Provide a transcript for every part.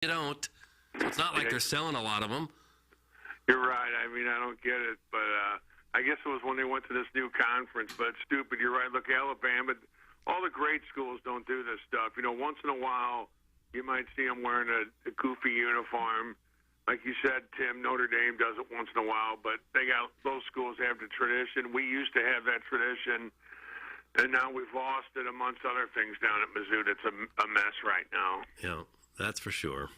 you don't. So it's not like they're selling a lot of them. You're right. I mean, I don't get it, but I guess it was when they went to this new conference. But it's stupid. You're right. Look, Alabama, all the great schools don't do this stuff. You know, once in a while, you might see them wearing a goofy uniform. Like you said, Tim, Notre Dame does it once in a while, but those schools have the tradition. We used to have that tradition, and now we've lost it amongst other things down at Mizzou. It's a mess right now. Yeah, that's for sure.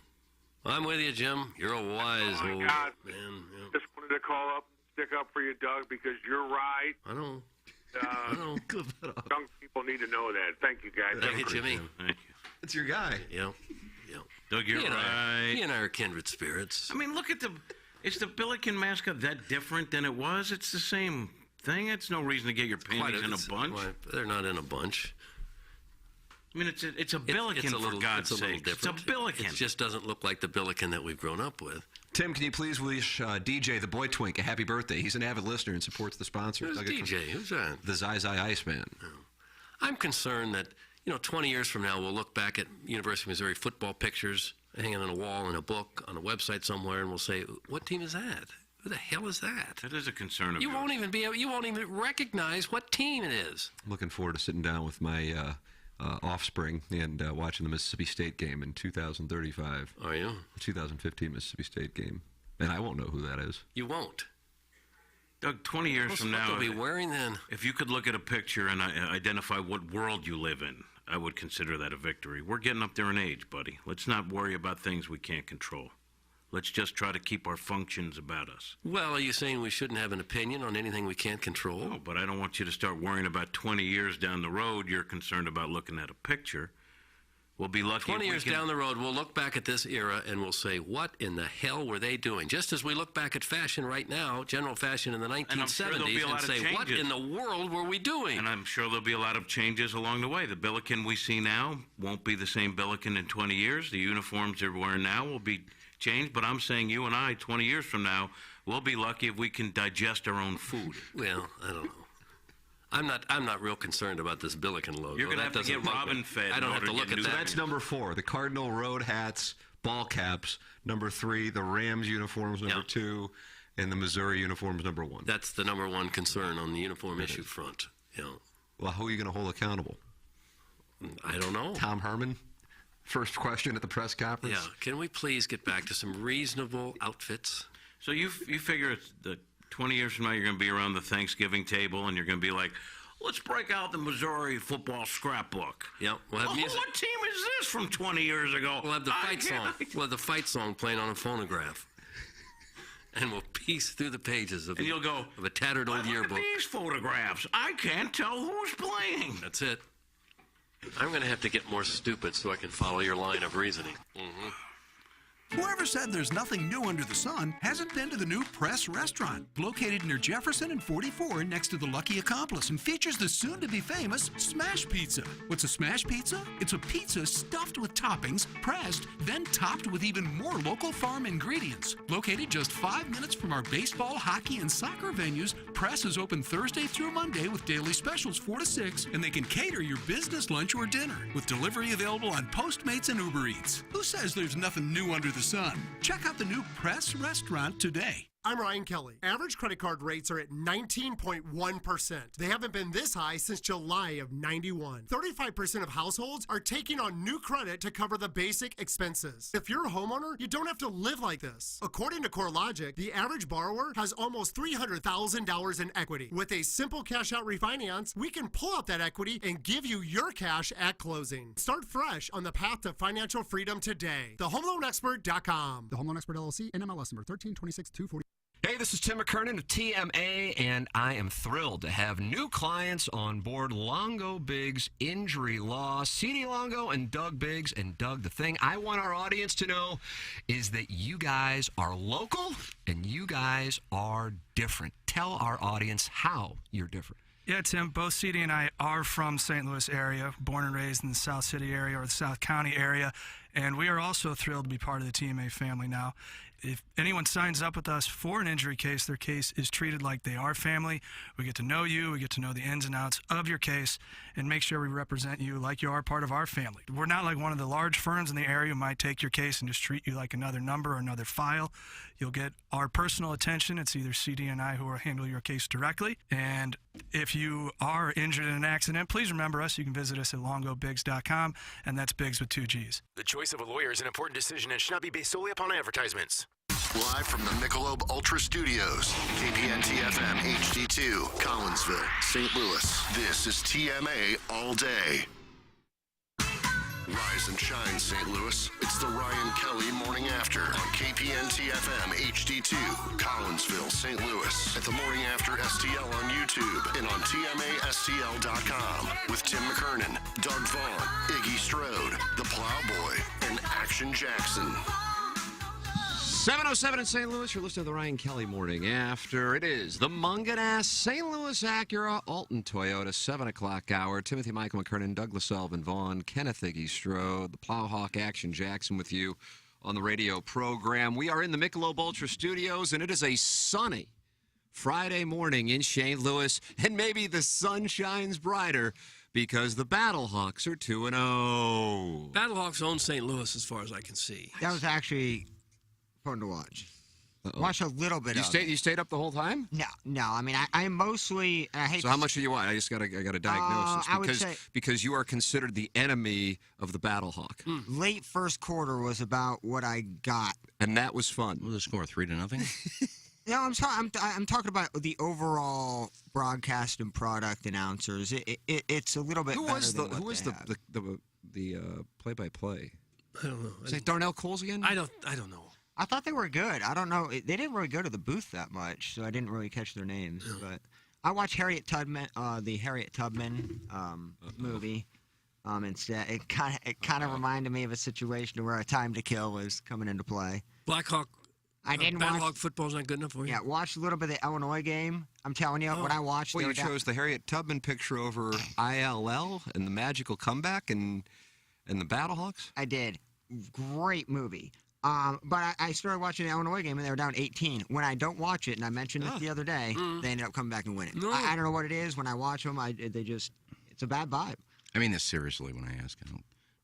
I'm with you, Jim. You're a wise old God. man. Yeah. Just wanted to call up, stick up for you, Doug, because you're right. I know. Young people need to know that. Thank you, guys. Thank you, Jimmy. Thank you. It's your guy. Yeah. Doug, you're right. He and I are kindred spirits. I mean, look at is the Billiken mascot that different than it was? It's the same thing. It's no reason to get your panties in a bunch. They're not in a bunch. I mean, it's a Billiken, for God's sake. It's a Billiken. It just doesn't look like the Billiken that we've grown up with. Tim, can you please wish DJ, the boy twink, a happy birthday? He's an avid listener and supports the sponsor. Who's DJ? Who's that? The Zai Zai Iceman. Oh. I'm concerned that, 20 years from now, we'll look back at University of Missouri football pictures hanging on a wall in a book on a website somewhere, and we'll say, what team is that? Who the hell is that? That is a concern of you won't even recognize what team it is. I'm looking forward to sitting down with my offspring and watching the Mississippi State game in 2035. Are you? The 2015 Mississippi State game. And I won't know who that is. You won't. Doug, 20 years from now, what they'll be wearing then? If you could look at a picture and identify what world you live in, I would consider that a victory. We're getting up there in age, buddy. Let's not worry about things we can't control. Let's just try to keep our functions about us. Well, are you saying we shouldn't have an opinion on anything we can't control? No, but I don't want you to start worrying about 20 years down the road. You're concerned about looking at a picture. We'll be lucky 20 years down the road, we'll look back at this era and we'll say, what in the hell were they doing? Just as we look back at fashion right now, general fashion in the 1970s, and say, what in the world were we doing? And I'm sure there'll be a lot of changes along the way. The Billiken we see now won't be the same Billiken in 20 years. The uniforms they're wearing now will be changed, but I'm saying you and I, 20 years from now, we'll be lucky if we can digest our own food. Well, I don't know. I'm not real concerned about this Billiken logo. You're going to have to get Robin fed. I don't have to look at that. So that's number 4, the Cardinal Road hats, ball caps. Number 3, the Rams uniforms, number 2, and the Missouri uniforms, number 1. That's the number 1 concern on the uniform issue front. Well, who are you going to hold accountable? I don't know. Tom Herman? First question at the press conference? Yeah. Can we please get back to some reasonable outfits? So you figure it's the 20 years from now, you're going to be around the Thanksgiving table, and you're going to be like, let's break out the Missouri football scrapbook. Yeah, we'll have music. What team is this from 20 years ago? We'll have the fight song. We'll have the fight song playing on a phonograph. And we'll piece through the pages of a tattered old yearbook. Look at these photographs. I can't tell who's playing. That's it. I'm going to have to get more stupid so I can follow your line of reasoning. Mm-hmm. Whoever said there's nothing new under the sun hasn't been to the new Press restaurant, located near Jefferson and 44 next to the Lucky Accomplice, and features the soon-to-be-famous Smash Pizza. What's a Smash Pizza? It's a pizza stuffed with toppings, pressed, then topped with even more local farm ingredients. Located just 5 minutes from our baseball, hockey, and soccer venues, Press is open Thursday through Monday with daily specials 4 to 6, and they can cater your business lunch or dinner, with delivery available on Postmates and Uber Eats. Who says there's nothing new under the sun? Check out the new Press restaurant today. I'm Ryan Kelly. Average credit card rates are at 19.1%. They haven't been this high since July of 91. 35% of households are taking on new credit to cover the basic expenses. If you're a homeowner, you don't have to live like this. According to CoreLogic, the average borrower has almost $300,000 in equity. With a simple cash out refinance, we can pull out that equity and give you your cash at closing. Start fresh on the path to financial freedom today. TheHomeLoanExpert.com. The Home Loan Expert LLC, NMLS number 1326240. Hey, this is Tim McKernan of TMA, and I am thrilled to have new clients on board Longo Biggs Injury Law. CD Longo and Doug Biggs. And Doug, the thing I want our audience to know is that you guys are local and you guys are different. Tell our audience how you're different. Yeah, Tim, both CD and I are from St. Louis area, born and raised in the South City area or the South County area. And we are also thrilled to be part of the TMA family now. If anyone signs up with us for an injury case, their case is treated like they are family. We get to know you. We get to know the ins and outs of your case and make sure we represent you like you are part of our family. We're not like one of the large firms in the area who might take your case and just treat you like another number or another file. You'll get our personal attention. It's either CD and I who will handle your case directly. And if you are injured in an accident, please remember us. You can visit us at longobigs.com, and that's Bigs with 2 Gs. The choice of a lawyer is an important decision and should not be based solely upon advertisements. Live from the Michelob Ultra Studios, KPNT FM HD2, Collinsville, St. Louis. This is TMA All Day. Rise and shine, St. Louis. It's the Ryan Kelly Morning After on KPNT FM HD2, Collinsville, St. Louis. At the Morning After STL on YouTube and on TMASTL.com with Tim McKernan, Doug Vaughn, Iggy Strode, The Plowboy, and Action Jackson. 7:07 in St. Louis. You're listening to the Ryan Kelly Morning After. It is the Munganess St. Louis Acura Alton Toyota 7 o'clock hour. Timothy Michael McKernan, Douglas Elvin Vaughn, Kenneth Iggy Strode, the Plowhawk Action Jackson with you on the radio program. We are in the Michelob Ultra Studios, and it is a sunny Friday morning in St. Louis, and maybe the sun shines brighter because the Battlehawks are 2-0. Battlehawks own St. Louis as far as I can see. That was actually fun to watch. Watch a little bit of it. You stayed up the whole time? No. I mean, I mostly. I hate. So how much do you want? I got a diagnosis I would say because you are considered the enemy of the Battlehawk. Late first quarter was about what I got, and that was fun. What was the score? 3-0. No, I'm talking about the overall broadcast and product announcers. It's a little bit. Who better was than the play-by-play? I don't know. Is it Darnell Coles again? I don't know. I thought they were good. I don't know. They didn't really go to the booth that much, so I didn't really catch their names. But I watched Harriet Tubman, the Harriet Tubman movie. Instead, it kind of reminded me of a situation where A Time to Kill was coming into play. Blackhawk. I didn't Battlehawk watch. football's not good enough for you. Yeah, watched a little bit of the Illinois game. I'm telling you, when I watched. Well, you chose the Harriet Tubman picture over ILL and the magical comeback and the Battlehawks. I did. Great movie. But I started watching the Illinois game, and they were down 18. When I don't watch it, and I mentioned it the other day, they ended up coming back and winning. I don't know what it is. When I watch them, it's a bad vibe. I mean this seriously when I ask.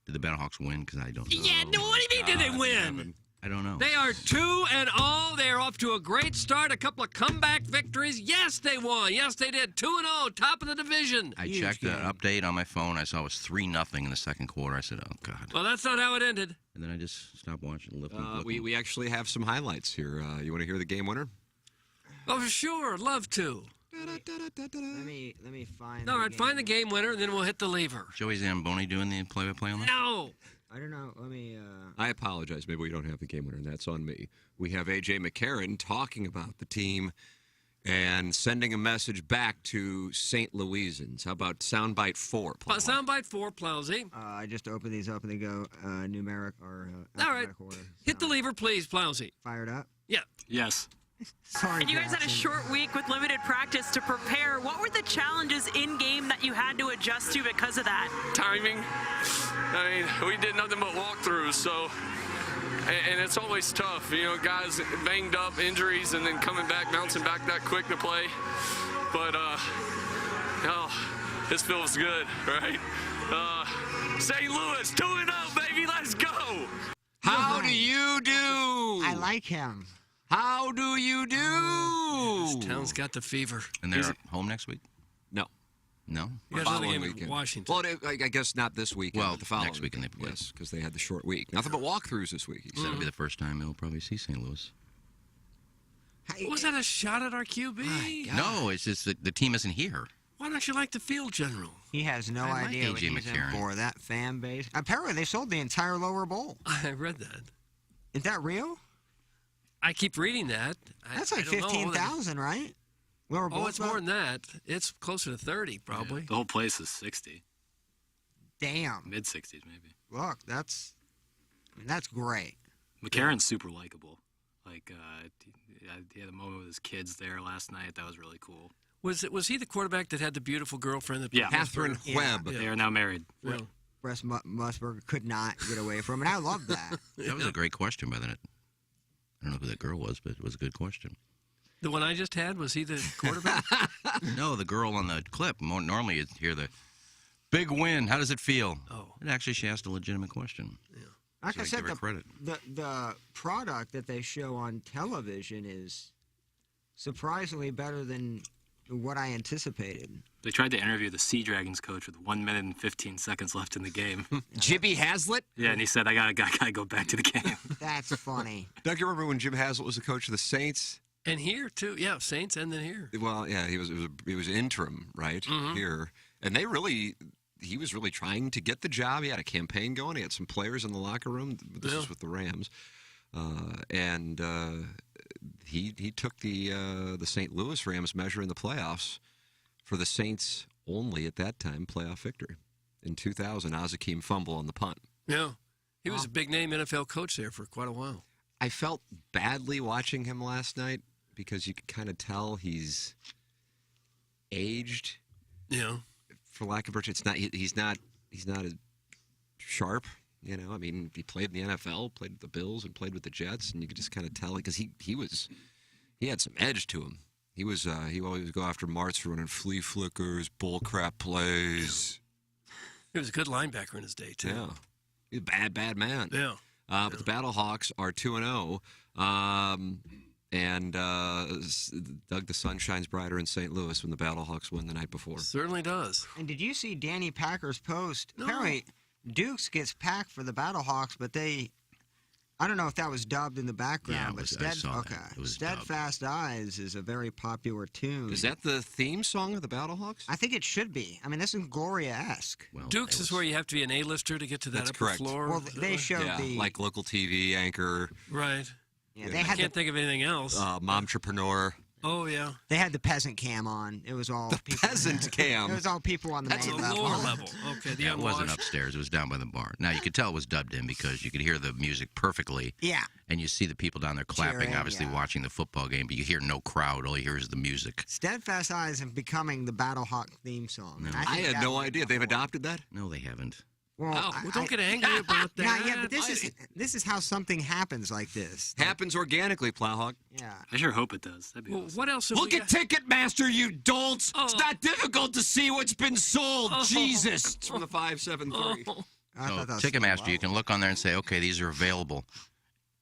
Did the Battlehawks win? Because I don't know. Yeah, no, what do you mean did they win? I don't know. They are 2-0. They are off to a great start. A couple of comeback victories. Yes, they won. Yes, they did. 2-0, top of the division. I checked the update on my phone. I saw it was 3-0 in the second quarter. I said, oh, God. Well, that's not how it ended. And then I just stopped watching. We actually have some highlights here. You want to hear the game winner? Oh, sure. Love to. Let me find. All right, find the game winner, and then we'll hit the lever. Joey Zamboni doing the play-by-play on that? No. I don't know. Let me. I apologize. Maybe we don't have the game winner, and that's on me. We have A.J. McCarron talking about the team and sending a message back to St. Louisans. How about soundbite 4? Soundbite 4, Plowsy. I just open these up and they go numeric or all right. order. Hit the lever, please, Plowsy. Fired up? Yeah. Yes. Sorry, and you guys had a short week with limited practice to prepare. What were the challenges in game that you had to adjust to because of that? Timing. I mean, we did nothing but walkthroughs, so, and it's always tough. You know, guys banged up, injuries, and then coming back, bouncing back that quick to play. But, this feels good, right? St. Louis, 2-0, baby, let's go! How do you do? I like him. How do you do? This town's got the fever. And they're home next week? No. No? You guys know the game in Washington. Well, I guess not this weekend, but the following next weekend they play. Yes, because they had the short week. Nothing but walkthroughs this week. He said it'll be the first time he'll probably see St. Louis. Was that a shot at our QB? No, it's just the team isn't here. Why don't you like the field general? He has no idea what he's in for. That fan base. Apparently, they sold the entire lower bowl. I read that. Is that real? I keep reading that. That's like 15,000, right? Lower bowl. Oh, it's more than that. It's closer to 30, probably. Yeah, the whole place is 60. Damn. Mid-60s, maybe. Look, that's great. McCarron's super likable. Like, he had a moment with his kids there last night. That was really cool. Was he the quarterback that had the beautiful girlfriend? That yeah. Catherine Webb. Yeah. They are now married. Well, Brett Musburger could not get away from, and I love that. That was a great question by the net. I don't know who that girl was, but it was a good question. The one I just had, was he the quarterback? No, the girl on the clip. Normally you hear the big win. How does it feel? Oh. And actually, she asked a legitimate question. Yeah. Like So I I said, give her credit. the product that they show on television is surprisingly better than what I anticipated. They tried to interview the Sea Dragons coach with 1 minute and 15 seconds left in the game. Jimmy Haslett? Yeah, and he said, I gotta go back to the game. That's funny. Doug, you remember when Jim Haslett was the coach of the Saints? And here, too. Yeah, Saints and then here. Well, yeah, he was interim, right, here. And he was really trying to get the job. He had a campaign going. He had some players in the locker room. This is with the Rams. He took the St. Louis Rams measure in the playoffs for the Saints only at that time playoff victory. In 2000, Azakim fumble on the punt. Yeah. He was a big-name NFL coach there for quite a while. I felt badly watching him last night because you could kind of tell he's aged. Yeah. For lack of a better, he's not as sharp. You know, I mean, he played in the NFL, played with the Bills, and played with the Jets, and you could just kind of tell because he had some edge to him. He always would go after Martz for running flea flickers, bull crap plays. He was a good linebacker in his day too. Yeah, he's a bad man. Yeah. But the Battlehawks are 2-0. And Doug, the sun shines brighter in St. Louis when the Battlehawks win the night before. Certainly does. And did you see Danny Packer's post? No. Apparently, Dukes gets packed for the Battlehawks, but I don't know if that was dubbed in the background, Yeah, but I saw that. It was Steadfast Eyes is a very popular tune. Is that the theme song of the Battlehawks? I think it should be. I mean, this is Gloria-esque. Well, Dukes is where you have to be an A-lister to get to that That's upper correct. floor. Well, they showed like local TV anchor, Right. Yeah, they I had can't think of anything else. momtrepreneur. Oh, yeah. They had the peasant cam on. It was all people. Peasant cam. It was all people on the That's main the level. lower level. Okay, the Yeah, it wasn't unwashed. upstairs. It was down by the bar. Now, you could tell it was dubbed in because you could hear the music perfectly. Yeah. And you see the people down there clapping, Cheering, obviously yeah. watching the football game, but you hear no crowd. All you hear is the music. Steadfast Eyes is becoming the Battlehawk theme song. And I think had that no was idea. They've adopted that? No, they haven't. Well, Well, don't get angry about that. Yeah, but this is how something happens like this. Happens organically, Plowhawk. Yeah. I sure hope it does. That'd be Well, awesome. what else have Look we at got? Ticketmaster, you dolts. Oh. It's not difficult to see what's been sold. Oh. Jesus. It's from the 573. Oh. I So thought that was Ticketmaster, pretty you can look on there and say, okay, these are available.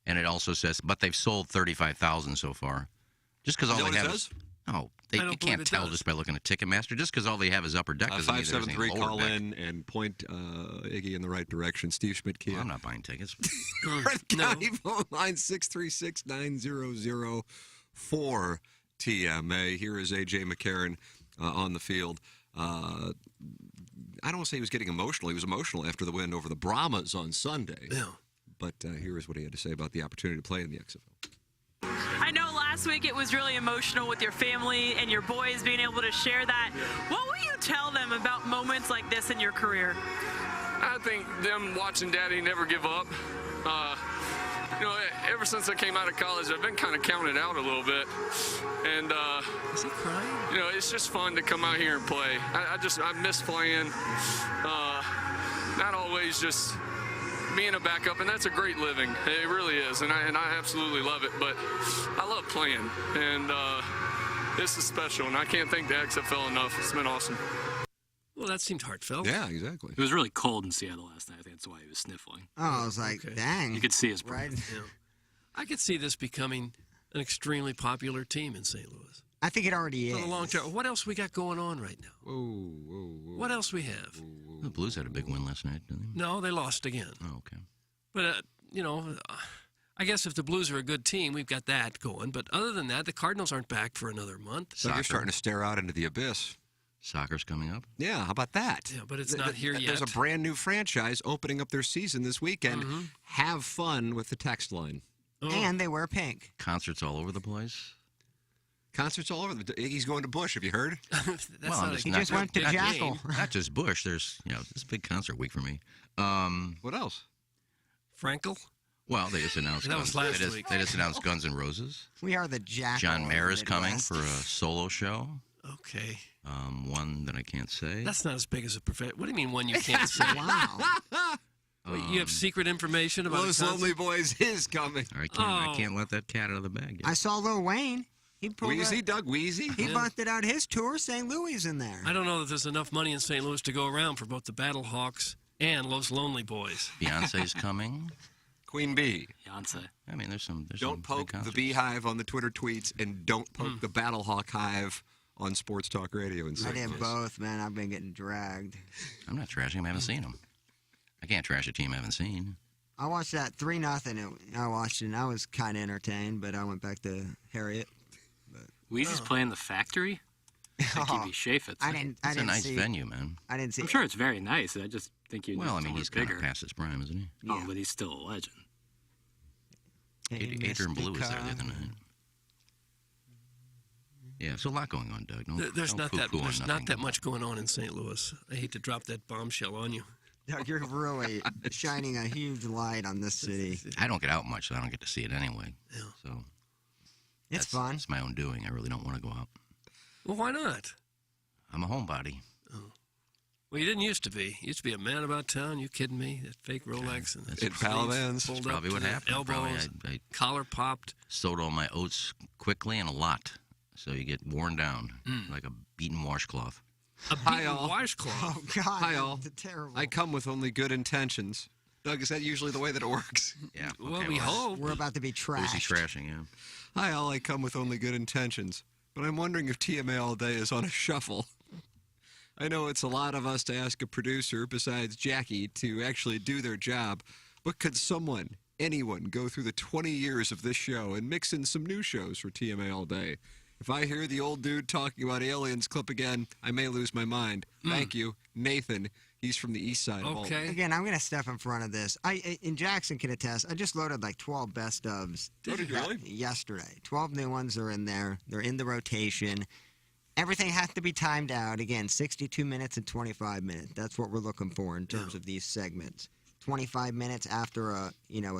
And it also says, but they've sold 35,000 so far. Just because all Is that they what it have says? is... No, I don't you believe can't it tell does. just by looking at Ticketmaster. Just because all they have is upper deck doesn't mean there's anything 573, lower call deck. in and point Iggy in the right direction. Steve Schmidt, Kia. Well, I'm not buying tickets. North County phone line 636-9004 TMA. Here is A.J. McCarron on the field. I don't want to say he was getting emotional. He was emotional after the win over the Brahmas on Sunday. Yeah. But here is what he had to say about the opportunity to play in the XFL. I know last week it was really emotional with your family and your boys being able to share that. What will you tell them about moments like this in your career? I think them watching Daddy never give up. Ever since I came out of college, I've been kind of counted out a little bit. And, Is he crying? it's just fun to come out here and play. I miss playing. Not always just being a backup, and that's a great living. It really is, and I absolutely love it. But I love playing, and this is special, and I can't thank the XFL enough. It's been awesome. Well, that seemed heartfelt. Yeah, exactly. It was really cold in Seattle last night. I think that's why he was sniffling. Oh, I was like, dang. You could see his breath. Right? Yeah. I could see this becoming an extremely popular team in St. Louis. I think it already For is. the long term. What else we got going on right now? Whoa. What else we have? The Blues had a big win last night, didn't they? No, they lost again. Oh, okay. But, I guess if the Blues are a good team, we've got that going. But other than that, the Cardinals aren't back for another month. So you're starting to stare out into the abyss. Soccer's coming up. Yeah, how about that? Yeah, but it's not here yet. There's a brand new franchise opening up their season this weekend. Mm-hmm. Have fun with the text line. Oh. And they wear pink. Concerts all over the place. Concerts all over. Iggy's going to Bush. Have you heard? That's Well, I'm not just He not- just went to not- Jackal. Not just Bush. There's, it's a big concert week for me. What else? Frankel? Well, they just announced. That was Guns- last week. They just announced Guns N' Roses. We are the Jackal. John Mayer is of the coming Midwest. for a solo show. Okay. One that I can't say. That's not as big as a What do you mean one you can't say? Wow. Well, you have secret information about Those Lonely Boys is coming. I can't let that cat out of the bag yet. I saw Lil Wayne. He pulled Wheezy, Doug Wheezy? He busted out his tour. St. Louis in there. I don't know that there's enough money in St. Louis to go around for both the Battlehawks and Los Lonely Boys. Beyonce's coming. Queen Bee. Beyonce. I mean, there's some Don't poke big the concerts. Beehive on the Twitter tweets, and don't poke the Battlehawk Hive on Sports Talk Radio. In I St. did Louis. both, man. I've been getting dragged. I'm not trashing them. I haven't seen them. I can't trash a team I haven't seen. I watched that 3-0. I watched it, and I was kind of entertained, but I went back to Harriet. Weezy's playing the Factory. Like he'd be Chaffetz. I didn't It's a nice see, venue, man. I didn't see. I'm sure it's very nice. I just think you. Well, I mean, he's kind of past his prime, isn't he? Oh, but he's still a legend. Adrian Blue was there the other night. Yeah, there's a lot going on, Doug. There's don't not that poo-poo on there's nothing. not that much going on in St. Louis. I hate to drop that bombshell on you. Doug, you're really shining a huge light on this city. I don't get out much, so I don't get to see it anyway. Yeah. So It's fun. It's my own doing. I really don't want to go out. Well, why not? I'm a homebody. Well, you didn't used to be. You used to be a man about town. You kidding me? That fake Rolex and It Palavans. pulled That's probably up what to the happened. elbows, Probably I collar popped. sowed all my oats quickly and a lot, so you get worn down like a beaten washcloth. A Hi, beaten all. washcloth. Oh God, Hi, all. that's terrible. I come with only good intentions. Doug, is that usually the way that it works? Yeah. Well, we hope. We're about to be Who's he trashed. trashing? Yeah. Hi, all. I come with only good intentions. But I'm wondering if TMA All Day is on a shuffle. I know it's a lot of us to ask a producer, besides Jackie, to actually do their job. But could someone, anyone, go through the 20 years of this show and mix in some new shows for TMA All Day? If I hear the old dude talking about aliens clip again, I may lose my mind. Thank you, Nathan. He's from the east side of Alton. Okay. Again, I'm going to step in front of this. And Jackson can attest. I just loaded like 12 best ofs. Oh, did you really? Yesterday. 12 new ones are in there. They're in the rotation. Everything has to be timed out. Again, 62 minutes and 25 minutes. That's what we're looking for in terms of these segments. 25 minutes after a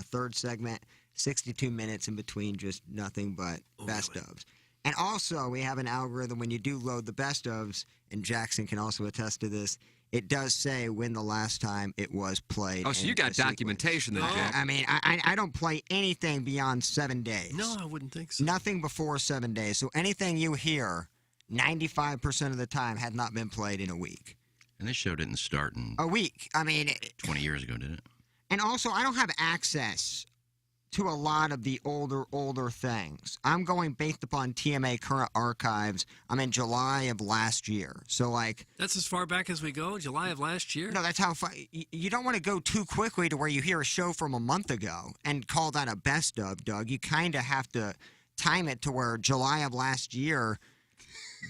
third segment. 62 minutes in between, just nothing but best ofs. And also, we have an algorithm when you do load the best ofs, and Jackson can also attest to this. It does say when the last time it was played. Oh, so you in got the sequence. documentation then, Jack. I mean, I don't play anything beyond 7 days. No, I wouldn't think so. Nothing before 7 days. So anything you hear, 95% of the time had not been played in a week. And this show didn't start in A week. I mean, 20 years ago, did it? and also I don't have access to a lot of the older things. I'm going based upon TMA current archives. I'm in July of last year. So like That's as far back as we go. July of last year. no, that's how far. You don't want to go too quickly to where you hear a show from a month ago and call that a best of, Doug. You kind of have to time it to where July of last year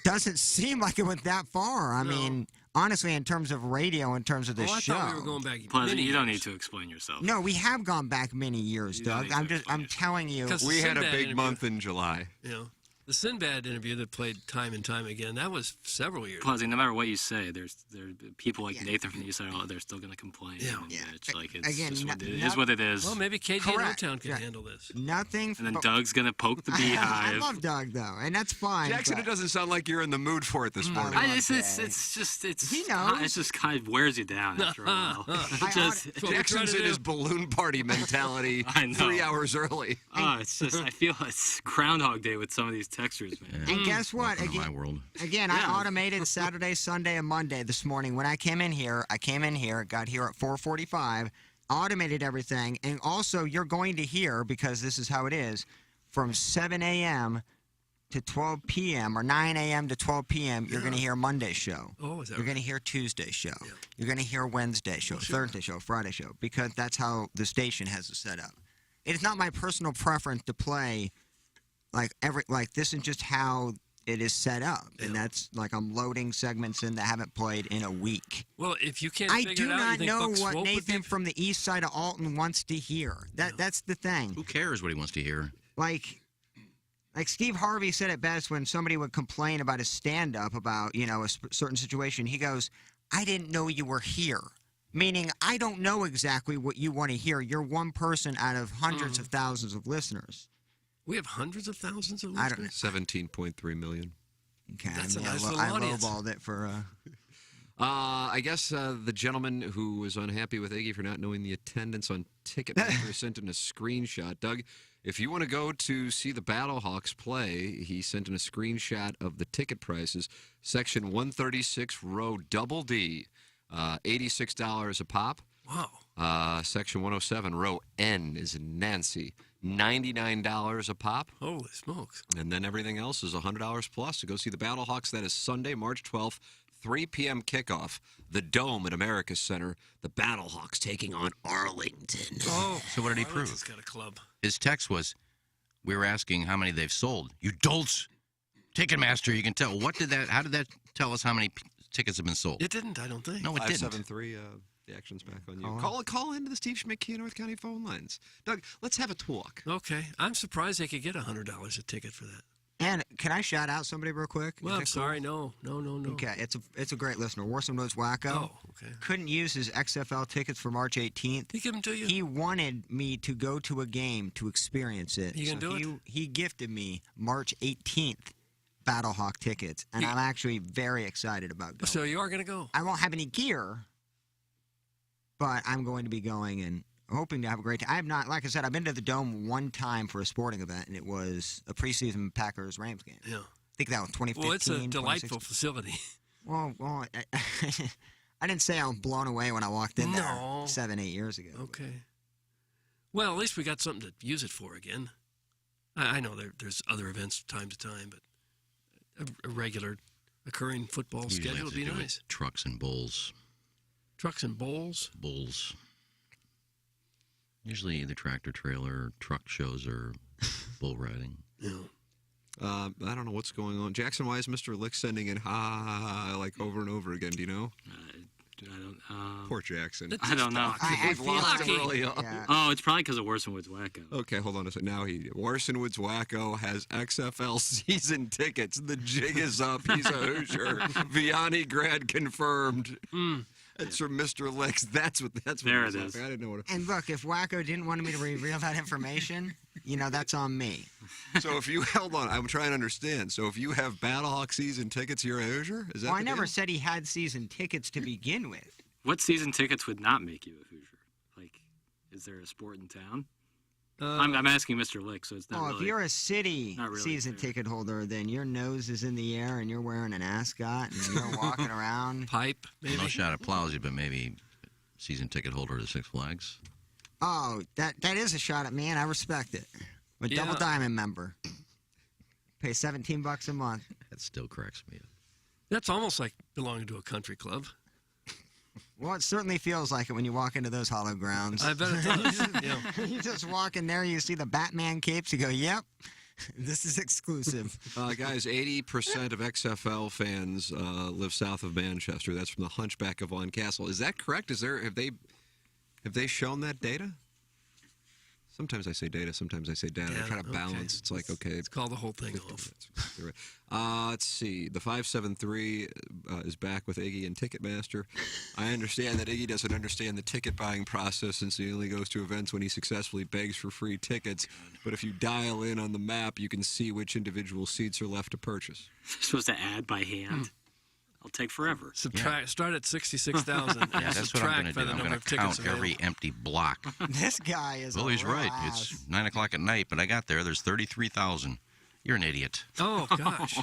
doesn't seem like it went that far. I mean, honestly, in terms of radio, in terms of this I show. thought we were going back. Plus, many you don't years. need to explain yourself. No, we have gone back many years, You don't Doug. need to I'm telling you. 'Cause We had a Sinbad big interview. month in July. You know, the Sinbad interview that played time and time again. That was several years. Plus, no matter what you say, there are people like Nathan from the East Side. They're still going to complain. Yeah. And Yeah. It's like it's Again, just what no- it is. What it is. Well, maybe KG and Correct. O-Town can Yeah. handle this. Nothing. And then but- Doug's going to poke the I beehive. love Doug though, and that's fine. Jackson, but- it doesn't sound like you're in the mood for it this morning. I- It's He knows. It just kind of wears you down after a while. I Just, That's what we're trying Jackson's to in do. his balloon party mentality I know. 3 hours early. it's just I feel it's Groundhog Day with some of these textures, man. And guess what? Welcome to my world. Again, I automated Saturday, Sunday, and Monday this morning. When I came in here, got here at 4:45, automated everything. And also, you're going to hear, because this is how it is, from 7 a.m. to 12 p.m. or 9 a.m. to 12 p.m., you're going to hear Monday's show. Oh, is that You're right? going to hear Tuesday's show. You're going to hear Wednesday's show, Thursday show, Friday show, because that's how the station has it set up. It is not my personal preference to play this is just how it is set up, and that's like I'm loading segments in that haven't played in a week. Well, if you can't I figure do it out, not you think know Buck what Swope would Nathan be- from the east side of Alton wants to hear. That's the thing. Who cares what he wants to hear? Like Steve Harvey said it best when somebody would complain about his stand-up about a certain situation. He goes, "I didn't know you were here." Meaning, I don't know exactly what you want to hear. You're one person out of hundreds of thousands of listeners. We have hundreds of thousands of I don't listeners. know. 17.3 million. Okay, That's a I mean, nice I little audience. lowballed it for. I guess the gentleman who was unhappy with Iggy for not knowing the attendance on Ticketmaster sent in a screenshot. Doug, if you want to go to see the Battlehawks play, he sent in a screenshot of the ticket prices. Section 136, row double D, $86 a pop. Wow. Section 107, row N is in Nancy, $99 a pop. Holy smokes. And then everything else is $100 plus to go see the Battlehawks. That is Sunday, March 12th, 3 p.m. kickoff. The Dome at America's Center. The Battlehawks taking on Arlington. Oh, So what did he Arlington's prove? got a club. His text was, we were asking how many they've sold. You dolts. Ticketmaster, you can tell. How did that tell us how many tickets have been sold? It didn't, I don't think. No, it didn't. 573, the action's back on you. Call into the Steve Schmidt Key North County phone lines. Doug, let's have a talk. Okay. I'm surprised they could get $100 a ticket for that. And can I shout out somebody real quick? Well, Is I'm that cool? sorry. No. Okay, it's a great listener. Warson Woods Wacko. Oh, okay. Couldn't use his XFL tickets for March 18th. He give them to you? He wanted me to go to a game to experience it. You gonna do it? He gifted me March 18th Battlehawk tickets, and I'm actually very excited about going. So you are going to go? I won't have any gear, but I'm going to be going and hoping to have a great time. I have not, like I said, I've been to the Dome one time for a sporting event, and it was a preseason Packers-Rams game. Yeah. I think that was 2015. Well, it's a delightful 2016. facility. Well, I didn't say I was blown away when I walked in there No. 7-8 years ago. Okay. Well, at least we got something to use it for again. I know there's other events from time to time, but a regular occurring football Usually schedule have would to be do it nice. Trucks and bulls. Trucks and bowls? Bulls. Usually either tractor trailer or truck shows or bull riding. Yeah. I don't know what's going on. Jackson, why is Mr. Lick sending in ha like over and over again? Do you know? I don't. Poor Jackson. I don't know. We've lost him early on. Oh, it's probably because of Worsen Woods Wacko. Okay, hold on a second. Now Warson Woods Wacko has XFL season tickets. The jig is up. He's a Hoosier. Vianney grad confirmed. That's from Mr. Licks. That's what. There it is. I didn't know what. And look, if Wacko didn't want me to reveal that information, that's on me. So if you hold on, I'm trying to understand. So if you have Battlehawk season tickets, you're a Hoosier. Is that? Well, I the never deal? said he had season tickets to begin with. What season tickets would not make you a Hoosier? Like, is there a sport in town? I'm asking Mr. Lick, so it's not really. If you're a city not really season ticket holder, then your nose is in the air and you're wearing an ascot and you're walking around. Pipe, maybe? No shot at Plowsy, but maybe season ticket holder to Six Flags. Oh, that is a shot at me, and I respect it. I'm a Yeah. double diamond member. Pay $17 a month. That still cracks me up. That's almost like belonging to a country club. Well, it certainly feels like it when you walk into those hollow grounds. I bet it does. Yeah. You just walk in there, you see the Batman capes, you go, yep, this is exclusive. Guys, 80% of XFL fans live south of Manchester. That's from the Hunchback of Vaughan Castle. Is that correct? Have they shown that data? Sometimes I say data, sometimes I say data. I try to balance. It's like, okay. Let's call the whole thing off. You're right. Let's see. The 573 is back with Iggy and Ticketmaster. I understand that Iggy doesn't understand the ticket buying process since he only goes to events when he successfully begs for free tickets. But if you dial in on the map, you can see which individual seats are left to purchase. You're supposed to add by hand. It'll take forever. Subtract. Start at 66,000. Yeah, that's what I'm going to do. I'm going to count every empty block. This guy is Well, he's right. It's 9 o'clock at night, but I got there. There's 33,000. You're an idiot. Oh, gosh.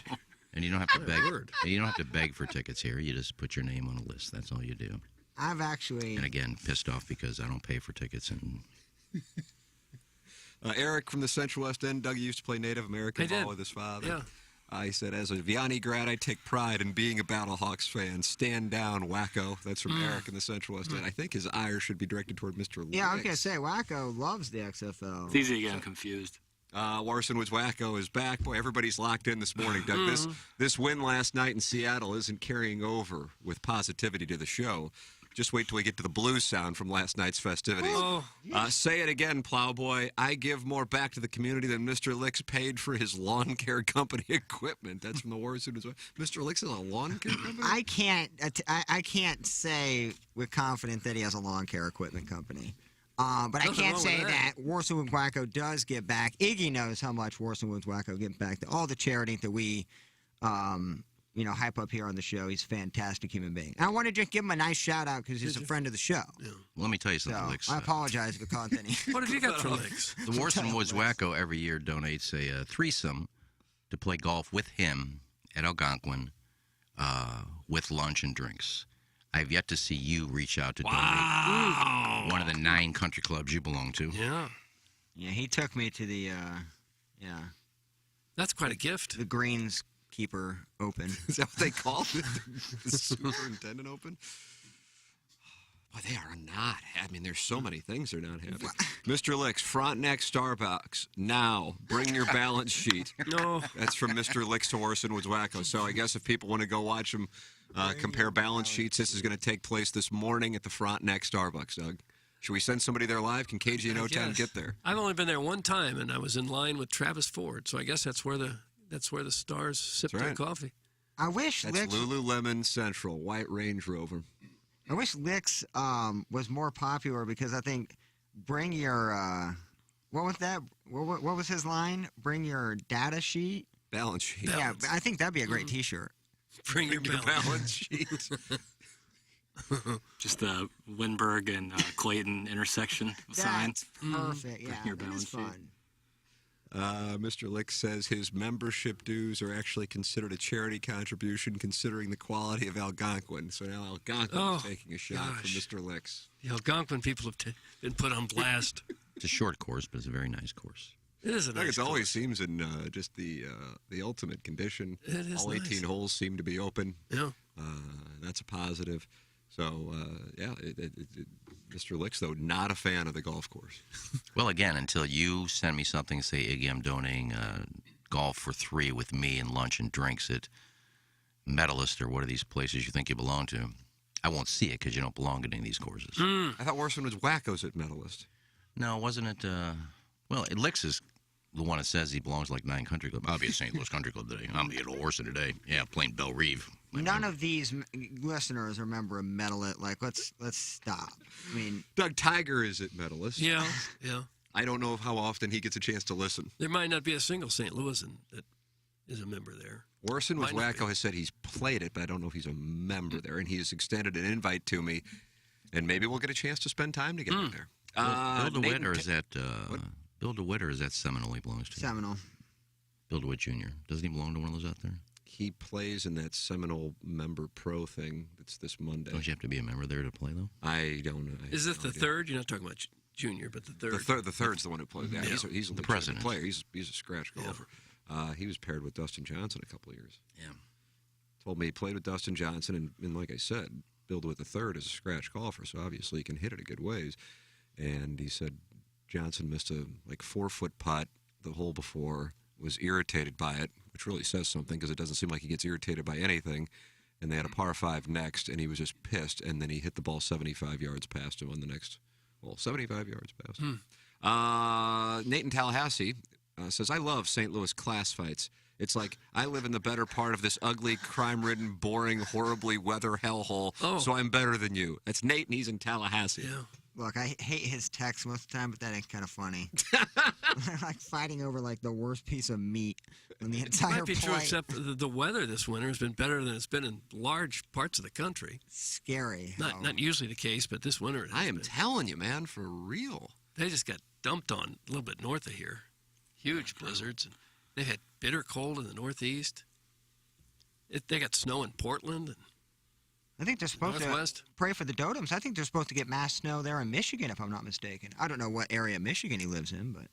And you don't have to beg. You don't have to beg for tickets here. You just put your name on a list. That's all you do. I've actually. And again, pissed off because I don't pay for tickets. And Eric from the Central West End. Doug used to play Native American ball with his father. Yeah. I said, as a Vianney grad, I take pride in being a Battlehawks fan. Stand down, Wacko. That's from Eric in the Central West End. I think his ire should be directed toward Mr. Licks. Yeah, I was going to say, Wacko loves the XFL. It's easy to get him confused. Warson Woods Wacko is back. Boy, everybody's locked in this morning, Doug. This win last night in Seattle isn't carrying over with positivity to the show. Just wait till we get to the blues sound from last night's festivities. Oh. Say it again, Plowboy. I give more back to the community than Mr. Licks paid for his lawn care company equipment. That's from the Warson Woods. Mr. Licks has a lawn care company? I can't say with confidence that he has a lawn care equipment company. But I can't say that Warson Woods Wacko does give back. Iggy knows how much Warson Woods Wacko gives back to all the charity that we hype up here on the show. He's a fantastic human being. And I want to just give him a nice shout out because he's a friend of the show. Well, let me tell you something, So, Licks. I apologize if it caused any. What have you got for Licks? The Warson Woods Wacko every year donates a threesome to play golf with him at Algonquin with lunch and drinks. I've yet to see you reach out to donate one of the 9 country clubs you belong to. Yeah. Yeah, he took me to the, That's quite a gift. The Greenskeeper Open. Is that what they call it? The Superintendent Open? Boy, they are not. I mean, there's so many things they're not having. Mr. Licks, Frontenac Starbucks. Now, bring your balance sheet. No. That's from Mr. Licks to Orson Woods Wacko. So I guess if people want to go watch them compare balance sheets, this is going to take place this morning at the Frontenac Starbucks, Doug. Should we send somebody there live? Can KG and O10 get there? I've only been there one time, and I was in line with Travis Ford, so I guess that's where the stars sip their coffee. I wish That's Licks... Lululemon Central, white Range Rover. I wish Licks was more popular because I think bring your what was that? What was his line? Bring your data sheet. Balance sheet. Yeah, I think that'd be a great T-shirt. Bring your balance sheet. Just the Winberg and Clayton intersection sign. That's perfect. Yeah, Your that balance is sheet. fun. Mr. Lick says his membership dues are actually considered a charity contribution considering the quality of Algonquin. So now Algonquin is taking a shot from Mr. Licks. The Algonquin people have been put on blast. It's a short course, but it's a very nice course. It is a nice It always seems in just the ultimate condition. It is all 18 nice. holes seem to be open. Yeah. That's a positive. So, Mr. Licks, though, not a fan of the golf course. Well, again, until you send me something, say, Iggy, I'm donating golf for 3 with me and lunch and drinks at Medalist or what are these places you think you belong to, I won't see it because you don't belong to any of these courses. I thought Orson was wackos at Medalist. No, wasn't it? Well, Licks is the one that says he belongs to like 9 country club. I'll be at St. Louis Country Club today. I'm at Orson today. Yeah, playing Belle Reve. None of these listeners remember a medalist. Like, let's stop. I mean, Doug Tiger is at Medalist. Yeah. I don't know how often he gets a chance to listen. There might not be a single St. Louisan that is a member there. Orson with Might not Wacko has said he's played it, but I don't know if he's a member there. And he has extended an invite to me, and maybe we'll get a chance to spend time together there. Bill DeWitt, or is that Bill DeWitt, or is that Seminole he belongs to? Seminole. Bill DeWitt Jr. Doesn't he belong to one of those out there? He plays in that Seminole Member Pro thing that's this Monday. Don't you have to be a member there to play, though? I don't know. Is this the third? You're not talking about junior, but the third. The third's the one who plays. Yeah, he's a The legitimate president. player. He's a scratch golfer. He was paired with Dustin Johnson a couple of years. Yeah. Told me he played with Dustin Johnson, and like I said, Bill DeWitt the third is a scratch golfer, so obviously he can hit it a good ways. And he said Johnson missed a 4-foot putt the hole before, was irritated by it, which really says something because it doesn't seem like he gets irritated by anything. And they had a par 5 next, and he was just pissed. And then he hit the ball 75 yards past him on the next hole. 75 yards past him. Nate in Tallahassee says, I love St. Louis class fights. It's like I live in the better part of this ugly, crime-ridden, boring, horribly weather hellhole, so I'm better than you. That's Nate, and he's in Tallahassee. Yeah. Look, I hate his text most of the time, but that ain't kind of funny. Like fighting over like the worst piece of meat on the entire Might be true, plate. except the weather this winter has been better than it's been in large parts of the country. Scary. Not usually the case, but this winter. I am telling you, man, for real. They just got dumped on a little bit north of here. Huge blizzards. And they've had bitter cold in the Northeast. They got snow in Portland. And I think they're supposed Northwest. to pray for the Dotems. I think they're supposed to get mass snow there in Michigan, if I'm not mistaken. I don't know what area of Michigan he lives in, but.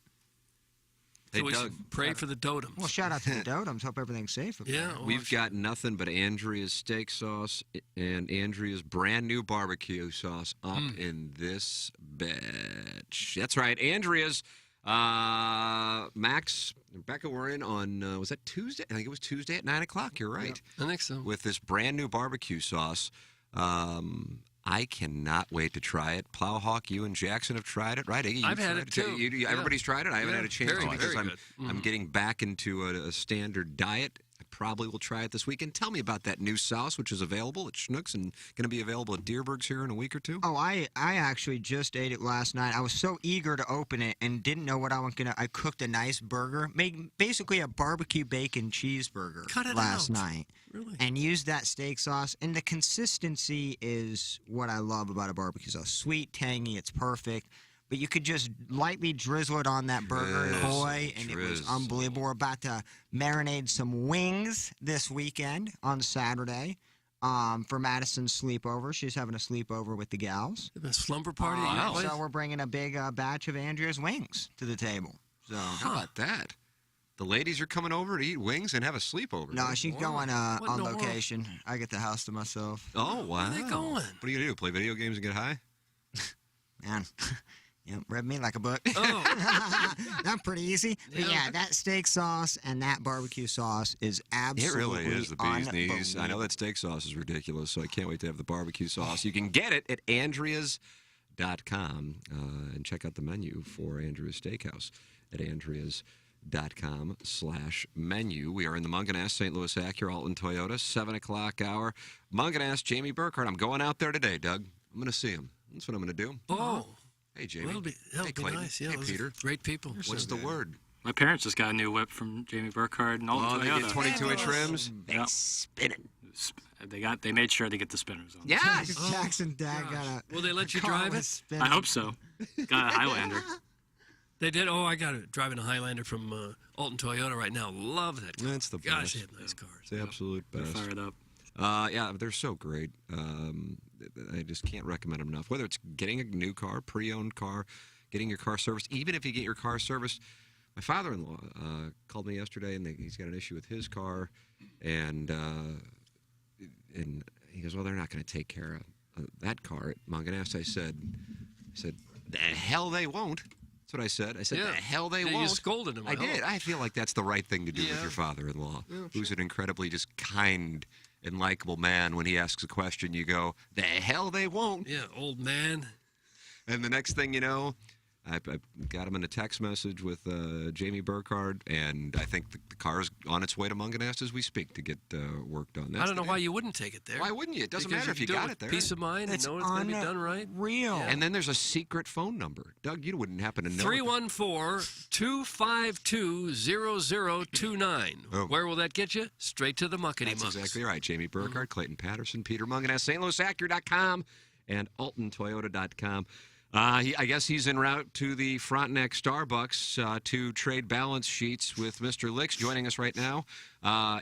So we should pray for the Dotems. Well, shout out to the Dotems. Hope everything's safe. We've got nothing but Andrea's steak sauce and Andrea's brand new barbecue sauce up in this bitch. That's right, Andrea's. Max, Rebecca were in on, was that Tuesday? I think it was Tuesday at 9 o'clock. You're right. I think so. With this brand new barbecue sauce. I cannot wait to try it. Plowhawk, you and Jackson have tried it, right? Iggy, I've had it too. Everybody's tried it. I haven't had a chance to because very good. I'm getting back into a standard diet. I probably will try it this weekend. Tell me about that new sauce, which is available at Schnucks and going to be available at Deerberg's here in a week or two. Oh, I actually just ate it last night. I was so eager to open it and didn't know what I was gonna. I cooked a nice burger, made basically a barbecue bacon cheeseburger last night, Really? and used that steak sauce. And the consistency is what I love about a barbecue sauce: sweet, tangy. It's perfect. But you could just lightly drizzle it on that burger, and boy, and it was unbelievable. We're about to marinate some wings this weekend on Saturday for Madison's sleepover. She's having a sleepover with the gals. A slumber party at your place? So we're bringing a big batch of Andrea's wings to the table. So how about that? The ladies are coming over to eat wings and have a sleepover. No, she's going on location. I get the house to myself. Oh, wow. Where are they going? What are you going to do, play video games and get high? Man. Yep, read me like a book. Oh. That's pretty easy. But yeah, that steak sauce and that barbecue sauce is absolutely It really is the bee's knees. I know that steak sauce is ridiculous, so I can't wait to have the barbecue sauce. You can get it at Andreas.com and check out the menu for Andrea's Steakhouse at Andreas.com/menu. We are in the Munganess, St. Louis Acura, Alton Toyota, 7 o'clock hour. Munganess, Jamie Burkhardt. I'm going out there today, Doug. I'm going to see him. That's what I'm going to do. Oh. Hey, Jamie. That'll be hey, Clayton. nice. Yeah, hey, Peter. Great people. What's the word? My parents just got a new whip from Jamie Burkhardt and Alton They Toyota. get 22-inch rims? Yeah. Spinning. They made sure they get the spinners on. Yeah, Jackson Dad got a. Will they let you drive it? I hope so. Got a Highlander. They did. Oh, I got it. Driving a Highlander from Alton Toyota right now. Love that car. That's the best. Gosh, they have nice cars. It's the absolute best. They're fired up. Yeah, they're so great. I just can't recommend them enough. Whether it's getting a new car, pre-owned car, getting your car serviced, even if you get your car serviced. My father-in-law called me yesterday, and he's got an issue with his car, and he goes, well, they're not going to take care of that car at Munganess. I said, the hell they won't. That's what I said. I said, Yeah. the hell they Yeah, won't. you scolded him, I I did. hope. I feel like that's the right thing to do with Yeah. your father-in-law, Yeah, who's an incredibly just kind and likable man. When he asks a question, you go, the hell they won't. Yeah, old man. And the next thing you know, I got him in a text message with Jamie Burkhardt, and I think the car's on its way to Munganess as we speak to get work done. I don't know why you wouldn't take it there. Why wouldn't you? It doesn't Because matter if you do got with it there. Peace of mind It's and know it's going to be done right. Real. And then there's a secret phone number. Doug, you wouldn't happen to know. 314-252-0029. Oh. Where will that get you? Straight to the muckety That's mucks. exactly right. Jamie Burkhardt, Clayton Patterson, Peter Munganess, stlouisacura.com, and altontoyota.com. I guess he's en route to the Frontenac Starbucks to trade balance sheets with Mr. Licks. Joining us right now,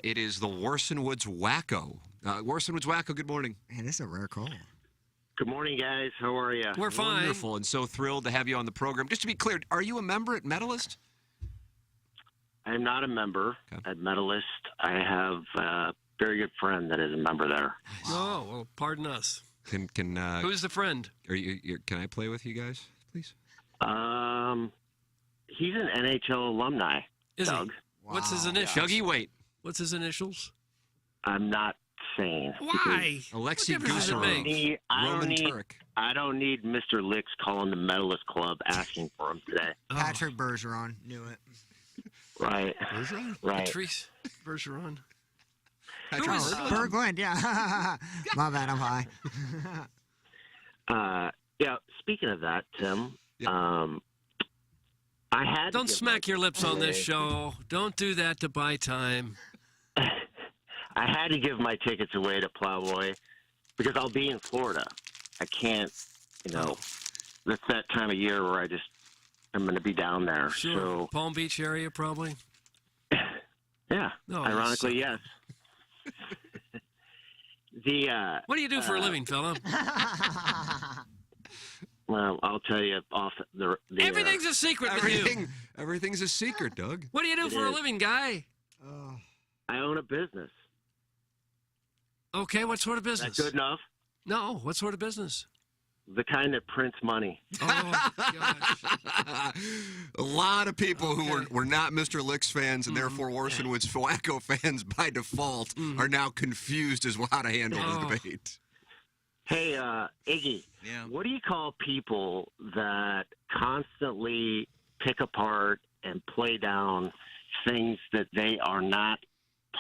it is the Warson Woods Wacko. Warson Woods Wacko, good morning. Man, this is a rare call. Good morning, guys. How are you? We're fine. Wonderful, and so thrilled to have you on the program. Just to be clear, are you a member at Medalist? I'm not a member at Medalist. I have a very good friend that is a member there. Oh, well, pardon us. Can Who's the friend? Are you? Can I play with you guys, please? He's an NHL alumni. Is Doug. he? What's his initials? Dougie, wait. What's his initials? I'm not saying. Why? Alexei What difference does it make? Roman Turek. I don't need Mr. Licks calling the Medalist Club asking for him today. Patrick Bergeron knew it. Right. Bergeron? Right. Patrice Bergeron. Patrick Berglund, yeah. My bad, I'm high. Yeah. Speaking of that, Tim, I had. Don't smack your lips on this show. Don't do that to buy time. I had to give my tickets away to Plowboy because I'll be in Florida. I can't, it's that time of year where I'm going to be down there. Sure. So, Palm Beach area, probably. yeah. No, ironically, yes. What do you do for a living, fella? Well, I'll tell you off the Everything's a secret with you. Everything's a secret, Doug. What do you do It for a is. living, guy? I own a business. Okay, what sort of Is business? that good enough? No, what sort of business? The kind that prints money. Oh, gosh. A lot of people who were not Mr. Licks fans and therefore Warson Woods Wacko fans by default are now confused as how to handle the debate. Hey, Iggy, what do you call people that constantly pick apart and play down things that they are not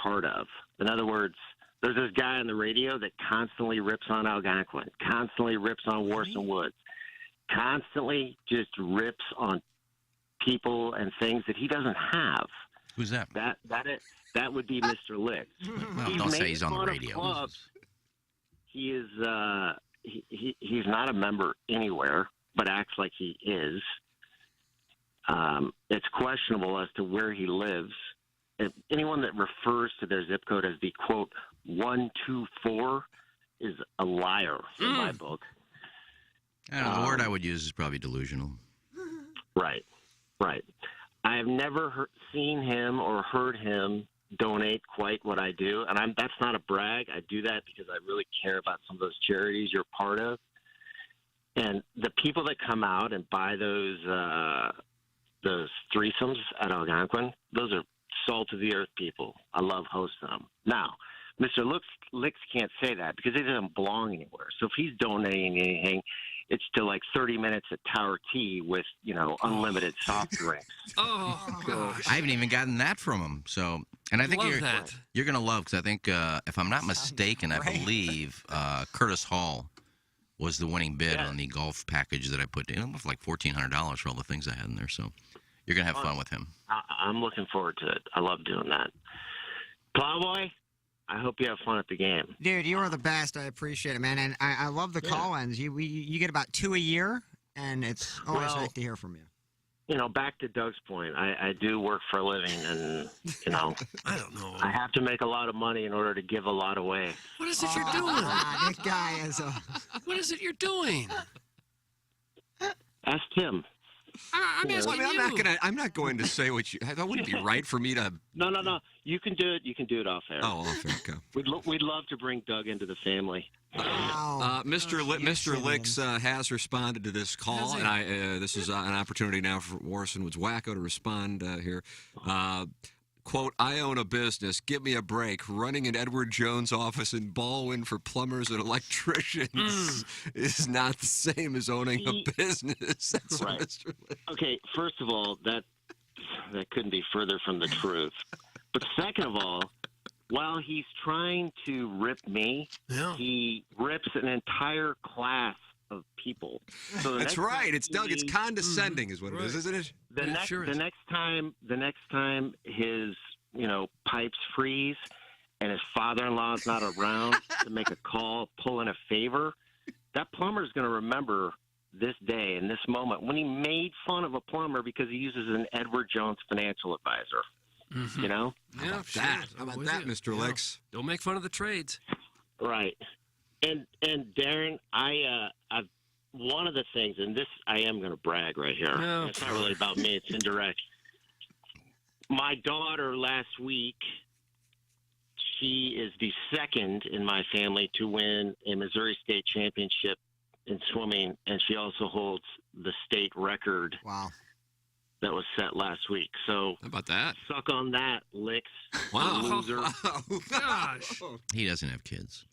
part of. In other words, there's this guy on the radio that constantly rips on Algonquin, constantly rips on Warson Woods, constantly just rips on people and things that he doesn't have. Who's that? That would be Mr. Lick. Well, don't say he's on the radio. He is he's not a member anywhere, but acts like he is. It's questionable as to where he lives. If anyone that refers to their zip code as the quote 124 is a liar in my book. I don't know, the word I would use is probably delusional. Right. I have never seen him or heard him donate quite what I do, and that's not a brag. I do that because I really care about some of those charities you're part of. And the people that come out and buy those threesomes at Algonquin, those are salt of the earth people. I love hosting them. Now, Mr. Licks can't say that because he doesn't belong anywhere. So if he's donating anything, it's to like 30 minutes at Tower T with, unlimited soft drinks. Oh, gosh. I haven't even gotten that from him. So, and I think you're going to love, because I think, if I'm not mistaken, I believe Curtis Hall was the winning bid on the golf package that I put in. It was like $1,400 for all the things I had in there. So you're going to have fun with him. I'm looking forward to it. I love doing that. Plowboy, I hope you have fun at the game. Dude, you are the best. I appreciate it, man. And I love the call-ins. You get about 2 a year, and it's always nice to hear from you. Back to Doug's point, I do work for a living, and, I don't know. I have to make a lot of money in order to give a lot away. What is it you're doing? This guy is a... What is it you're doing? Ask Tim. I'm not going to say what you. That wouldn't be right for me to. No. You can do it. You can do it off air. Oh, off air. Okay. We'd love to bring Doug into the family. Mr. Licks has responded to this call, and this is an opportunity now for Warson Woods Wacko to respond here. Quote, I own a business. Give me a break. Running an Edward Jones office in Baldwin for plumbers and electricians is not the same as owning a business. That's right. Mr. Licks. Okay, first of all, that couldn't be further from the truth. But second of all, while he's trying to rip me, he rips an entire class of people. So That's right. It's Doug. It's condescending, is what it is, isn't it? The next time his pipes freeze and his father-in-law is not around to make a call, pull in a favor, that plumber is going to remember this day and this moment when he made fun of a plumber because he uses an Edward Jones financial advisor. Mm-hmm. Yeah, How about that, Mr. Licks? Don't make fun of the trades. Right. And Darren, I've one of the things, and this I am going to brag right here. No. It's not really about me; it's indirect. My daughter last week, she is the second in my family to win a Missouri State championship in swimming, and she also holds the state record. Wow. That was set last week. So how about that? Suck on that, Licks. Wow. Loser. Gosh. He doesn't have kids.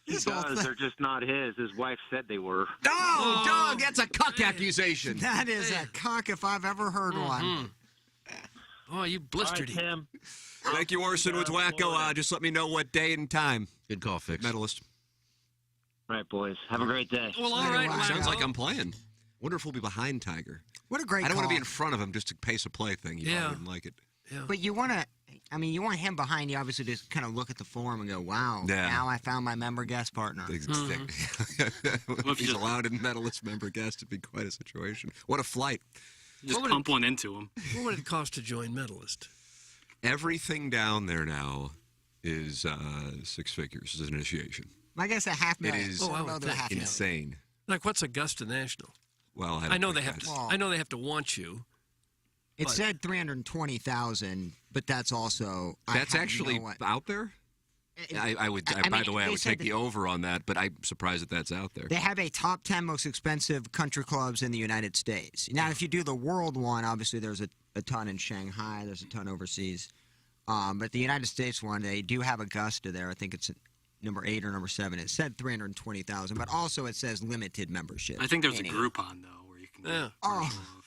He does. They're just not his. His wife said they were. Oh, Doug, that's a cuck accusation. That is a cuck if I've ever heard one. Oh, you blistered him. Thank you, Warson Woods Wacko. Just let me know what day and time. Good call, Fix. Medalist. All right, boys. Have a great day. Well, all right. Sounds like I'm playing. Wonder if we'll be behind Tiger. What a great I don't want to call. be in front of him just to pace a play thing. You probably wouldn't like it. Yeah. But you want him behind you, obviously, to kind of look at the form and go, wow, now I found my member guest partner. If he's allowed in medalist member guest, it'd be quite a situation. What a flight. Just pump one into him. What would it cost to join medalist? Everything down there now is 6 figures as an initiation. I guess $500,000. It is insane. Like, what's Augusta National? Well, I know they have to. I know they have to want you. It said 320,000, but that's also that's actually out there. By the way, I would take the over on that, but I'm surprised that that's out there. They have a top 10 most expensive country clubs in the United States. Now, if you do the world one, obviously there's a ton in Shanghai. There's a ton overseas. But the United States one, they do have Augusta there. I think it's number 8 or number 7. It said 320,000, but also it says limited membership. I think there's a Groupon though where you can.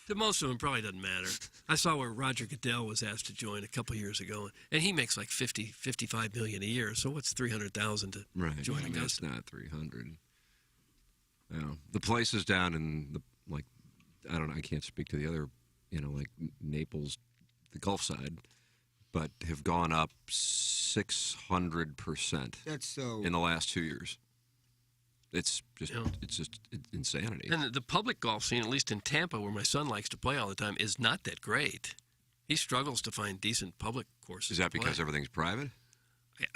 To most of them, probably doesn't matter. I saw where Roger Goodell was asked to join a couple years ago, and he makes like $55 million a year. So what's $300,000 to join Augusta? That's not 300. No, the places down in the I don't know. I can't speak to the other, like Naples, the Gulf side, but have gone up 600%. That's so in the last 2 years. It's just insanity. And the public golf scene, at least in Tampa, where my son likes to play all the time, is not that great. He struggles to find decent public courses. Is that because everything's private?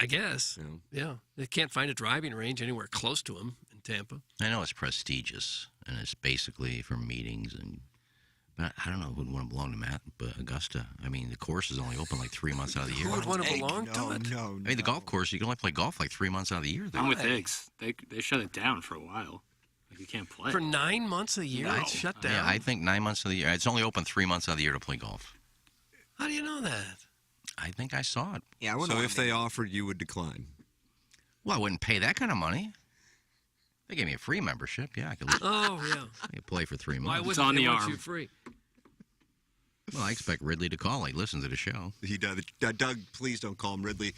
I guess. Yeah. They can't find a driving range anywhere close to them in Tampa. I know it's prestigious, and it's basically for meetings, but I don't know who would want to belong to Augusta. I mean, the course is only open like 3 months out of the year. Who would want to belong to it? I mean, the golf course, you can only play golf like 3 months out of the year. I'm with Higgs. They shut it down for a while. Like, you can't play. For 9 months a year, it's shut down? Yeah, I think 9 months of the year. It's only open 3 months out of the year to play golf. How do you know that? I think I saw it. Yeah, so if they offered, you would decline? Well, I wouldn't pay that kind of money. They gave me a free membership. Yeah, I could. Oh, yeah. I could play for 3 months. Why wouldn't it's on they the want arm. you free? Well, I expect Ridley to call. He listens to the show. He does. Doug, please don't call him Ridley.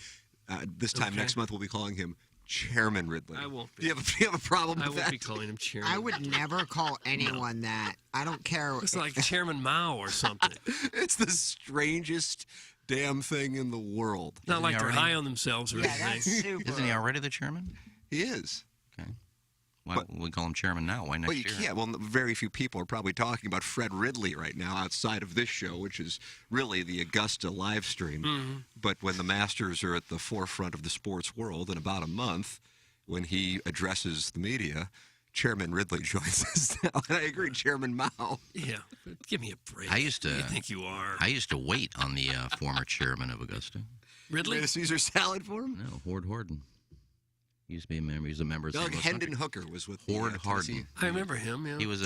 This time next month, we'll be calling him Chairman Ridley. I won't be. Do you have a problem with I that? won't be calling him Chairman. I would never call anyone that. I don't care. It's like Chairman Mao or something. It's the strangest damn thing in the world. Not like they're high on themselves or anything. That's super. Isn't he already the chairman? He is. Okay. Why would we call him chairman now? Why next Well, you year? can't. Well, very few people are probably talking about Fred Ridley right now outside of this show, which is really the Augusta live stream. Mm-hmm. But when the Masters are at the forefront of the sports world in about a month, when he addresses the media, Chairman Ridley joins us now. And I agree, Chairman Mao. Yeah, give me a break. I used to. You think you are? I used to wait on the former chairman of Augusta. Ridley? Made a Caesar salad for him? No, Horde Horden. He used to be a member. He was a member of Doug St. Louis Hendon Country. Hooker was with Horde the Harden. I remember him, yeah. He was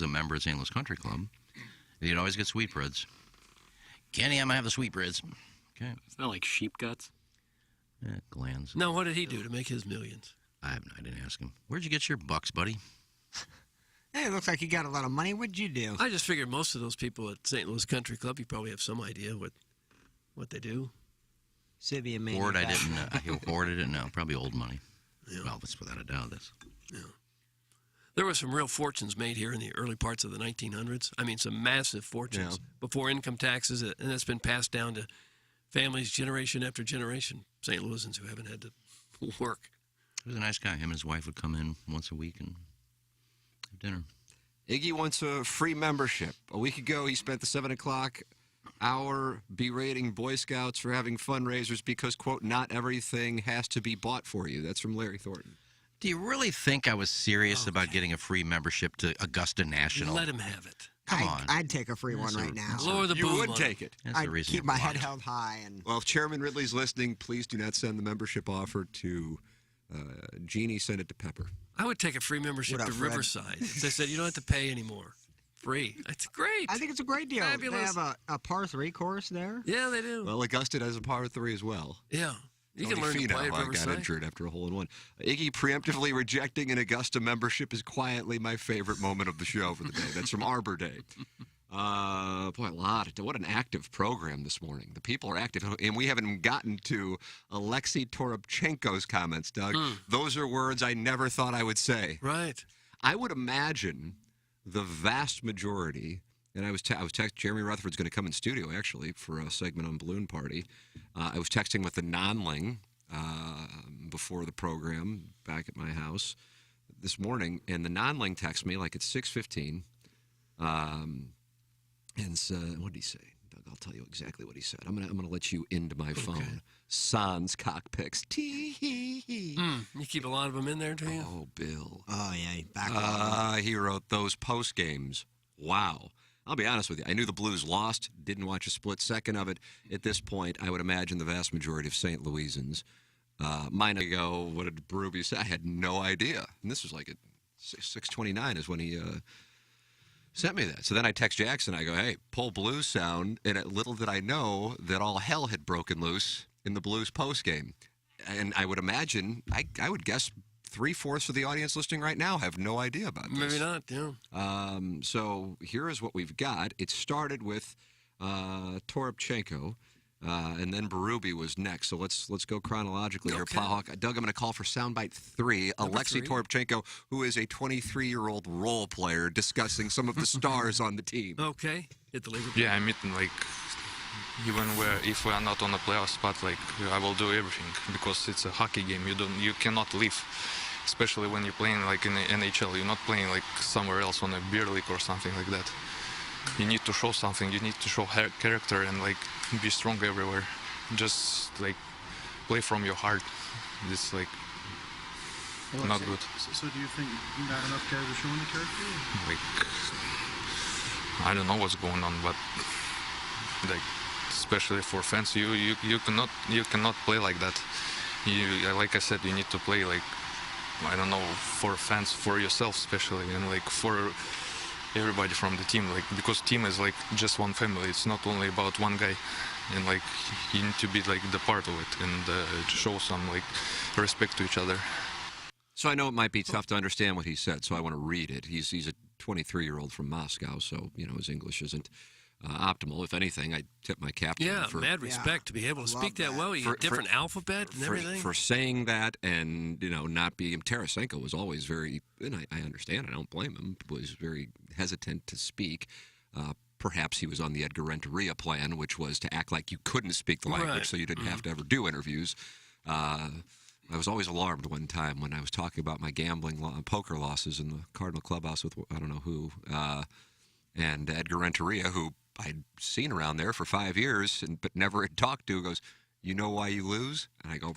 a member of St. Louis Country Club. And he'd always get sweetbreads. Kenny, I'm going to have the sweetbreads. Okay. It's not like sheep guts. Yeah, glands. No, what did he do to make his millions? I didn't ask him. Where'd you get your bucks, buddy? Hey, it looks like you got a lot of money. What'd you do? I just figured most of those people at St. Louis Country Club, you probably have some idea what they do. Sibby and Horde, I didn't know. Horde, I didn't know. Probably old money. Yeah. Well, that's without a doubt. Yeah. There were some real fortunes made here in the early parts of the 1900s. I mean, some massive fortunes before income taxes, and that's been passed down to families generation after generation, St. Louisans who haven't had to work. He was a nice guy. Him and his wife would come in once a week and have dinner. Iggy wants a free membership. A week ago, he spent the 7 o'clock hour berating Boy Scouts for having fundraisers because, quote, not everything has to be bought for you. That's from Larry Thornton. Do you really think I was serious about getting a free membership to Augusta National? Let him have it. Come on. I'd take a free one right now. Lower the You boom would on take it. That's the I'd reason keep you my bought head it. held high. And Well, if Chairman Ridley's listening, please do not send the membership offer to Jeannie. Send it to Pepper. I would take a free membership What to up, Fred? Riverside. They said you don't have to pay anymore. Free. That's great. I think it's a great deal. Fabulous. They have a par 3 course there. Yeah, they do. Well, Augusta has a par 3 as well. Yeah. You Tony can learn to play at Finau, Riverside. got injured after a hole-in-one. Iggy preemptively rejecting an Augusta membership is quietly my favorite moment of the show for the day. That's from Arbor Day. Boy, what an active program this morning. The people are active, and we haven't gotten to Alexei Toropchenko's comments, Doug. Those are words I never thought I would say. Right. I would imagine the vast majority, and I was texting, Jeremy Rutherford's going to come in studio, actually, for a segment on Balloon Party. I was texting with the non-ling before the program back at my house this morning, and the non-ling texted me like at 6:15, and said, what did he say? Doug, I'll tell you exactly what he said. I'm gonna let you into my phone. Sans cockpicks. Tee-hee-hee. You keep a lot of them in there, do you? Oh, Bill. Oh, yeah. Backlog. He wrote those post games. Wow. I'll be honest with you. I knew the Blues lost. Didn't watch a split second of it. At this point, I would imagine the vast majority of St. Louisans. Mine ago, what did Berube say? I had no idea. And this was like at 6:29 is when he sent me that. So then I text Jackson. I go, hey, pull Blues sound. And little did I know that all hell had broken loose in the Blues post game. And I would imagine, I would guess 3/4 of the audience listening right now have no idea about this. Maybe not, yeah. So here is what we've got. It started with Toropchenko, and then Berube was next. So let's go chronologically here. Plowhawk. Doug, I'm going to call for soundbite 3. Alexei Toropchenko, who is a 23-year-old role player, discussing some of the stars on the team. Okay. Hit the lever. Yeah, I mean, like, even if we are not on a playoff spot, like, I will do everything because it's a hockey game. You cannot leave, especially when you're playing like in the NHL. You're not playing like somewhere else on a beer league or something like that. You need to show something. You need to show character and like be strong everywhere. Just like play from your heart. It's like not good. So do you think not enough guys are showing the character? Like, I don't know what's going on, but like, especially for fans, you cannot play like that. Like I said, you need to play like, I don't know, for fans, for yourself especially, and like for everybody from the team, like, because team is like just one family. It's not only about one guy, and like you need to be like the part of it and show some like respect to each other. So I know it might be tough to understand what he said, so I want to read it. He's a 23-year-old from Moscow, so his English isn't optimal. If anything, I tip my cap to him for mad respect to be able to speak that well. You get different alphabet and everything. For saying that, and not being Tarasenko was always very, and I understand, I don't blame him, was very hesitant to speak. Perhaps he was on the Edgar Renteria plan, which was to act like you couldn't speak the language, so you didn't have to ever do interviews. I was always alarmed one time when I was talking about my gambling poker losses in the Cardinal clubhouse with I don't know who, and Edgar Renteria, who I'd seen around there for 5 years but never had talked to, goes, "You know why you lose?" And I go,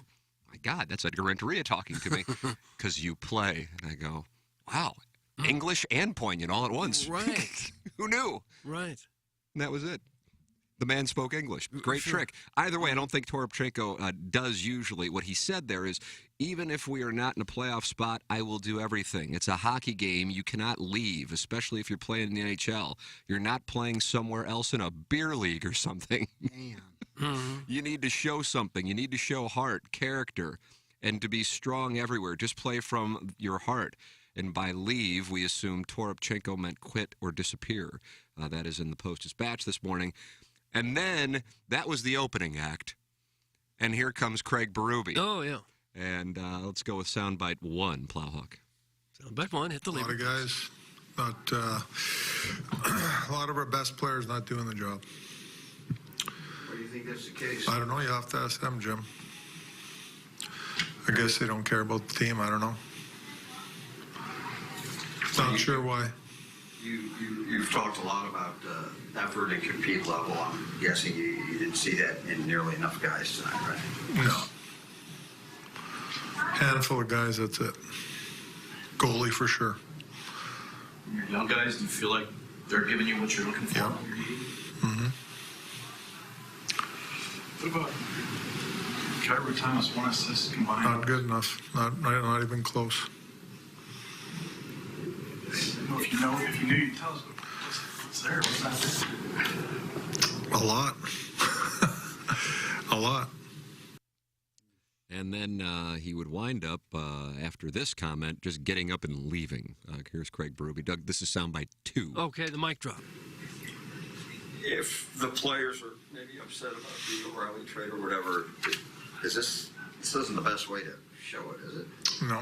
"My God, that's Edgar Renteria talking to me." "Because you play." And I go, "Wow, English and poignant all at once." Right. Who knew? Right. And that was it. The man spoke English. Great trick. Either way, I don't think Toropchenko does usually. What he said there is, even if we are not in a playoff spot, I will do everything. It's a hockey game. You cannot leave, especially if you're playing in the NHL. You're not playing somewhere else in a beer league or something. You need to show something. You need to show heart, character, and to be strong everywhere. Just play from your heart. And by leave, we assume Toropchenko meant quit or disappear. That is in the Post-Dispatch this morning. And then that was the opening act. And here comes Craig Berube. Oh, yeah. And let's go with soundbite 1, Plowhawk. Soundbite 1, hit the lever. A lot of guys, a lot of our best players not doing the job. Why do you think that's the case? I don't know. You have to ask them, Jim. I guess they don't care about the team. I don't know. Not sure why. You've talked a lot about effort and compete level. I'm guessing you didn't see that in nearly enough guys tonight, right? No. Handful of guys, that's it. Goalie for sure. Your young guys, do you feel like they're giving you what you're looking for? Yeah. Mm-hmm. What about Kyrie Thomas, 1 assist combined? Not good enough. Not even close. If you knew, you'd tell us what's there, what's not there. A lot. A lot. And then he would wind up, after this comment, just getting up and leaving. Here's Craig Berube. Doug, this is soundbite 2. Okay, the mic drop. If the players are maybe upset about the O'Reilly trade or whatever, this isn't the best way to show it, is it? No.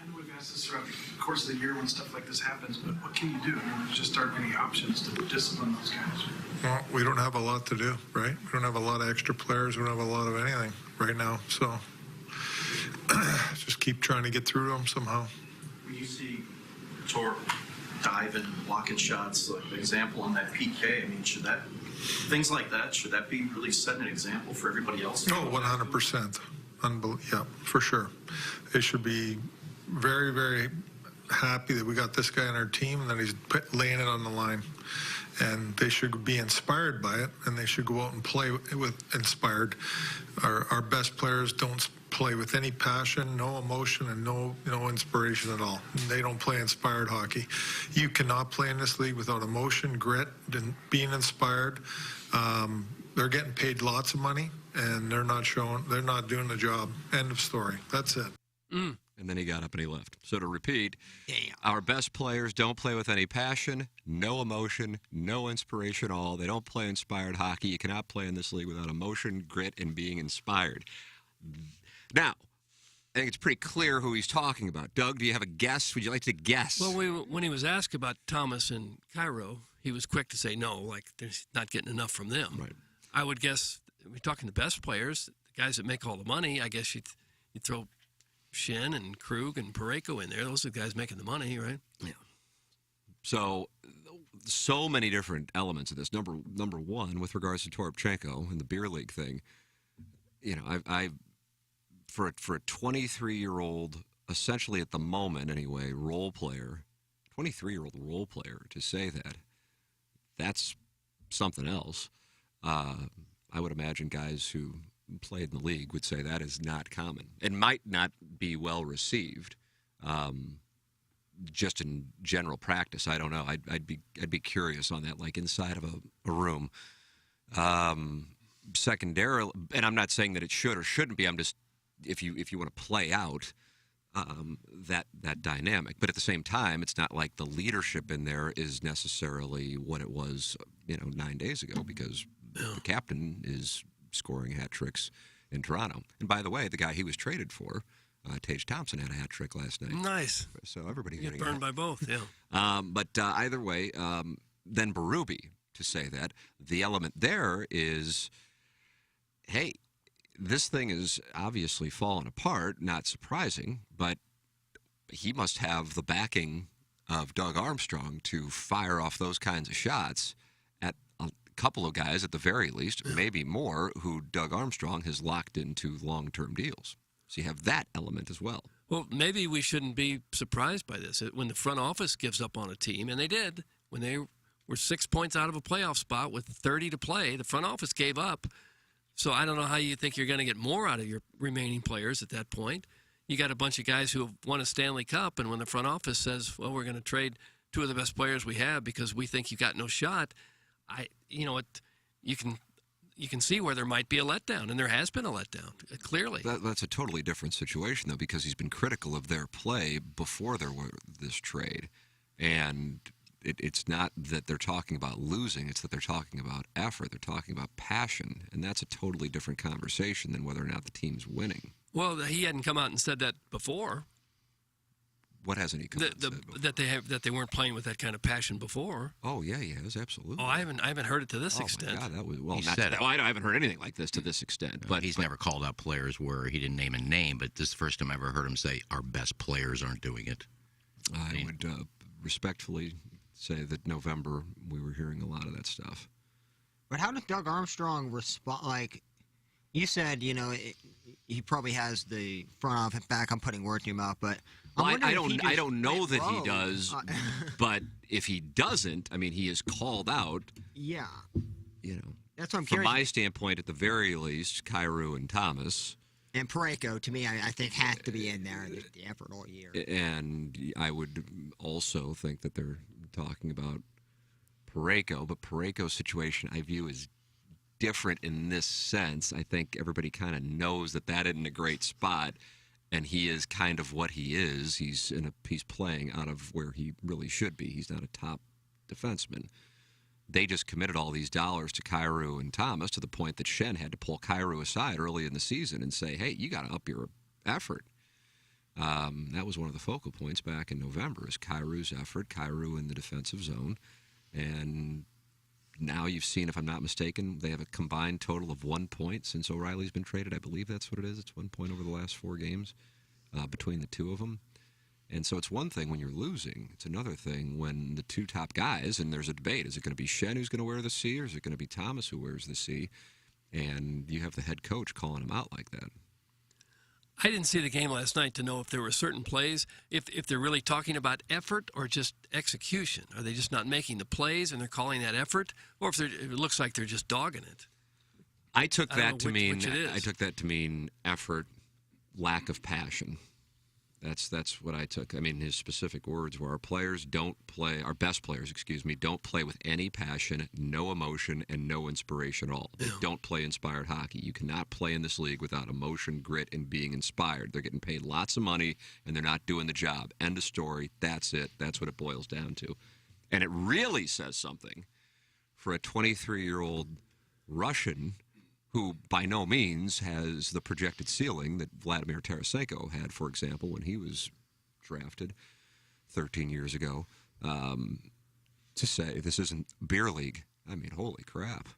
I know we've asked this throughout the course of the year when stuff like this happens, but what can you do? I mean, just aren't any options to discipline those guys. Well, we don't have a lot to do, right? We don't have a lot of extra players. We don't have a lot of anything right now. So just keep trying to get through them somehow. When you see Torp dive and blocking shots, like the example on that PK, I mean, things like that, should that be really setting an example for everybody else? No, 100%. Yeah, for sure. They should be very, very happy that we got this guy on our team and that he's laying it on the line. And they should be inspired by it, and they should go out and play with inspired. Our best players don't play with any passion, no emotion, and no inspiration at all. They don't play inspired hockey. You cannot play in this league without emotion, grit, and being inspired. They're getting paid lots of money, and they're not doing the job. End of story. That's it. Mm. And then he got up and he left. So to repeat, our best players don't play with any passion, no emotion, no inspiration at all. They don't play inspired hockey. You cannot play in this league without emotion, grit, and being inspired. Now, I think it's pretty clear who he's talking about. Doug, do you have a guess? Would you like to guess? Well, when he was asked about Thomas and Cairo, he was quick to say no, like they're not getting enough from them. Right. I would guess, we're talking the best players, the guys that make all the money, I guess you'd throw Shen and Krug and Parayko in there. Those are the guys making the money, right? Yeah. So many different elements of this. Number one, with regards to Toropchenko and the beer league thing, I for a 23-year-old, essentially at the moment anyway, role player, 23-year-old role player, to say that's something else. I would imagine guys who played in the league would say that is not common and might not be well received. Just in general practice, I don't know. I'd be curious on that, like inside of a room. Secondarily, and I'm not saying that it should or shouldn't be. I'm just if you want to play out that dynamic, but at the same time, it's not like the leadership in there is necessarily what it was 9 days ago, because the captain is scoring hat tricks in Toronto. And by the way, the guy he was traded for, Tage Thompson, had a hat trick last night. Nice. So everybody's get burned by both. Yeah. But either way, then Berube, to say that the element there is, hey, this thing is obviously fallen apart, not surprising, but he must have the backing of Doug Armstrong to fire off those kinds of shots at a couple of guys at the very least, maybe more, who Doug Armstrong has locked into long-term deals. So you have that element as well. Well, maybe we shouldn't be surprised by this. When the front office gives up on a team, and they did, when they were 6 points out of a playoff spot with 30 to play, the front office gave up. So I don't know how you think you're going to get more out of your remaining players at that point. You got a bunch of guys who have won a Stanley Cup, and when the front office says, well, we're going to trade two of the best players we have because we think you got no shot, you can see where there might be a letdown, and there has been a letdown, clearly. That's a totally different situation, though, because he's been critical of their play before there were this trade. And it's not that they're talking about losing, it's that they're talking about effort. They're talking about passion, and that's a totally different conversation than whether or not the team's winning. Well, he hadn't come out and said that before. What hasn't he come out and said before? That they weren't playing with that kind of passion before. Oh, yeah, he has, absolutely. Oh, I haven't heard it to this extent. My God, that was, well, He not said to, it. I haven't heard anything like this to this extent. But he's never called out players where he didn't name a name, but this is the first time I ever heard him say, our best players aren't doing it. I would respectfully say that November, we were hearing a lot of that stuff. But how did Doug Armstrong respond? Like, you said, he probably has the front office back. I'm putting words in your mouth, but I don't know that he does. But if he doesn't, I mean, he is called out. Yeah. That's what I'm From curious. my standpoint, at the very least, Kyrou and Thomas. And Parayko, to me, I think, has to be in there, the effort all year. And I would also think that they're talking about Parayko, but Parayko's situation I view as different in this sense. I think everybody kind of knows that isn't a great spot, and he is kind of what he is. He's playing out of where he really should be. He's not a top defenseman. They just committed all these dollars to Kyrou and Thomas to the point that Shen had to pull Kyrou aside early in the season and say, hey, you got to up your effort. That was one of the focal points back in November, is Kyrou's effort, Kyrou in the defensive zone. And now you've seen, if I'm not mistaken, they have a combined total of 1 point since O'Reilly's been traded. I believe that's what it is. It's 1 point over the last 4 games between the two of them. And so it's one thing when you're losing. It's another thing when the two top guys, and there's a debate, is it going to be Shen who's going to wear the C, or is it going to be Thomas who wears the C? And you have the head coach calling him out like that. I didn't see the game last night to know if there were certain plays, if they're really talking about effort or just execution. Are they just not making the plays and they're calling that effort? Or if it looks like they're just dogging it? I took that to mean which it is. I took that to mean effort, lack of passion. That's what I took. I mean, his specific words were, our best players, don't play with any passion, no emotion, and no inspiration at all. They don't play inspired hockey. You cannot play in this league without emotion, grit, and being inspired. They're getting paid lots of money, and they're not doing the job. End of story. That's it. That's what it boils down to. And it really says something for a 23-year-old Russian who by no means has the projected ceiling that Vladimir Tarasenko had, for example, when he was drafted 13 years ago, to say this isn't beer league. I mean, holy crap.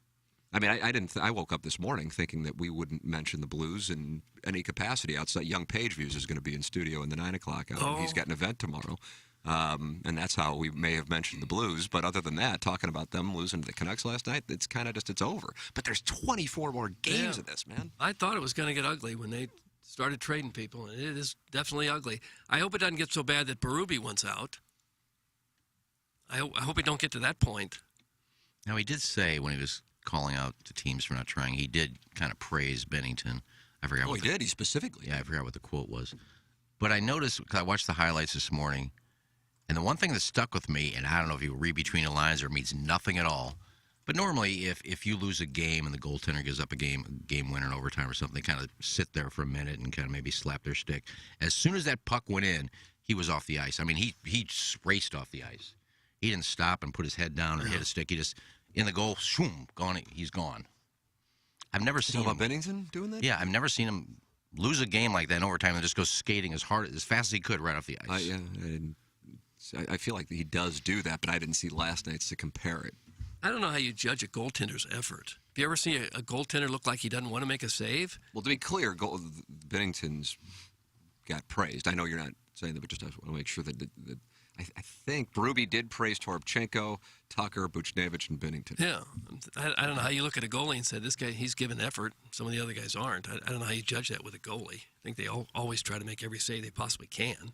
I mean, I woke up this morning thinking that we wouldn't mention the Blues in any capacity outside. Young Pageviews is going to be in studio in the 9 o'clock hour. He's got an event tomorrow. And that's how we may have mentioned the Blues. But other than that, talking about them losing to the Canucks last night, it's kind of it's over. But there's 24 more games of this, man. I thought it was going to get ugly when they started trading people, and it is definitely ugly. I hope it doesn't get so bad that Berube wants out. I hope we don't get to that point. Now, he did say when he was calling out the teams for not trying, he did kind of praise Bennington. I forgot. Oh, he did? He specifically? Yeah, I forgot what the quote was. But I noticed, because I watched the highlights this morning, and the one thing that stuck with me, and I don't know if you read between the lines or it means nothing at all, but normally if you lose a game and the goaltender gives up a game winner in overtime or something, they kind of sit there for a minute and kind of maybe slap their stick. As soon as that puck went in, he was off the ice. I mean, he raced off the ice. He didn't stop and put his head down or hit a stick. He just, in the goal, shoom, gone. He's gone. I've never seen about Bennington doing that? Yeah, I've never seen him lose a game like that in overtime and just go skating as fast as he could right off the ice. I feel like he does do that, but I didn't see last night's to compare it. I don't know how you judge a goaltender's effort. Have you ever seen a goaltender look like he doesn't want to make a save? Well, to be clear, Bennington's got praised. I know you're not saying that, but just I want to make sure that I think Berube did praise Toropchenko, Tucker, Buchnevich, and Bennington. Yeah. I don't know how you look at a goalie and say, this guy, he's given effort. Some of the other guys aren't. I don't know how you judge that with a goalie. I think they always try to make every save they possibly can.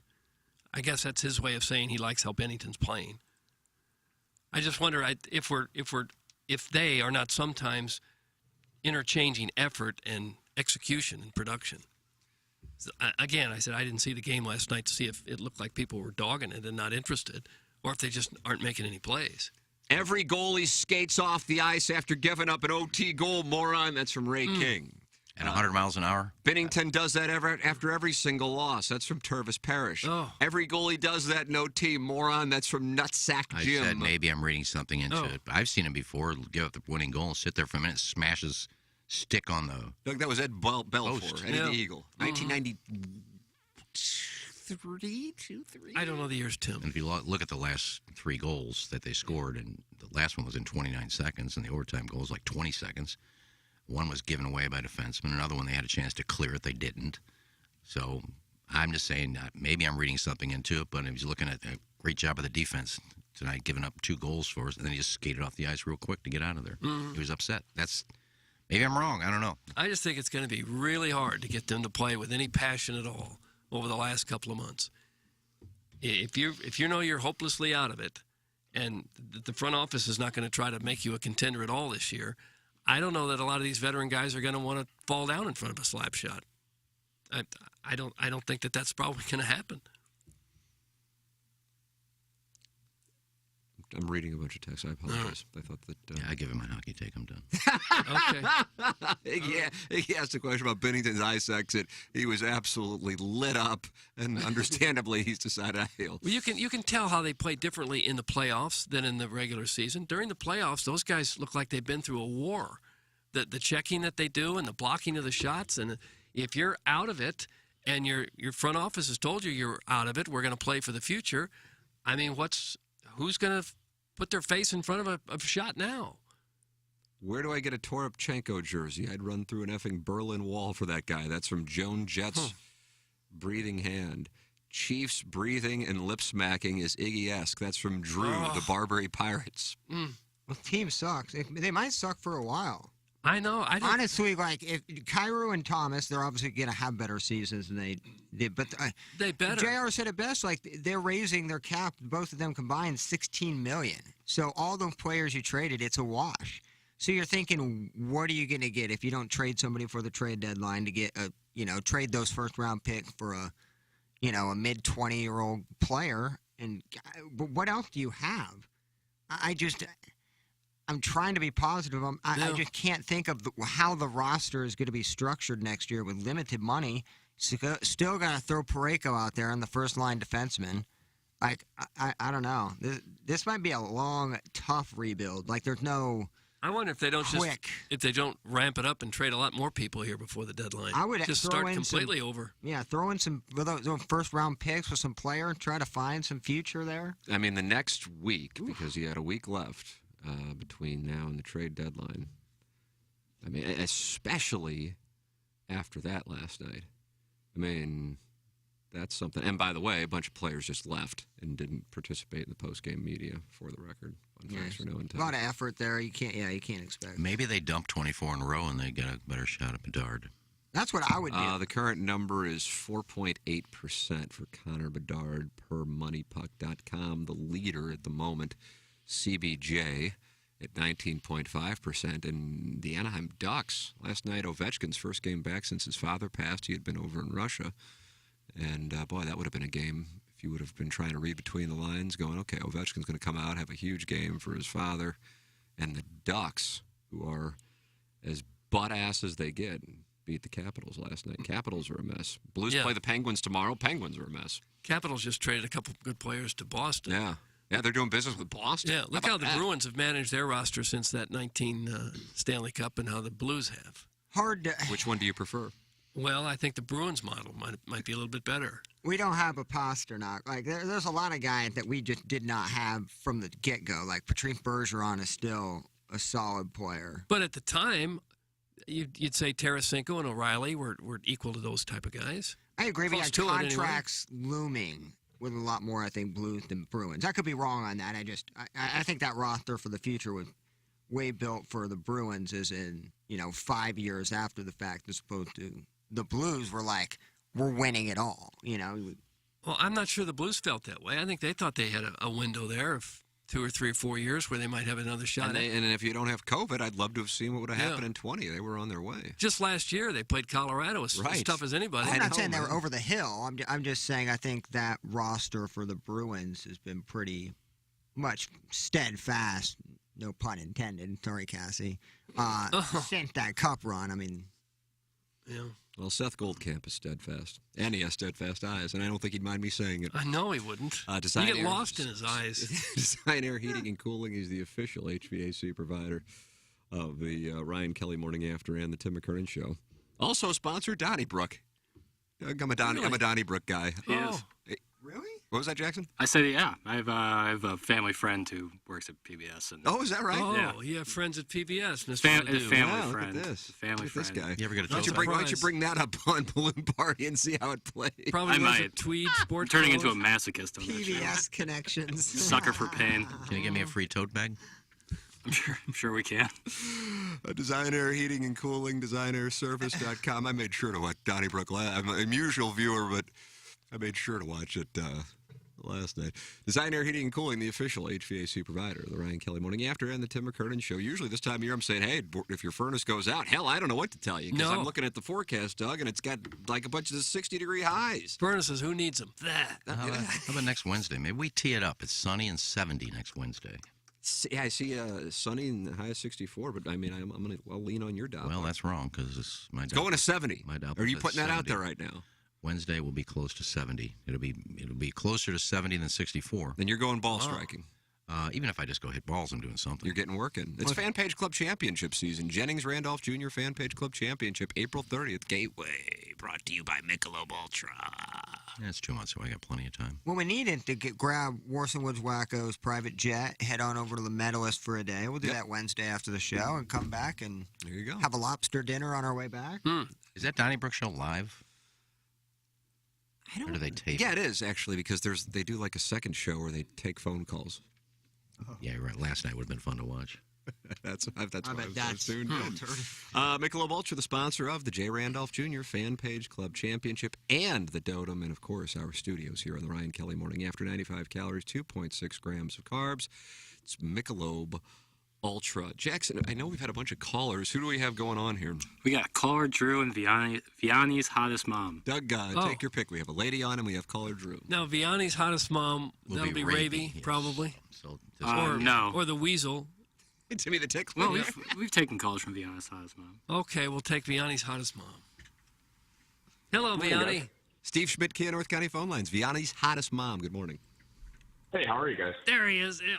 I guess that's his way of saying he likes how Bennington's playing. I just wonder if they are not sometimes interchanging effort and execution and production. Again, I said I didn't see the game last night to see if it looked like people were dogging it and not interested, or if they just aren't making any plays. Every goalie skates off the ice after giving up an OT goal, moron. That's from Ray King. At 100 miles an hour? Bennington does that after every single loss. That's from Tervis Parrish. Oh. Every goalie does that in OT, moron. That's from Nutsack Jim. I said maybe I'm reading something into it. But I've seen him before give up the winning goal and sit there for a minute, smash his stick on the Doug, that was Ed Belfour, post. Eddie the Eagle. 1993, 2-3. I don't know the years, Tim. And if you look at the last 3 goals that they scored, and the last one was in 29 seconds, and the overtime goal was like 20 seconds. One was given away by defenseman. Another one, they had a chance to clear it. They didn't. So I'm just saying maybe I'm reading something into it, but I was looking at a great job of the defense tonight, giving up 2 goals for us, and then he just skated off the ice real quick to get out of there. Mm-hmm. He was upset. Maybe I'm wrong. I don't know. I just think it's going to be really hard to get them to play with any passion at all over the last couple of months. If you know you're hopelessly out of it, and the front office is not going to try to make you a contender at all this year, I don't know that a lot of these veteran guys are going to want to fall down in front of a slap shot. I don't think that's probably going to happen. I'm reading a bunch of texts. I apologize. I thought that. Yeah, I give him my hockey take. I'm done. Okay. He asked a question about Bennington's ice exit. He was absolutely lit up, and understandably, he's decided he'll. Well, you can tell how they play differently in the playoffs than in the regular season. During the playoffs, those guys look like they've been through a war. The checking that they do and the blocking of the shots, and if you're out of it, and your front office has told you you're out of it, we're going to play for the future. I mean, who's going to put their face in front of a shot now? Where do I get a Toropchenko jersey? I'd run through an effing Berlin Wall for that guy. That's from Joan Jett's breathing hand. Chiefs breathing and lip smacking is Iggy-esque. That's from Drew, the Barbary Pirates. Well, team sucks. They might suck for a while. I know. Honestly, like if Kyrou and Thomas, they're obviously going to have better seasons than they did. But they better. JR said it best. Like they're raising their cap, both of them combined, $16 million. So all the players you traded, it's a wash. So you're thinking, what are you going to get if you don't trade somebody for the trade deadline to get trade those first round pick for a a mid-20-year-old player. And but what else do you have? I'm trying to be positive. I just can't think of how the roster is going to be structured next year with limited money. Still got to throw Parayko out there on the first-line defenseman. Like, I don't know. This might be a long, tough rebuild. Like, there's no... I wonder if they don't if they don't ramp it up and trade a lot more people here before the deadline. I would just start completely over. Yeah, throw in some first-round picks with some player and try to find some future there. I mean, the next week, because you had a week left between now and the trade deadline. I mean, especially after that last night. I mean, that's something. And by the way, a bunch of players just left and didn't participate in the post-game media, for the record. Yes. A lot of effort there. You can't expect. Maybe they dump 24 in a row and they get a better shot at Bedard. That's what I would do. The current number is 4.8% for Connor Bedard per MoneyPuck.com. The leader at the moment, CBJ, at 19.5%. And the Anaheim Ducks, last night, Ovechkin's first game back since his father passed. He had been over in Russia. And, boy, that would have been a game if you would have been trying to read between the lines, going, okay, Ovechkin's going to come out, have a huge game for his father. And the Ducks, who are as butt-ass as they get, beat the Capitals last night. Capitals are a mess. Blues play the Penguins tomorrow. Penguins are a mess. Capitals just traded a couple of good players to Boston. Yeah, they're doing business with Boston. Yeah, look how the Bruins have managed their roster since that 19 Stanley Cup and how the Blues have. Which one do you prefer? Well, I think the Bruins model might be a little bit better. We don't have a Pasternak. Like there's a lot of guys that we just did not have from the get-go. Like Patrice Bergeron is still a solid player. But at the time, you'd say Tarasenko and O'Reilly were equal to those type of guys. I agree. We had contracts looming with a lot more, I think, Blues than Bruins. I could be wrong on that. I think that roster for the future was way built for the Bruins as in, 5 years after the fact as opposed to the Blues were like, we're winning it all, Well, I'm not sure the Blues felt that way. I think they thought they had a window there of 2 or 3 or 4 years where they might have another shot. And if you don't have COVID, I'd love to have seen what would have happened in 20. They were on their way. Just last year, they played Colorado as tough as anybody. I'm not saying they were over the hill. I'm just saying I think that roster for the Bruins has been pretty much steadfast, no pun intended, sorry, Cassie, since that Cup run. I mean... Yeah. Well, Seth Goldcamp is steadfast, and he has steadfast eyes, and I don't think he'd mind me saying it. I know he wouldn't. You get lost in his eyes. Design Air Heating and Cooling is the official HVAC provider of the Ryan Kelly Morning After and the Tim McKernan Show. Also sponsor Donnybrook. I'm a Donnybrook guy. He is. Really? What was that, Jackson? I said, yeah. I have a family friend who works at PBS. And is that right? Oh, yeah. You have friends at PBS. Family Look friend. at this. Family Look at friend. this guy. You ever get a Why don't you bring that up on Balloon Party and see how it plays? Probably I wears might. a tweed sports I'm turning clothes. into a masochist on that show. PBS connections. Sucker for pain. Can you give me a free tote bag? I'm sure we can. Design Air Heating and Cooling, designairservice.com. I made sure to watch Donnybrook. I'm an unusual viewer, but I made sure to watch it last night. Design Air Heating and Cooling, the official HVAC provider of the Ryan Kelly Morning After and the Tim McKernan Show. Usually this time of year I'm saying, hey, if your furnace goes out, hell, I don't know what to tell you. Because I'm looking at the forecast, Doug, and it's got like a bunch of 60-degree highs. Furnaces, who needs them? How about next Wednesday? Maybe we tee it up. It's sunny and 70 next Wednesday. Yeah, I see sunny and the high of 64, but I mean, I'll lean on your dial. Well, that's wrong because it's going to 70. My dial Are you says putting that 70. out there right now? Wednesday will be close to 70. It'll be closer to 70 than 64. Then you're going ball striking. Even if I just go hit balls, I'm doing something. You're getting working. It's Fan Page Club Championship season. Jennings Randolph Jr. Fan Page Club Championship, April 30th. Gateway, brought to you by Michelob Ultra. Yeah, it's 2 months, so I got plenty of time. Well, we needed to grab Warson Woods Wacko's private jet, head on over to the Medalist for a day. We'll do that Wednesday after the show and come back and there you go. Have a lobster dinner on our way back. Is that Donnybrook show live? Or do they tape? Yeah, it is actually because they do like a second show where they take phone calls. Yeah, you're right. Last night would have been fun to watch. That's what I was doing. Michelob Ultra, the sponsor of the J. Randolph Jr. Fan Page Club Championship and the Dotem, and of course our studios here on the Ryan Kelly Morning After. 95 calories, 2.6 grams of carbs. It's Michelob Ultra. Jackson, I know we've had a bunch of callers. Who do we have going on here? We got caller Drew and Vianney's hottest mom. Doug, take your pick. We have a lady on and we have caller Drew. Now, Vianney's hottest mom, that'll be Ravy, yes. probably. So no. Or the Weasel. Timmy the Tick. Well, we've taken calls from Vianney's hottest mom. Okay, we'll take Vianney's hottest mom. Hello, Morning, Vianney. guys. Steve Schmidt, Kia North County phone lines. Vianney's hottest mom. Good morning. Hey, how are you guys? There he is. Yeah.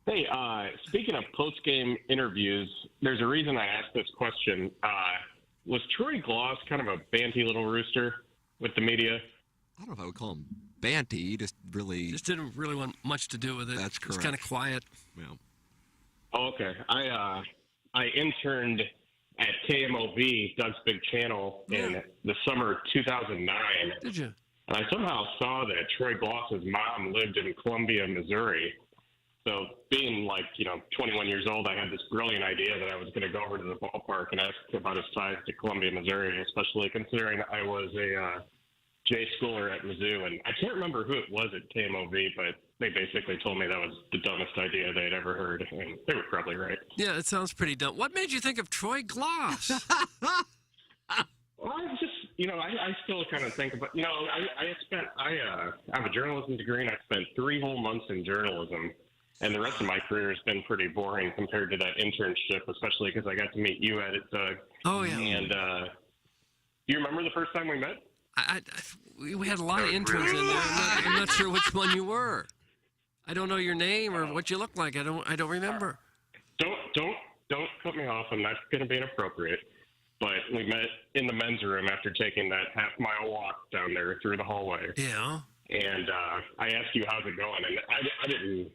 Hey, speaking of post-game interviews, there's a reason I asked this question. Was Troy Gloss kind of a banty little rooster with the media? I don't know if I would call him banty. He just didn't really want much to do with it. That's correct. It's kind of quiet. Yeah. Oh, okay. I interned at KMOV, Doug's big channel, in the summer of 2009. Did you? And I somehow saw that Troy Gloss's mom lived in Columbia, Missouri. So being 21 years old, I had this brilliant idea that I was going to go over to the ballpark and ask about his ties to Columbia, Missouri, especially considering I was a J schooler at Mizzou. And I can't remember who it was at KMOV, but they basically told me that was the dumbest idea they'd ever heard. And they were probably right. Yeah, it sounds pretty dumb. What made you think of Troy Gloss? Well, I just, I still kind of think about, I have a journalism degree and I spent 3 whole months in journalism. And the rest of my career has been pretty boring compared to that internship, especially because I got to meet you at it, Doug. Oh, yeah. And do you remember the first time we met? We had a lot of interns in there. I'm not sure which one you were. I don't know your name or what you look like. I don't remember. Don't cut me off. I'm not going to be inappropriate. But we met in the men's room after taking that half-mile walk down there through the hallway. Yeah. And I asked you, how's it going? And I didn't...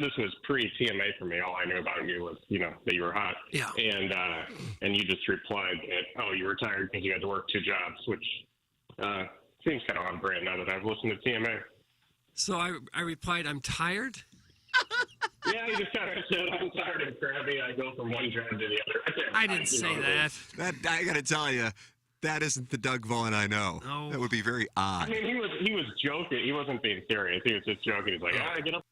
this was pre-TMA for me. All I knew about you was, that you were hot. Yeah. And you just replied that, you were tired because you had to work 2 jobs, which seems kind of on brand now that I've listened to TMA. So I replied, I'm tired? Yeah, you just kind of said, I'm tired and crabby. I go from one job to the other. I didn't say that. I got to tell you, that isn't the Doug Vaughn I know. No. That would be very odd. I mean, he was joking. He wasn't being serious. He was just joking. He's like, get up.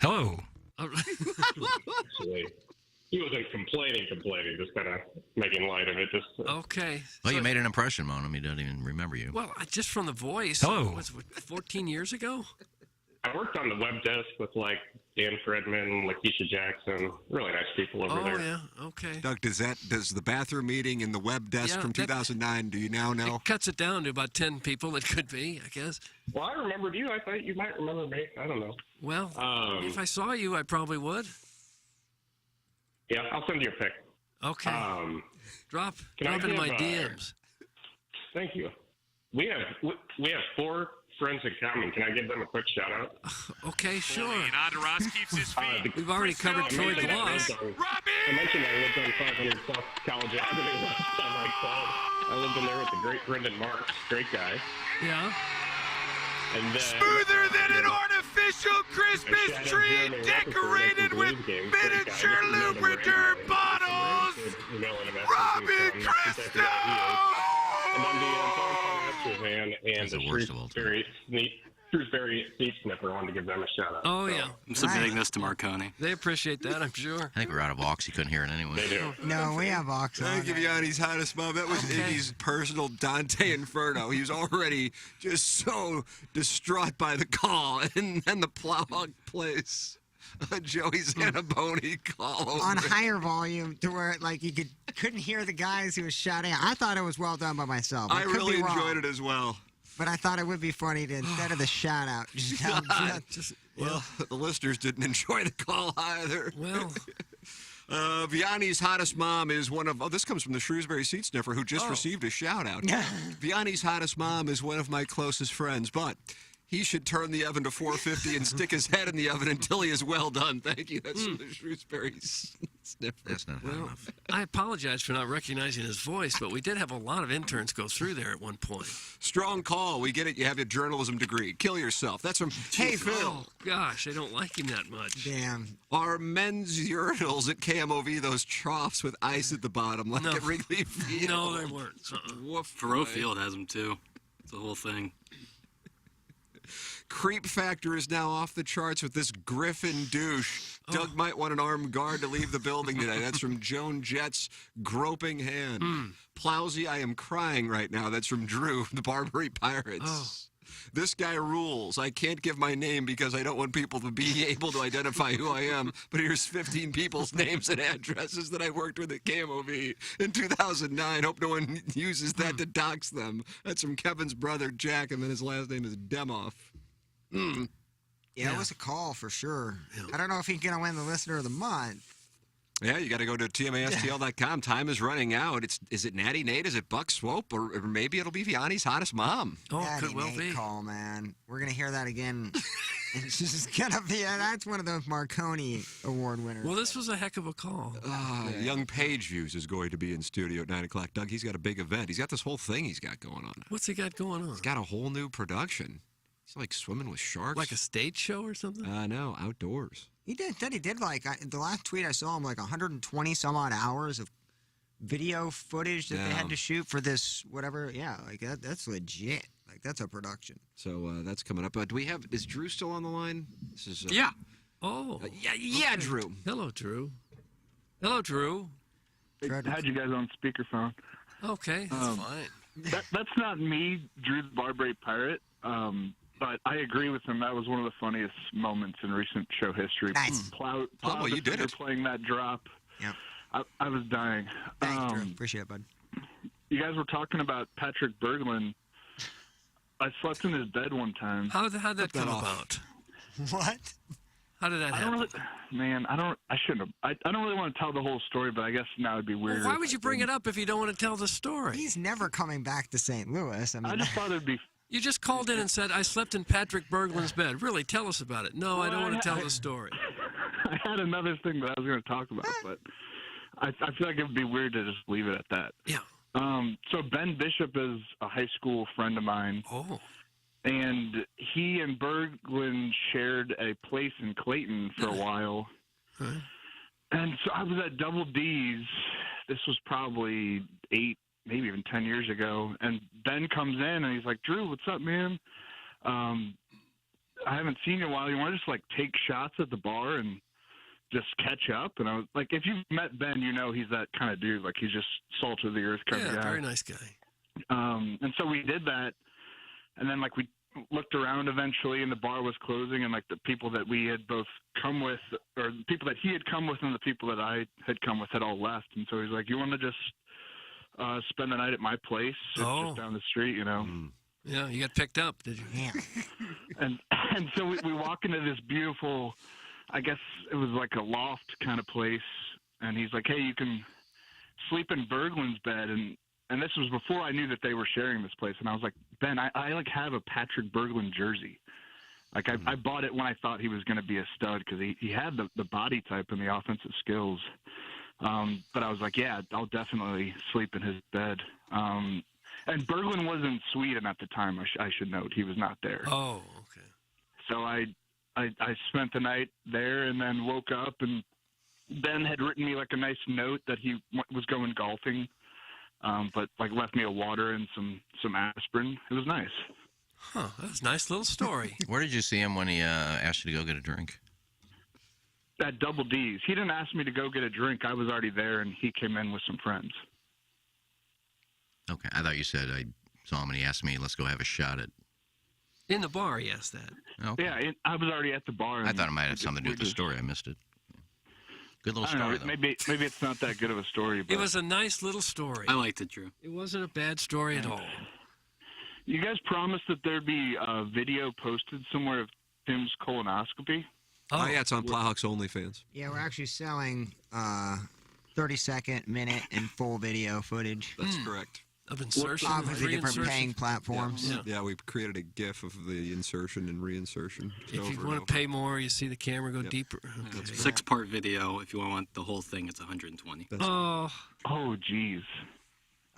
Hello. Actually, he wasn't complaining, just kind of making light of it. Okay. Well, you made an impression on him. He doesn't even remember you. Well, just from the voice. Hello. Was it 14 years ago? I worked on the web desk with Dan Fredman, Lakeisha Jackson, really nice people over there. Oh yeah, okay. Doug, does the bathroom meeting in the web desk from 2009? Do you now know? It cuts it down to about 10 people. It could be, I guess. Well, I remembered you. I thought you might remember me. I don't know. Well, if I saw you, I probably would. Yeah, I'll send you a pic. Okay. Drop into my DMs. Thank you. We have 4 friends in common. Can I give them a quick shout out? Okay, sure. Ross keeps his feet. We've already covered Troy Gloss. I mentioned I lived on 500 South College Avenue last time I called. I lived in there with the great Brendan Marks, great guy. Yeah. And then, Smoother than an artificial Christmas tree decorated with miniature lubricator bottles. Robin Christo! And then the van and the Shrewsbury Seat Sniffer. I wanted to give them a shout out. Oh, yeah. I'm submitting this to Marconi. They appreciate that, I'm sure. I think we're out of aux. You couldn't hear it anyway. They do. No, we have aux. Thank you, Yanni's hottest mom. That was Iggy's personal Dante Inferno. He was already just so distraught by the call, and then the plow plays Joey Zanaboni call on higher volume to where you couldn't hear the guys he was shouting at. I thought it was well done by myself. I really enjoyed it as well. But I thought it would be funny to, instead of the shout out, just tell Well, the listeners didn't enjoy the call either. Well, Vianney's hottest mom is one of, this comes from the Shrewsbury Seat Sniffer who just received a shout out. Vianney's hottest mom is one of my closest friends, but he should turn the oven to 450 and stick his head in the oven until he is well done. Thank you. That's from the Shrewsbury Sniffer. That's not hot enough. I apologize for not recognizing his voice, but we did have a lot of interns go through there at one point. Strong call. We get it. You have a journalism degree. Kill yourself. That's from Hey Phil. Oh, gosh, I don't like him that much. Damn. Are men's urinals at KMOV those troughs with ice at the bottom like at Wrigley Field? No, they weren't. Thoreau Field has them too. It's the whole thing. Creep factor is now off the charts with this Griffin douche. Doug might want an armed guard to leave the building today. That's from Joan Jett's groping hand. Plowsy, I am crying right now. That's from Drew, the Barbary Pirates. This guy rules. I can't give my name because I don't want people to be able to identify who I am. But here's 15 people's names and addresses that I worked with at KMOV in 2009. Hope no one uses that to dox them. That's from Kevin's brother, Jack, and then his last name is Demoff. Yeah, it was a call for sure. I don't know if he's going to win the Listener of the Month. Yeah, you got to go to TMASTL.com. Time is running out. Is it Natty Nate? Is it Buck Swope? Or maybe it'll be Vianney's hottest mom. Natty could well Nate be. Call, man. We're going to hear that again. It's just going to be, that's one of those Marconi Award winners. Well, this was a heck of a call. Young Page Views is going to be in studio at 9 o'clock. Doug, he's got a big event. He's got this whole thing he's got going on. What's he got going on? He's got a whole new production. He's like swimming with sharks. Like a stage show or something? No, outdoors. He did like, the last tweet I saw him, like 120 some odd hours of video footage that they had to shoot for this, whatever. Yeah, like that's legit. Like, that's a production. So that's coming up. Do we have, is Drew still on the line? This is, yeah. Oh. Yeah, Drew. Hello, Drew. Hello, Drew. Had you guys on speakerphone. Okay, that's fine. That's not me, Drew the Barbary Pirate. But I agree with him. That was one of the funniest moments in recent show history. Nice. Plow you did it. Playing that drop. Yep. I was dying. Thanks, Drew. Appreciate it, bud. You guys were talking about Patrick Berglund. I slept in his bed one time. How'd that come about? What? How did that happen? I shouldn't have. I don't really want to tell the whole story, but I guess now it'd be weird. Well, why would you bring it up if you don't want to tell the story? He's never coming back to St. Louis. I just thought it'd be. You just called in and said, I slept in Patrick Berglund's bed. Really, tell us about it. No, I don't want to tell the story. I had another thing that I was going to talk about, but I feel like it would be weird to just leave it at that. Yeah. So Ben Bishop is a high school friend of mine. Oh. And he and Berglund shared a place in Clayton for a while. Huh? And so I was at Double D's. This was probably 8, maybe even 10 years ago. And Ben comes in and he's like, Drew, what's up, man? I haven't seen you in a while. You want to just like take shots at the bar and just catch up? And I was like, if you've met Ben, you know he's that kind of dude. Like, he's just salt of the earth kind of guy. Very nice guy. And so we did that. And then like we looked around eventually and the bar was closing, and like the people that we had both come with, or the people that he had come with and the people that I had come with had all left. And so he's like, you want to just spend the night at my place? It's just down the street, you know? Yeah, you got picked up, did you? Yeah. and so we walk into this beautiful, I guess it was like a loft kind of place, and he's like, hey, you can sleep in Berglund's bed. And this was before I knew that they were sharing this place. And I was like, Ben, I like have a Patrick Berglund jersey. Like I bought it when I thought he was going to be a stud because he had the body type and the offensive skills. But I was like, yeah, I'll definitely sleep in his bed. And Berglund was in Sweden at the time. I should note he was not there. Oh, okay. So I spent the night there and then woke up, and Ben had written me like a nice note that he was going golfing. But like left me a water and some aspirin. It was nice. Huh, that's a nice little story. Where did you see him when he asked you to go get a drink? At Double D's. He didn't ask me to go get a drink. I was already there, and he came in with some friends. Okay, I thought you said I saw him and he asked me, let's go have a shot at... In the bar, he asked that. Okay. Yeah, I was already at the bar. I thought it might have something to do with the story. I missed it. Good little story, though. Maybe it's not that good of a story. But it was a nice little story. I liked it, Drew. It wasn't a bad story at all. You guys promised that there'd be a video posted somewhere of Tim's colonoscopy? Oh yeah, it's on Plowhawk's OnlyFans. Yeah, we're actually selling 30-second, minute, and full video footage. That's correct. Of insertion, obviously different paying platforms. Yeah, we created a GIF of the insertion and reinsertion. If you want to pay more, you see the camera go deeper. Okay. 6-part video. If you want the whole thing, it's 120. Geez. Oh,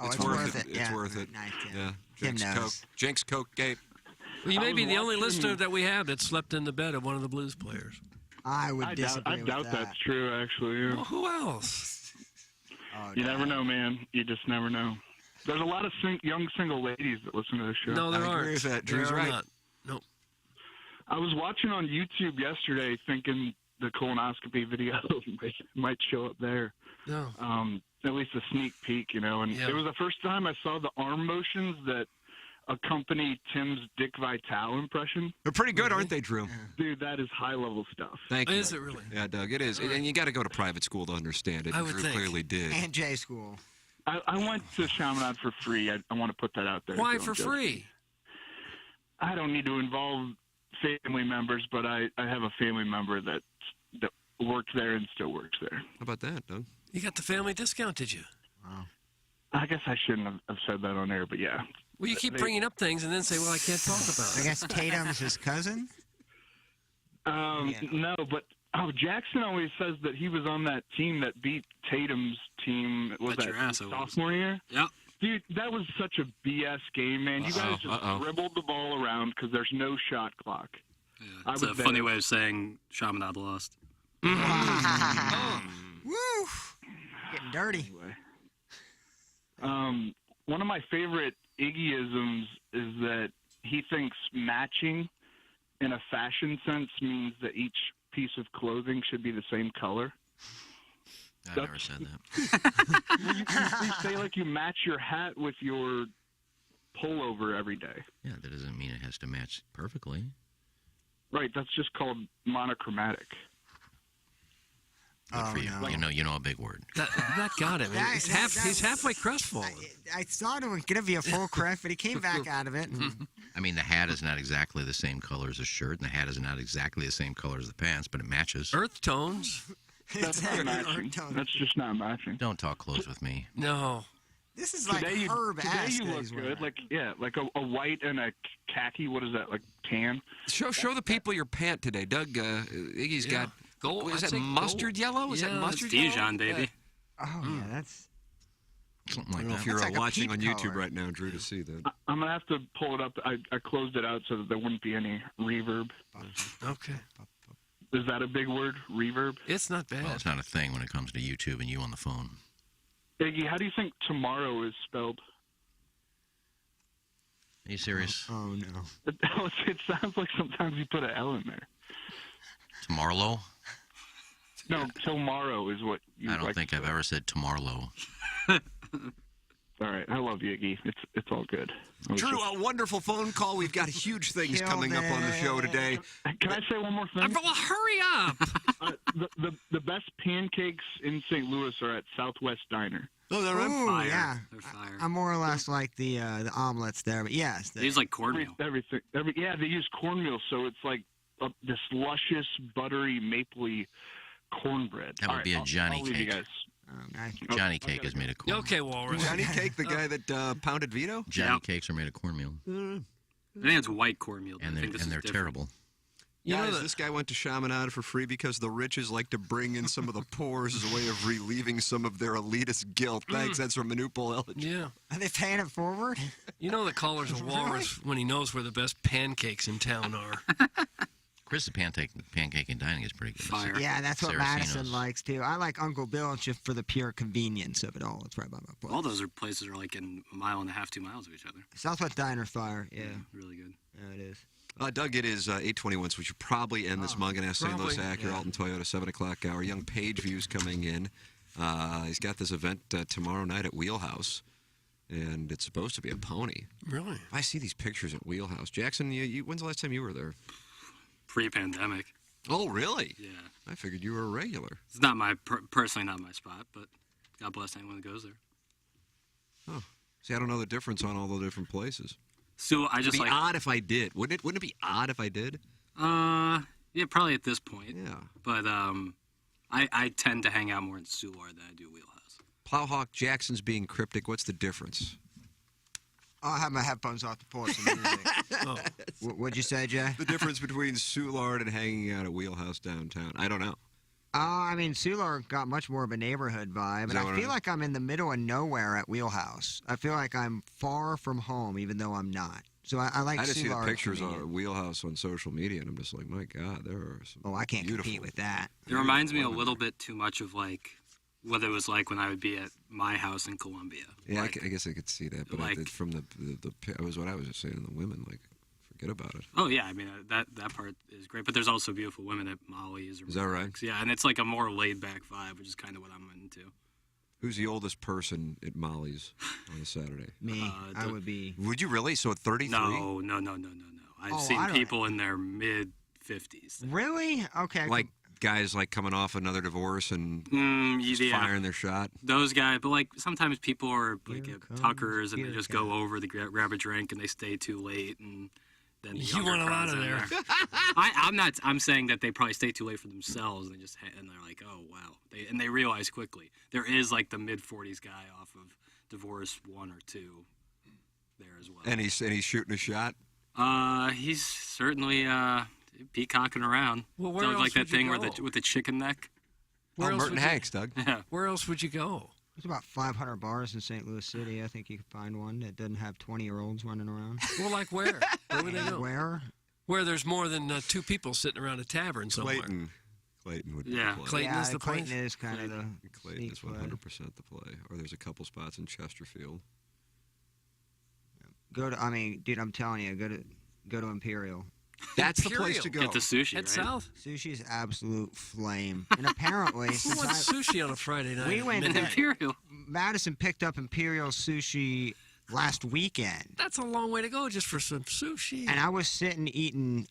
it's worth it. It's worth it. Nice, yeah. Tim knows. Jinx Coke Gate. Well, you may be the only listener that we have that slept in the bed of one of the Blues players. I would disagree with that. I doubt that's true, actually. Yeah. Well, who else? You never know, man. You just never know. There's a lot of young single ladies that listen to this show. No, there aren't. agree with that. Drew's there are right. not. Nope. I was watching on YouTube yesterday thinking the colonoscopy video might show up there. No. At least a sneak peek, and it was the first time I saw the arm motions that accompany Tim's Dick Vitale impression. They're pretty good, aren't they, Drew? Dude, that is high-level stuff. Thank you. Is it really? Yeah, Doug, it is. And you got to go to private school to understand it. I would Drew think. clearly did. And J school. I went to Chaminade for free. I want to put that out there. Why so for I'm free? I don't need to involve family members, but I have a family member that worked there and still works there. How about that, Doug? You got the family discount, did you? Wow. I guess I shouldn't have said that on air, but yeah. Well, you keep bringing up things and then say, well, I can't talk about it. I guess Tatum's his cousin? No, but Jackson always says that he was on that team that beat Tatum's team. Was Bet that your ass it was. sophomore year? Yep. Dude, that was such a BS game, man. You guys just dribbled the ball around because there's no shot clock. Yeah, it's a funny way of saying Chaminade lost. Woo! Getting dirty. One of my favorite Iggyisms is that he thinks matching in a fashion sense means that each piece of clothing should be the same color. I never said that. You say like you match your hat with your pullover every day. Yeah, that doesn't mean it has to match perfectly. Right, that's just called monochromatic. Good for you. No. You know a big word. That got him. He's halfway crestfallen. I thought it was going to be a full crest, but he came back out of it. I mean, the hat is not exactly the same color as the shirt, and the hat is not exactly the same color as the pants, but it matches. Earth tones. That's not matching. That's just not matching. Don't talk clothes with me. No. This is like Herb Today ass you that look he's good. wearing. Like a white and a khaki. What is that? Like tan? Show the people your pant today, Doug. Iggy's got gold. Is that mustard yellow? Is that mustard Dijon, yellow? baby. Oh yeah, that's something I like don't know that. if you're That's like a watching peep on YouTube color. right now, Drew, to see that. I'm gonna have to pull it up. I closed it out so that there wouldn't be any reverb. Okay. Is that a big word? Reverb? It's not bad. Well, it's not a thing when it comes to YouTube and you on the phone. Iggy, how do you think tomorrow is spelled? Are you serious? Oh no. It sounds like sometimes you put an L in there. Tomorrow? No, tomorrow is what you I don't like think to I've say. ever said tomorrow. All right, I love you, Iggy. It's all good. Drew, a wonderful phone call. We've got huge things Killed coming up on the show today. Can I say one more thing? Well, hurry up. The best pancakes in St. Louis are at Southwest Diner. Oh, they're Ooh, fire. yeah. They're fire. I'm more or less like the omelets there, but yes. They use like cornmeal. Everything. Yeah, they use cornmeal, so it's like this luscious, buttery, mapley cornbread. That would be a Johnny I'll leave you cake. guys. Johnny cake is made of cornmeal. Okay, Walrus. Johnny Cake, the guy that pounded Vito? Johnny cakes are made of cornmeal. I think it's white cornmeal. And I think this is they're different. terrible. Guys, this guy went to Chaminade for free because the riches like to bring in some of the poor as a way of relieving some of their elitist guilt. Thanks, that's from Manupal Ellis. Yeah. Are they paying it forward? You know the caller's a walrus when he knows where the best pancakes in town are. Chris's pancake and dining is pretty good. Fire. Yeah, that's what Saraceno's. Madison likes too. I like Uncle Bill just for the pure convenience of it all. It's right by my place. All those places are like in a mile and a half, 2 miles of each other. Southwest Diner fire. Yeah. Really good. Yeah, it is. Doug, it is 8:21, so we should probably end this Mungan St. Louis Acura Alton Toyota 7 o'clock hour. Young Page View's coming in. He's got this event tomorrow night at Wheelhouse, and it's supposed to be a pony. Really? I see these pictures at Wheelhouse. Jackson, when's the last time you were there? Pre-pandemic. Oh, really? Yeah. I figured you were a regular. It's not my personally not my spot, but God bless anyone that goes there. Oh, see, I don't know the difference on all the different places. So I just It'd be like odd if I did. Wouldn't it be odd if I did? Yeah, probably at this point. Yeah. But I tend to hang out more in Soulard than I do Wheelhouse. Plowhawk, Jackson's being cryptic. What's the difference? I'll have my headphones off to pull some music. What'd you say, Jay? The difference between Soulard and hanging out at Wheelhouse downtown. I don't know. I mean, Soulard got much more of a neighborhood vibe, and I feel like I'm in the middle of nowhere at Wheelhouse. I feel like I'm far from home, even though I'm not. So I like Soulard. I just see the pictures for me. of Wheelhouse on social media, and I'm just like, my God, there are some Oh, I can't beautiful compete with that. It reminds me a little bit too much of like what it was like when I would be at my house in Columbia. Yeah, Like, I guess I could see that, but like- from the was what I was just saying. The women, like, good about it. Oh yeah, I mean that part is great, but there's also beautiful women at Molly's. Or Is that right? Yeah, and it's like a more laid back vibe, which is kind of what I'm into. Who's the oldest person at Molly's on a Saturday? Me. I would be. Would you really? So at 33? No. I've seen I don't- people in their mid 50s. Really? Okay. Like guys like coming off another divorce and just yeah. firing their shot? Those guys, but like sometimes people are like at Tuckers and they just go over, they grab a drink and they stay too late, and then the You younger want 'em crowd's out of in there. I'm not. I'm saying that they probably stay too late for themselves, and and they're like, oh wow, they realize quickly there is like the mid 40s guy off of Divorce 1 or 2 there as well. And he's shooting a shot? He's certainly peacocking around. Well, where Sounds else like that would you thing go? with the chicken neck. Where else Merton would you- Hanks, Doug. Yeah. Where else would you go? There's about 500 bars in St. Louis City. I think you could find one that doesn't have 20-year-olds running around. Well, like where? Where would they go? Where? Where there's more than 2 people sitting around a tavern somewhere. Clayton would be Yeah. the play. Clayton is the Clayton place? is kind of the Clayton is sneak 100% the play. Or there's a couple spots in Chesterfield. Go to. I mean, dude, I'm telling you, go to Imperial. That's the place to go. Get the sushi, At right? South? Sushi's absolute flame. And apparently, Who since wants sushi on a Friday night? we went at to midnight? Imperial. Madison picked up Imperial sushi last weekend. That's a long way to go just for some sushi. And I was sitting eating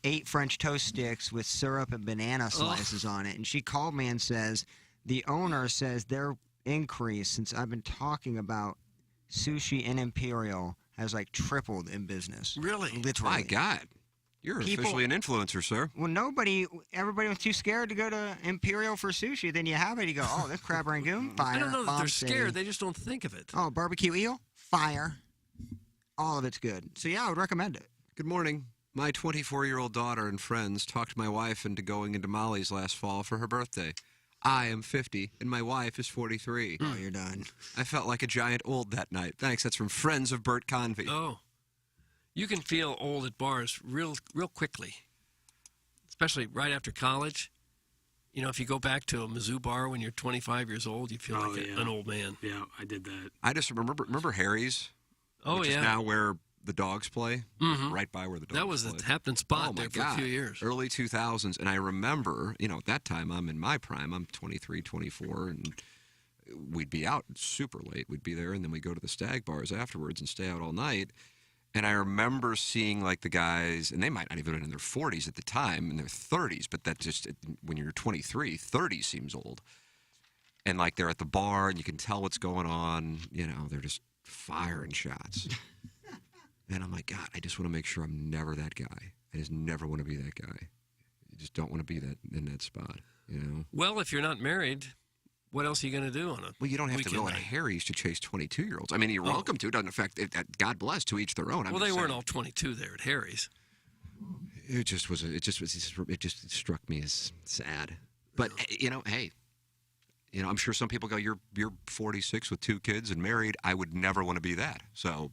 8 French toast sticks with syrup and banana slices on it. And she called me and says, the owner says their increase since I've been talking about sushi and Imperial has like tripled in business. Really? Literally. My God. You're officially an influencer, sir. Well, everybody was too scared to go to Imperial for sushi. Then you have it, you go, oh, this crab rangoon, fire. I don't know that Bomb they're City. scared. They just don't think of it. Oh, barbecue eel, fire. All of it's good. So, yeah, I would recommend it. Good morning. My 24-year-old daughter and friends talked my wife into going into Molly's last fall for her birthday. I am 50, and my wife is 43. Oh, you're done. I felt like a giant old that night. Thanks. That's from friends of Bert Convey. Oh. You can feel old at bars real quickly, especially right after college. You know, if you go back to a Mizzou bar when you're 25 years old, you feel like an old man. Yeah, I did that. I just remember Harry's? Oh, which yeah. is now where the dogs play, right by where the dogs play. That was the happening spot there for a few years. Early 2000s, and I remember, at that time, I'm in my prime. I'm 23, 24, and we'd be out super late. We'd be there, and then we'd go to the stag bars afterwards and stay out all night. And I remember seeing, like, the guys, and they might not even have been in their 40s at the time, in their 30s, but that just, when you're 23, 30 seems old. And, like, they're at the bar, and you can tell what's going on. They're just firing shots. And I'm like, God, I just want to make sure I'm never that guy. I just never want to be that guy. I just don't want to be in that spot, Well, if you're not married, what else are you going to do on it? Well, you don't have to go to Harry's to chase 22-years-olds. I mean, you're welcome to. It doesn't affect it. God bless, to each their own. Well, they weren't all 22 there at Harry's. It just struck me as sad. But hey, I'm sure some people go, you're 46 with 2 kids and married. I would never want to be that. So,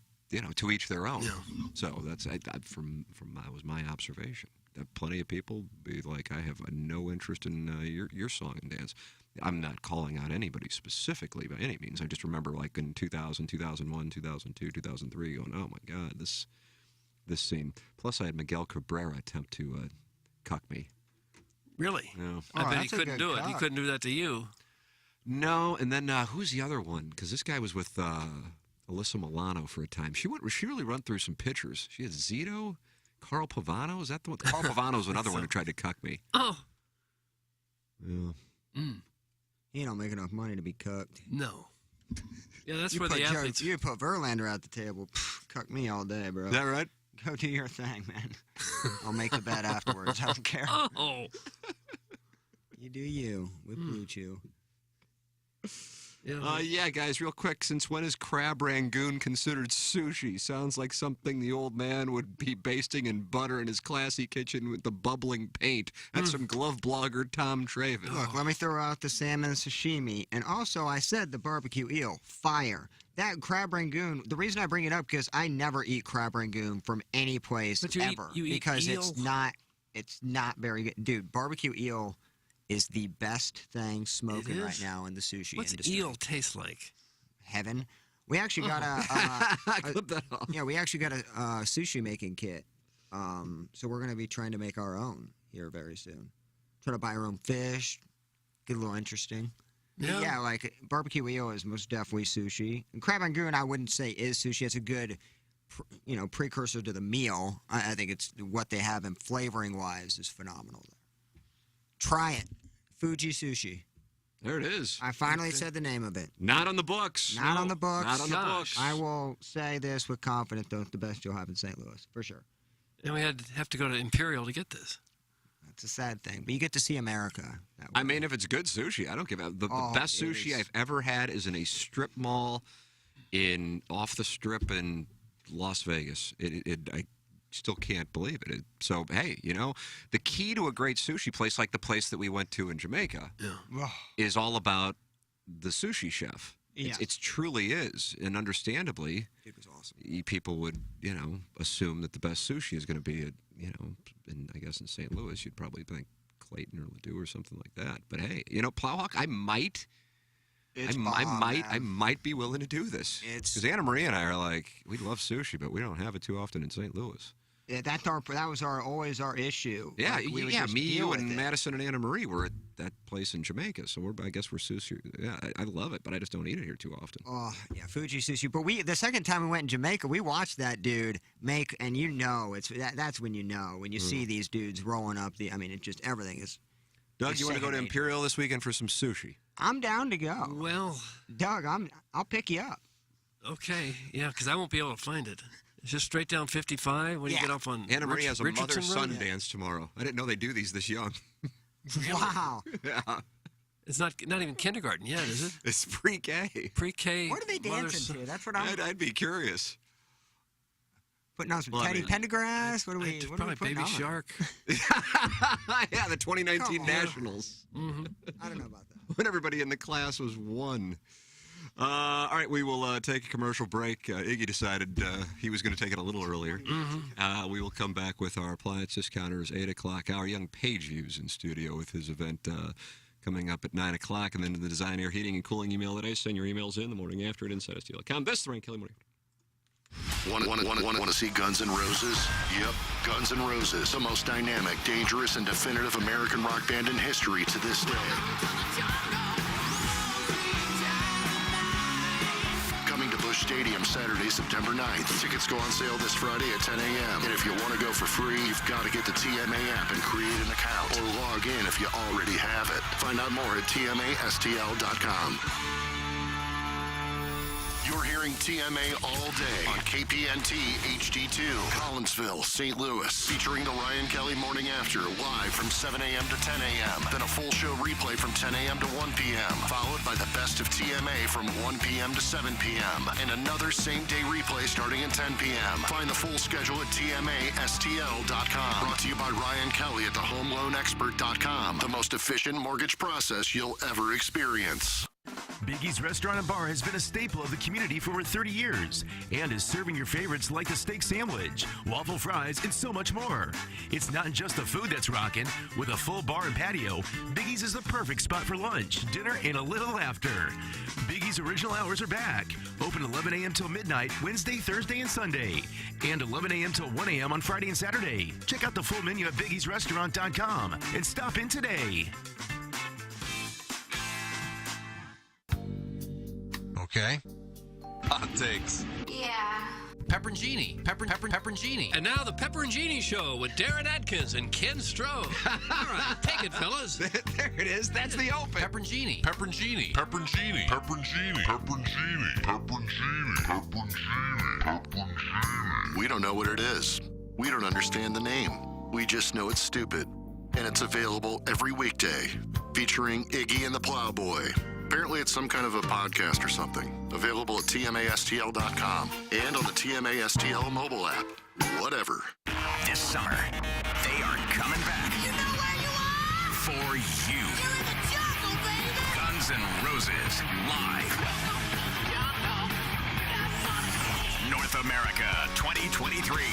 to each their own. Yeah. So that's was my observation. That plenty of people be like, I have no interest in your song and dance. I'm not calling out anybody specifically by any means. I just remember, like, in 2000, 2001, 2002, 2003, going, oh my God, this scene. Plus, I had Miguel Cabrera attempt to cuck me. Really? No. I bet he couldn't do it. He couldn't do that to you. No, and then who's the other one? Because this guy was with Alyssa Milano for a time. She really run through some pictures. She had Zito, Carl Pavano. Is that the one? Carl Pavano's another one who tried to cuck me. Oh. Yeah. Mm. You don't make enough money to be cucked. No. Yeah, that's you where put the athletes... You put Verlander at the table. Cuck me all day, bro. Is that right? Go do your thing, man. I'll make the bet afterwards. I don't care. Oh. You do you with Blue Chew. Yeah, guys, real quick. Since when is crab rangoon considered sushi? Sounds like something the old man would be basting in butter in his classy kitchen with the bubbling paint. That's from glove blogger Tom Travis. Look, let me throw out the salmon sashimi. And also, I said the barbecue eel. Fire. That crab rangoon, the reason I bring it up, because I never eat crab rangoon from any place ever. You eat because eel? it's not very good. Dude, barbecue eel is the best thing smoking right now in the sushi What's industry. eel taste like? Heaven. We actually got Clip that off. Yeah, we actually got a sushi making kit. So we're going to be trying to make our own here very soon. Try to buy our own fish. Get a little interesting. Yeah, like barbecue eel is most definitely sushi. And crab angoon, I wouldn't say is sushi. It's a good, precursor to the meal. I think it's what they have in flavoring wise is phenomenal. Try it, Fuji Sushi. There it is. I finally said the name of it. Not on the books. Not on the books. Not on the books. I will say this with confidence, though, it's the best you'll have in St. Louis, for sure. And we have to go to Imperial to get this. It's a sad thing, but you get to see America. I mean, if it's good sushi, I don't give a. The best sushi I've ever had is in a strip mall off the strip in Las Vegas. I still can't believe it. So, hey, the key to a great sushi place like the place that we went to in Jamaica is all about the sushi chef. Yeah. It truly is. And understandably, it was awesome. People would, assume that the best sushi is going to be, I guess in St. Louis, you'd probably think Clayton or Ladue or something like that. But hey, Plowhawk, I might be willing to do this. Because Anna Marie and I are like, we love sushi, but we don't have it too often in St. Louis. Yeah, that was always our issue. Yeah, like, me, you, and Madison and Anna Marie were at that place in Jamaica, so I guess we're sushi. Yeah, I love it, but I just don't eat it here too often. Oh, yeah, Fuji Sushi. But the second time we went in Jamaica, we watched that dude make, and that's when when you see these dudes rolling up everything is. Doug, you want to go to Imperial this weekend for some sushi? I'm down to go. Well, Doug, I'll pick you up. Okay, yeah, because I won't be able to find it. It's just straight down 55 when you get off on Anna Marie has a Richardson mother-son dance tomorrow. I didn't know they do these this young. Wow. Yeah. It's not even kindergarten yet, is it? It's pre-K. Pre-K. What are they dancing to? That's what I'd be curious. Putting on some Teddy Pendergrass? What are we probably putting Baby on? Shark. Yeah, the 2019 Nationals. Mm-hmm. I don't know about that. When everybody in the class was one. All right, we will take a commercial break. Iggy decided he was going to take it a little earlier. Mm-hmm. We will come back with our appliance discounters 8 o'clock. Our young Page Views in studio with his event coming up at 9 o'clock. And then the Design Air Heating and Cooling email today. Send your emails in the morning after at InsideSTL.com. This is the Ryan Kelly Morning. Want to see Guns N' Roses? Yep, Guns N' Roses, the most dynamic, dangerous, and definitive American rock band in history to this day. Coming to Busch Stadium Saturday, September 9th. Tickets go on sale this Friday at 10 a.m. And if you want to go for free, you've got to get the TMA app and create an account. Or log in if you already have it. Find out more at TMASTL.com. You're hearing TMA all day on KPNT HD2, Collinsville, St. Louis, featuring the Ryan Kelly Morning After, live from 7 a.m. to 10 a.m. Then a full show replay from 10 a.m. to 1 p.m., followed by the best of TMA from 1 p.m. to 7 p.m., and another same-day replay starting at 10 p.m. Find the full schedule at TMASTL.com. Brought to you by Ryan Kelly at thehomeloanexpert.com, the most efficient mortgage process you'll ever experience. Biggie's Restaurant and Bar has been a staple of the community for over 30 years and is serving your favorites like the steak sandwich, waffle fries, and so much more. It's not just the food that's rocking. With a full bar and patio, Biggie's is the perfect spot for lunch, dinner, and a little laughter. Biggie's original hours are back. Open 11 a.m. till midnight, Wednesday, Thursday, and Sunday. And 11 a.m. till 1 a.m. on Friday and Saturday. Check out the full menu at biggiesrestaurant.com and stop in today. Okay. Hot takes. Yeah. Pepperoncini. Pepperoncini. And now the Pepperoncini Show with Darren Atkins and Ken Stroh. All right, take it, fellas. There it is. That's the open. Pepperoncini. Pepperoncini. Pepperoncini. Pepperoncini. Pepperoncini. Pepperoncini. Pepperoncini. Pepperoncini. We don't know what it is. We don't understand the name. We just know it's stupid. And it's available every weekday, featuring Iggy and the Plowboy. Apparently it's some kind of a podcast or something. Available at TMASTL.com and on the TMASTL mobile app. Whatever. This summer, they are coming back. You know where you are? For you. You're in the jungle, baby. Guns N' Roses, live. North America 2023.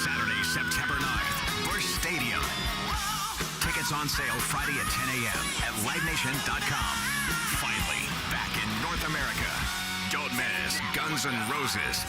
Saturday, September 9th, Busch Stadium. Tickets on sale Friday at 10 a.m. at livenation.com. Finally, back in North America. Don't miss Guns N' Roses.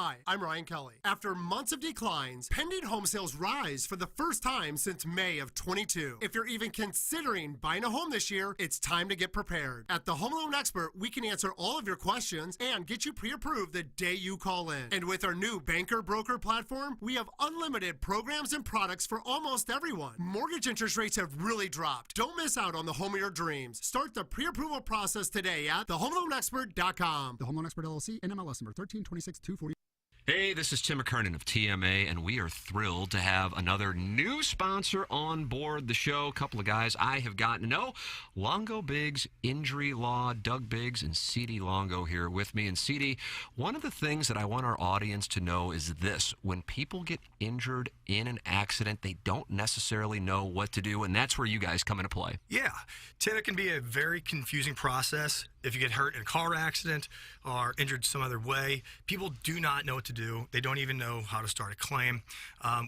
Hi, I'm Ryan Kelly. After months of declines, pending home sales rise for the first time since May of 22. If you're even considering buying a home this year, it's time to get prepared. At the Home Loan Expert, we can answer all of your questions and get you pre-approved the day you call in. And with our new banker broker platform, we have unlimited programs and products for almost everyone. Mortgage interest rates have really dropped. Don't miss out on the home of your dreams. Start the pre-approval process today at thehomeloanexpert.com. The Home Loan Expert LLC, NMLS number 1326240. Hey, this is Tim McKernan of TMA, and we are thrilled to have another new sponsor on board the show. A couple of guys I have gotten to know. Longo Biggs, Injury Law, Doug Biggs, and C.D. Longo here with me. And C.D., one of the things that I want our audience to know is this. When people get injured in an accident, they don't necessarily know what to do, and that's where you guys come into play. Yeah. Tim, it can be a very confusing process. If you get hurt in a car accident or injured some other way, people do not know what to do. They don't even know how to start a claim.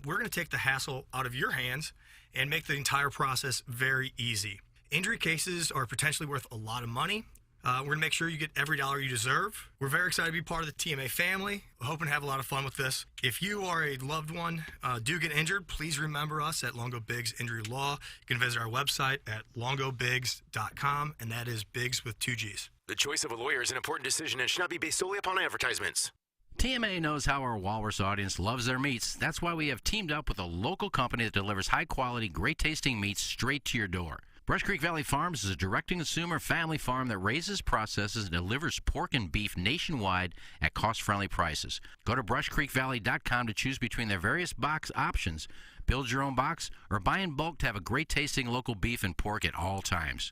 We're going to take the hassle out of your hands and make the entire process very easy. Injury cases are potentially worth a lot of money. We're going to make sure you get every dollar you deserve. We're very excited to be part of the TMA family. We're hoping to have a lot of fun with this. If you or a loved one do get injured, please remember us at Longo Biggs Injury Law. You can visit our website at longobiggs.com, and that is Biggs with 2 G's. The choice of a lawyer is an important decision and should not be based solely upon advertisements. TMA knows how our Walrus audience loves their meats. That's why we have teamed up with a local company that delivers high-quality, great-tasting meats straight to your door. Brush Creek Valley Farms is a direct-to-consumer family farm that raises, processes, and delivers pork and beef nationwide at cost-friendly prices. Go to brushcreekvalley.com to choose between their various box options. Build your own box or buy in bulk to have a great-tasting local beef and pork at all times.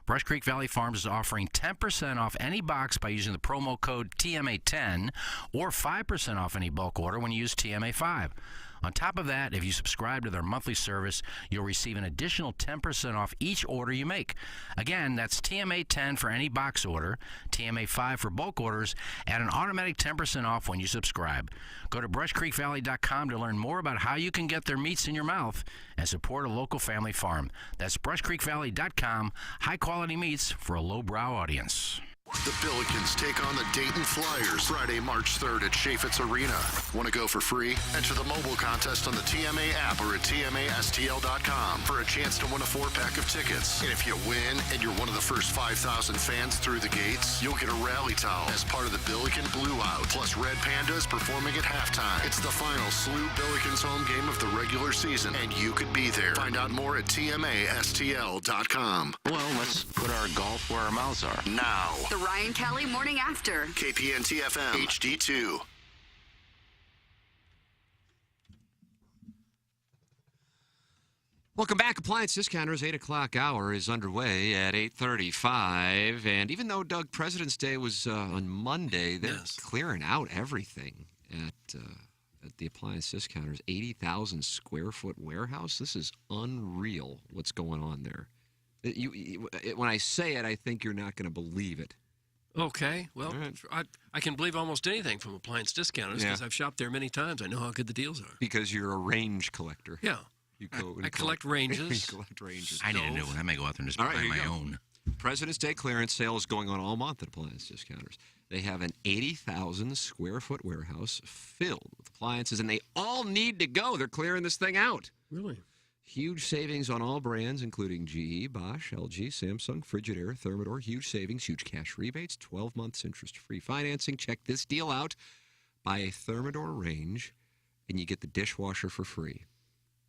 Brush Creek Valley Farms is offering 10% off any box by using the promo code TMA10 or 5% off any bulk order when you use TMA5. On top of that, if you subscribe to their monthly service, you'll receive an additional 10% off each order you make. Again, that's TMA10 for any box order, TMA5 for bulk orders, and an automatic 10% off when you subscribe. Go to brushcreekvalley.com to learn more about how you can get their meats in your mouth and support a local family farm. That's brushcreekvalley.com, high-quality meats for a lowbrow audience. The Billikens take on the Dayton Flyers Friday, March 3rd at Chaffetz Arena. Want to go for free? Enter the mobile contest on the TMA app or at TMASTL.com for a chance to win a 4-pack of tickets. And if you win and you're one of the first 5,000 fans through the gates, you'll get a rally towel as part of the Billiken Blue Out, plus Red Pandas performing at halftime. It's the final SLU Billikens home game of the regular season, and you could be there. Find out more at TMASTL.com. Well, let's put our golf where our mouths are. Now. The Ryan Kelly Morning After. KPN-TFM HD2. Welcome back. Appliance Discounters 8 o'clock hour is underway at 8:35. And even though, Doug, President's Day was on Monday, they're clearing out everything at the Appliance Discounters. 80,000 square foot warehouse. This is unreal what's going on there. When I say it, I think you're not going to believe it. Okay. Well, I can believe almost anything from Appliance Discounters because I've shopped there many times. I know how good the deals are. Because you're a range collector. Yeah. You go I collect ranges. You collect ranges. I need a new one. I may go out there and just buy my own. President's Day clearance sale is going on all month at Appliance Discounters. They have an 80,000 square foot warehouse filled with appliances, and they all need to go. They're clearing this thing out. Really? Huge savings on all brands, including GE, Bosch, LG, Samsung, Frigidaire, Thermador. Huge savings, huge cash rebates, 12 months interest-free financing. Check this deal out. Buy a Thermador range, and you get the dishwasher for free.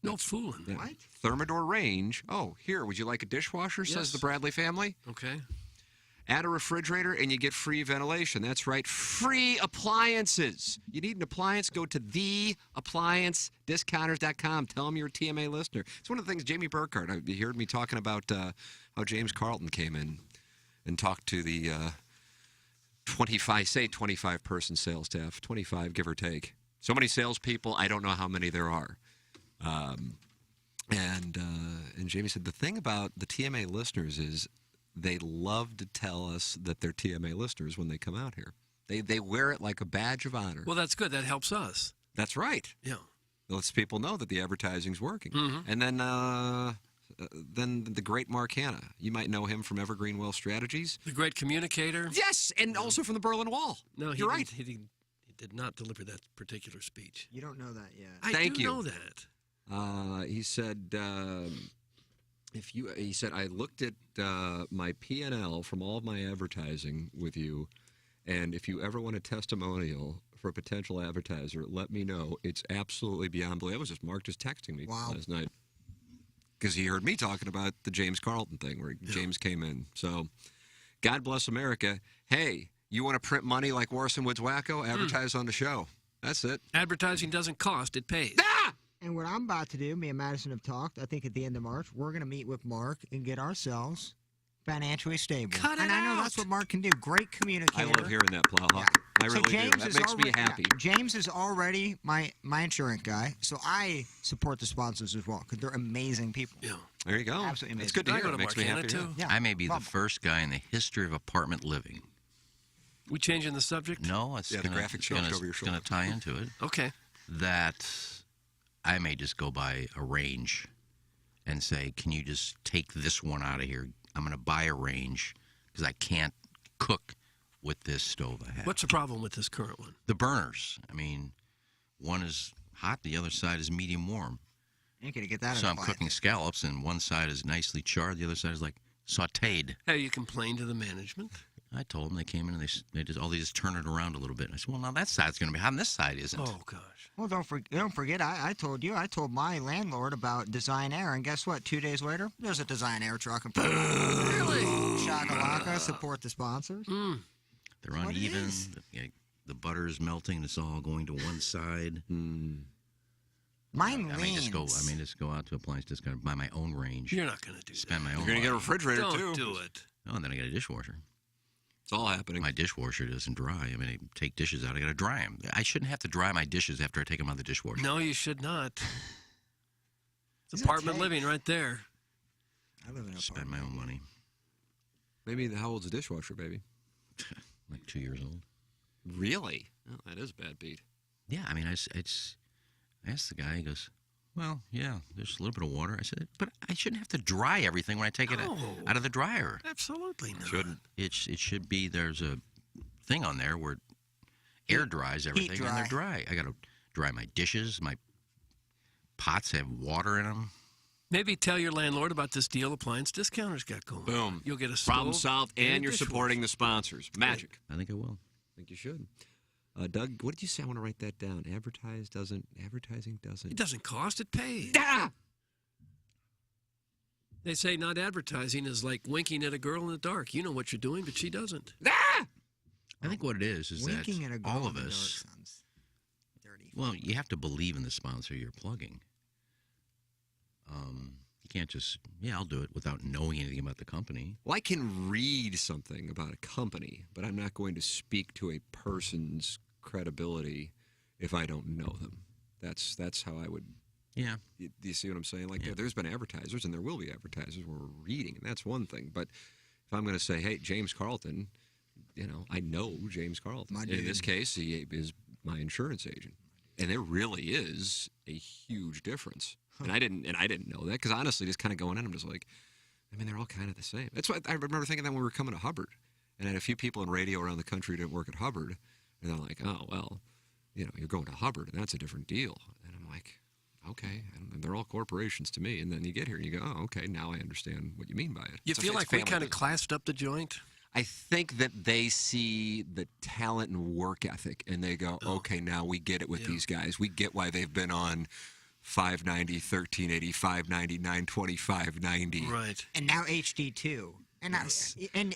No fooling. Yeah. What? Thermador range. Oh, here, would you like a dishwasher, says the Bradley family. Okay. Add a refrigerator, and you get free ventilation. That's right, free appliances. You need an appliance, go to theappliancediscounters.com. Tell them you're a TMA listener. It's one of the things Jamie Burkhardt, you heard me talking about how James Carlton came in and talked to the 25-person sales staff, 25 give or take. So many salespeople, I don't know how many there are. And Jamie said the thing about the TMA listeners is they love to tell us that they're TMA listeners when they come out here. They wear it like a badge of honor. Well, that's good. That helps us. That's right. Yeah. It lets people know that the advertising's working. Mm-hmm. And then the great Mark Hanna. You might know him from Evergreen Wealth Strategies. The great communicator. Yes, and also from the Berlin Wall. No, you're right. He He did not deliver that particular speech. You don't know that yet. I do know that. He said, he said, I looked at my P&L from all of my advertising with you, and if you ever want a testimonial for a potential advertiser, let me know. It's absolutely beyond belief. That was just Mark just texting me last night because he heard me talking about the James Carlton thing where James came in. So, God bless America. Hey, you want to print money like Warson Woods Wacko? Advertise on the show. That's it. Advertising doesn't cost; it pays. And what I'm about to do, me and Madison have talked, I think at the end of March, we're going to meet with Mark and get ourselves financially stable. I know that's what Mark can do. Great communicator. I love hearing that, Plowhawk. I really do. That makes me happy. James is already my insurance guy, so I support the sponsors as well because they're amazing people. Yeah. There you go. Absolutely amazing. It's good to hear. It makes me happy. Yeah. I may be the first guy in the history of apartment living. We changing the subject? No, it's the graphic show over your shoulder. going to tie into it. Okay. That I may just go by a range and say, can you just take this one out of here? I'm going to buy a range because I can't cook with this stove I have. What's the problem with this current one? The burners. I mean, one is hot, the other side is medium warm. Ain't going to get that So I'm cooking scallops, and one side is nicely charred, the other side is like sautéed. Have you complained to the management? I told them. They came in and they just turn it around a little bit. And I said, well, now that side's going to be hot and this side isn't. Oh, gosh. Well, don't forget, I told my landlord about Design Air, and guess what? 2 days later, there's a Design Air truck. Really? Shakalaka, support the sponsors. They're uneven. The butter is melting. It's all going to one side. Mine I may just go out to appliance discount, buy my own range. You're not going to do Spend my own You're going to get a refrigerator, Don't too. do it. Oh, and then I get a dishwasher. It's all happening. My dishwasher doesn't dry. I mean, I take dishes out. I got to dry them. I shouldn't have to dry my dishes after I take them out of the dishwasher. No, you should not. It's apartment living right there. I live in an Spend my own money. Maybe how old's the dishwasher, baby? Like 2 years old. Really? Oh, that is a bad beat. Yeah, I mean, I asked the guy. He goes, well, yeah, there's a little bit of water. I said, but I shouldn't have to dry everything when I take it out of the dryer. Absolutely not. Shouldn't. It should be, there's a thing on there where air dries everything and they're dry. I got to dry my dishes. My pots have water in them. Maybe tell your landlord about this deal appliance discounters got going. Boom. You'll get a stove. Problem solved, and you're supporting the sponsors. Magic. I think I will. I think you should. Doug, what did you say? I want to write that down. Advertising doesn't. It doesn't cost, it pays. They say not advertising is like winking at a girl in the dark. You know what you're doing, but she doesn't. I think what it is winking that at a girl all of in the us, dark sounds dirty. well, you have to believe in the sponsor you're plugging. You can't just, I'll do it without knowing anything about the company. Well, I can read something about a company, but I'm not going to speak to a person's credibility if I don't know them. That's how I would. Yeah. Do you see what I'm saying? Like, there's been advertisers, and there will be advertisers where we're reading, and that's one thing. But if I'm going to say, hey, James Carlton, I know James Carlton. In this case, he is my insurance agent, and there really is a huge difference. And I didn't know that because honestly, just kind of going in, I'm just like, they're all kind of the same. That's why I remember thinking that when we were coming to Hubbard, and I had a few people in radio around the country who didn't work at Hubbard, and they're like, oh well, you're going to Hubbard, and that's a different deal. And I'm like, okay, and they're all corporations to me. And then you get here and you go, oh, okay, now I understand what you mean by it. You feel like we kind of classed up the joint? I think that they see the talent and work ethic, and they go, okay, now we get it with these guys. We get why they've been on 590, 1380, 590, 920, 590. Right. And now HD2. And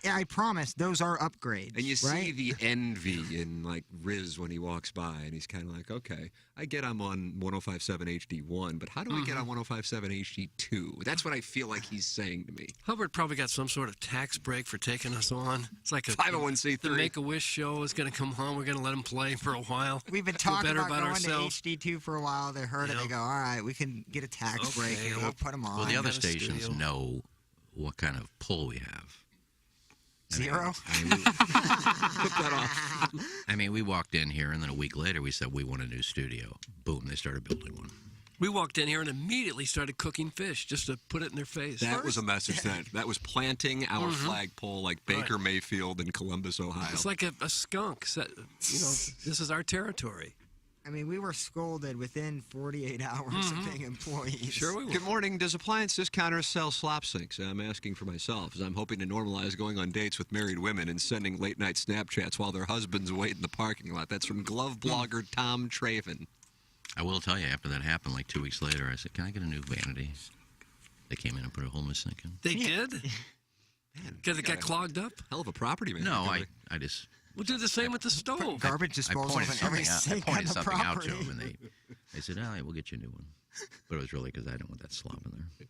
I promise those are upgrades. And you see right? the envy in like Riz when he walks by, and he's kind of like, okay, I get I'm on 105.7 HD1, but how do I get on 105.7 HD2? That's what I feel like he's saying to me. Hubbard probably got some sort of tax break for taking us on. It's like a 501c3. The Make-A-Wish show is going to come on. We're going to let him play for a while. We've been talking better about going ourselves. to HD2 for a while. They heard it. They go, all right, we can get a tax break here. We'll put them on. Well, the other stations know what kind of pull we have. Zero? I mean, we walked in here, and then a week later we said we want a new studio. Boom, they started building one. We walked in here and immediately started cooking fish just to put it in their face. That was a message sent. That was planting our flagpole like Baker Mayfield in Columbus, Ohio. It's like a skunk. This is our territory. I mean, we were scolded within 48 hours of being employees. Sure we were. Good morning. Does appliance discounters sell slop sinks? I'm asking for myself, as I'm hoping to normalize going on dates with married women and sending late-night Snapchats while their husbands wait in the parking lot. That's from glove blogger Tom Traven. I will tell you, after that happened, like 2 weeks later, I said, can I get a new vanity? They came in and put a whole new sink in. They did? Because it got clogged up? Hell of a property, man. No, I just... We'll do the same with the stove. Garbage disposal in every sink on the something out to property. them, and they said, all right, we'll get you a new one. But it was really because I didn't want that slop in there.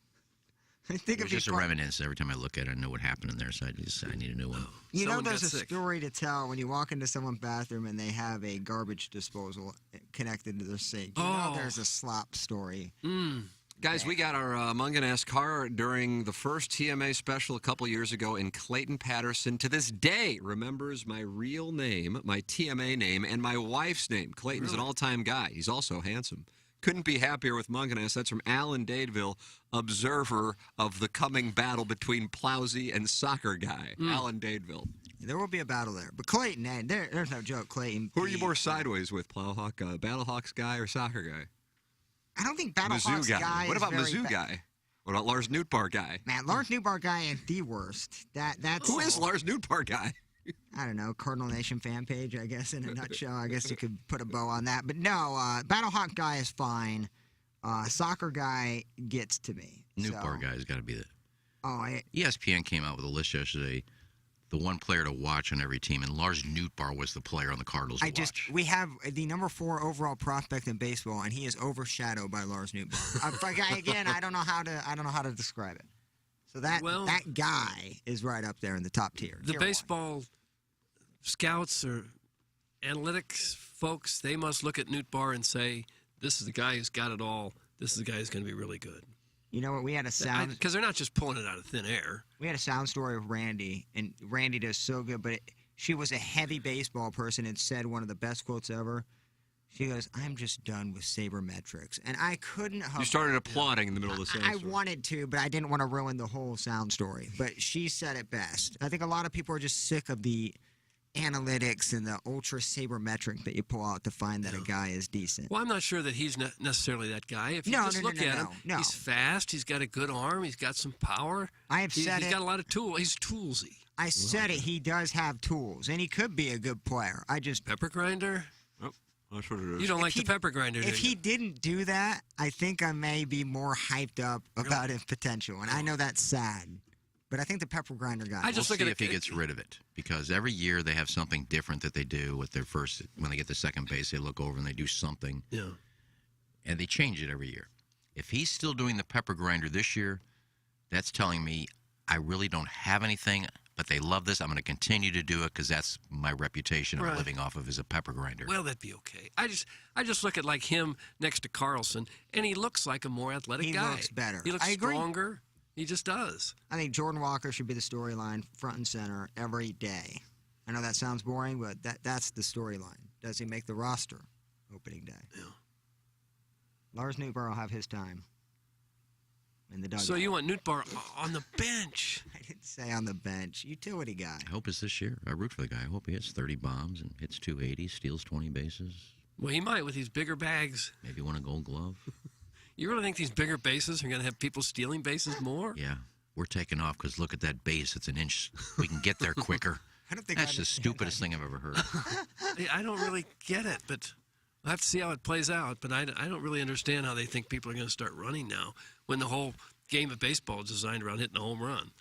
I think it was just a reminiscence. Every time I look at it, I know what happened in there, so I need a new one. You know, there's a story to tell when you walk into someone's bathroom and they have a garbage disposal connected to their sink. You know there's a slop story. Guys, we got our Mungan Ask car during the first TMA special a couple years ago, and Clayton Patterson, to this day, remembers my real name, my TMA name, and my wife's name. Clayton's an all-time guy. He's also handsome. Couldn't be happier with Mungan Ask. That's from Alan Dadeville, observer of the coming battle between Plowsy and Soccer Guy. Alan Dadeville. There will be a battle there. But Clayton, there's no joke, Clayton. Who are you more sideways with, Plowhawk, Battlehawks guy or Soccer Guy? I don't think Battlehawks guy. What about is Mizzou guy? What about Lars Nootbaar guy? Man, Lars Nootbaar guy is the worst. That's Who is Lars Nootbaar guy? I don't know, Cardinal Nation fan page, I guess, in a nutshell. I guess you could put a bow on that. But no, Battlehawk guy is fine. Soccer guy gets to me. Nootbaar guy's got to be the... Oh, ESPN came out with a list yesterday, the one player to watch on every team, and Lars Nootbaar was the player on the Cardinals to watch. We have the number 4 overall prospect in baseball, and he is overshadowed by Lars Nootbaar. Again, I don't know how to describe it. So that guy is right up there in the top tier. The baseball scouts or analytics folks, they must look at Nootbaar and say, this is the guy who's got it all. This is the guy who's going to be really good. You know what? We had a sound... Because they're not just pulling it out of thin air. We had a sound story of Randy, and Randy does so good, but she was a heavy baseball person and said one of the best quotes ever. She goes, I'm just done with sabermetrics. And I couldn't have... You started applauding in the middle of the sound I wanted to, but I didn't want to ruin the whole sound story. But she said it best. I think a lot of people are just sick of the analytics and the ultra sabermetric that you pull out to find that a guy is decent. Well, I'm not sure that he's necessarily that guy. If you just look at him, he's fast, he's got a good arm, he's got some power. He's got a lot of tools. He's toolsy. I said it. He does have tools, and he could be a good player. Pepper grinder? Oh, that's what it is. You don't like the pepper grinder, do you? If he didn't do that, I think I may be more hyped up about his potential, and I know that's sad. But I think the pepper grinder guy. We'll see if he gets rid of it, because every year they have something different that they do with their first. When they get to second base, they look over and they do something. Yeah. And they change it every year. If he's still doing the pepper grinder this year, that's telling me I really don't have anything, but they love this. I'm going to continue to do it because that's my reputation I'm living off of as a pepper grinder. Well, that'd be okay. I just look at like him next to Carlson, and he looks like a more athletic guy. He looks better. He looks I agree. stronger. He just does. I think Jordan Walker should be the storyline front and center every day. I know that sounds boring, but that's the storyline. Does he make the roster opening day? Yeah. Lars Nootbaar will have his time in the dugout. So you want Nootbaar on the bench? I didn't say on the bench. Utility guy. I hope it's this year. I root for the guy. I hope he hits 30 bombs and hits 280, steals 20 bases. Well, he might with these bigger bags. Maybe win a Gold Glove. You really think these bigger bases are going to have people stealing bases more? Yeah. We're taking off because look at that base. It's an inch. We can get there quicker. That's the stupidest thing I've ever heard. I don't really get it, but we'll have to see how it plays out. But I don't really understand how they think people are going to start running now when the whole game of baseball is designed around hitting a home run.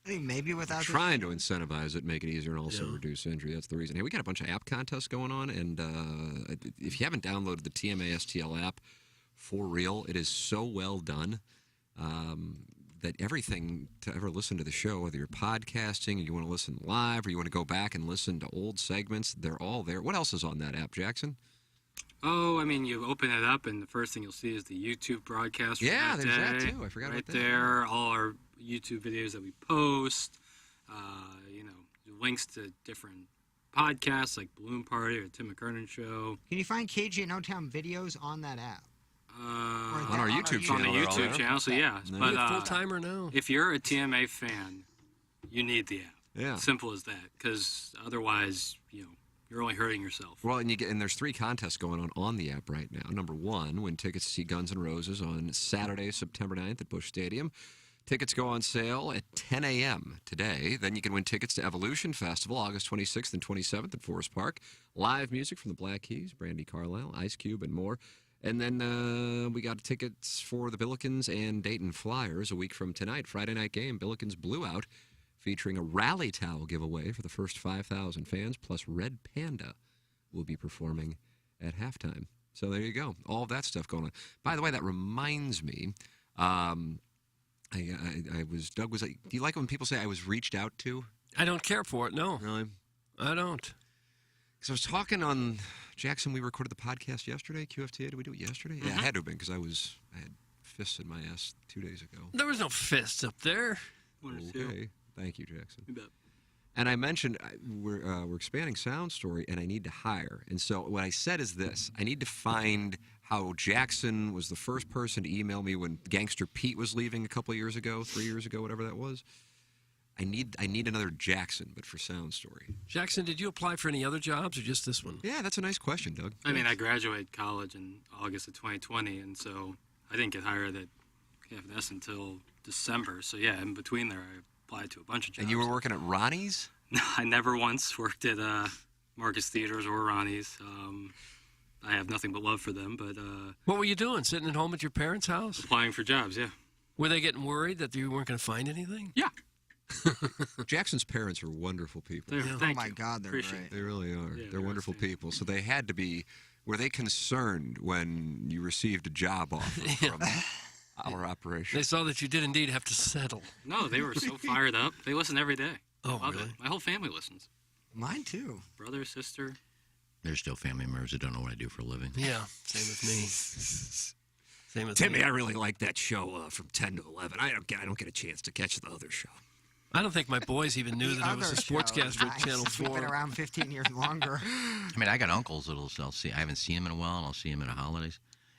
I think maybe without trying to incentivize it, make it easier, and also reduce injury. That's the reason. Hey, we got a bunch of app contests going on, and if you haven't downloaded the TMA STL app, for real, it is so well done that everything to ever listen to the show, whether you're podcasting, or you want to listen live, or you want to go back and listen to old segments, they're all there. What else is on that app, Jackson? Oh, I mean, you open it up, and the first thing you'll see is the YouTube broadcast. From Yeah, that there's day. that too. I forgot about that. Right there, all our YouTube videos that we post. Links to different podcasts like Balloon Party or Tim McKernan Show. Can you find KG and O-Town videos on that app? On our YouTube On the channel. YouTube channel, so yeah. No. But full timer now. if you're a TMA fan, you need the app. Yeah. Simple as that. Because otherwise, you're only hurting yourself. Well, and there's 3 contests going on the app right now. Number 1, win tickets to see Guns N' Roses on Saturday, September 9th at Busch Stadium. Tickets go on sale at 10 a.m. today. Then you can win tickets to Evolution Festival, August 26th and 27th at Forest Park. Live music from the Black Keys, Brandy Carlisle, Ice Cube, and more. And then we got tickets for the Billikens and Dayton Flyers a week from tonight. Friday night game, Billikens Blew Out, featuring a rally towel giveaway for the first 5,000 fans, plus Red Panda will be performing at halftime. So there you go. All of that stuff going on. By the way, that reminds me, Doug was like, do you like when people say I was reached out to? I don't care for it, no. Really? I don't. Because I was talking on, Jackson, we recorded the podcast yesterday, QFTA. Did we do it yesterday? Yeah, it had to have been because I had fists in my ass 2 days ago. There was no fists up there. Okay. Thank you, Jackson. You bet. And I mentioned we're expanding Sound Story, and I need to hire. And so what I said is this. I need to find how Jackson was the first person to email me when Gangster Pete was leaving a couple of years ago, 3 years ago, whatever that was. I need another Jackson, but for Sound Story. Jackson, did you apply for any other jobs or just this one? Yeah, that's a nice question, Doug. I mean, I graduated college in August of 2020, and so I didn't get hired at KFNS until December. So, yeah, in between there, I applied to a bunch of jobs. And you were working at Ronnie's? No, I never once worked at Marcus Theaters or Ronnie's. I have nothing but love for them, but... what were you doing, sitting at home at your parents' house? Applying for jobs, yeah. Were they getting worried that you weren't going to find anything? Yeah. Jackson's parents are wonderful people. Oh my God, they're great. They really are. Yeah, they're wonderful people. So they had to be. Were they concerned when you received a job offer from our operation? They saw that you did indeed have to settle. No, they were so fired up. They listen every day. Oh, Love really? it. My whole family listens. Mine too. Brother, sister. There's still family members that don't know what I do for a living. Yeah, same with me. Same with Timmy, me. I really like that show from 10 to 11. I don't get a chance to catch the other show. I don't think my boys even knew that I was a sportscaster at Channel We've 4. been around 15 years longer. I mean, I got uncles that'll see. I haven't seen them in a while, and I'll see them at the holidays.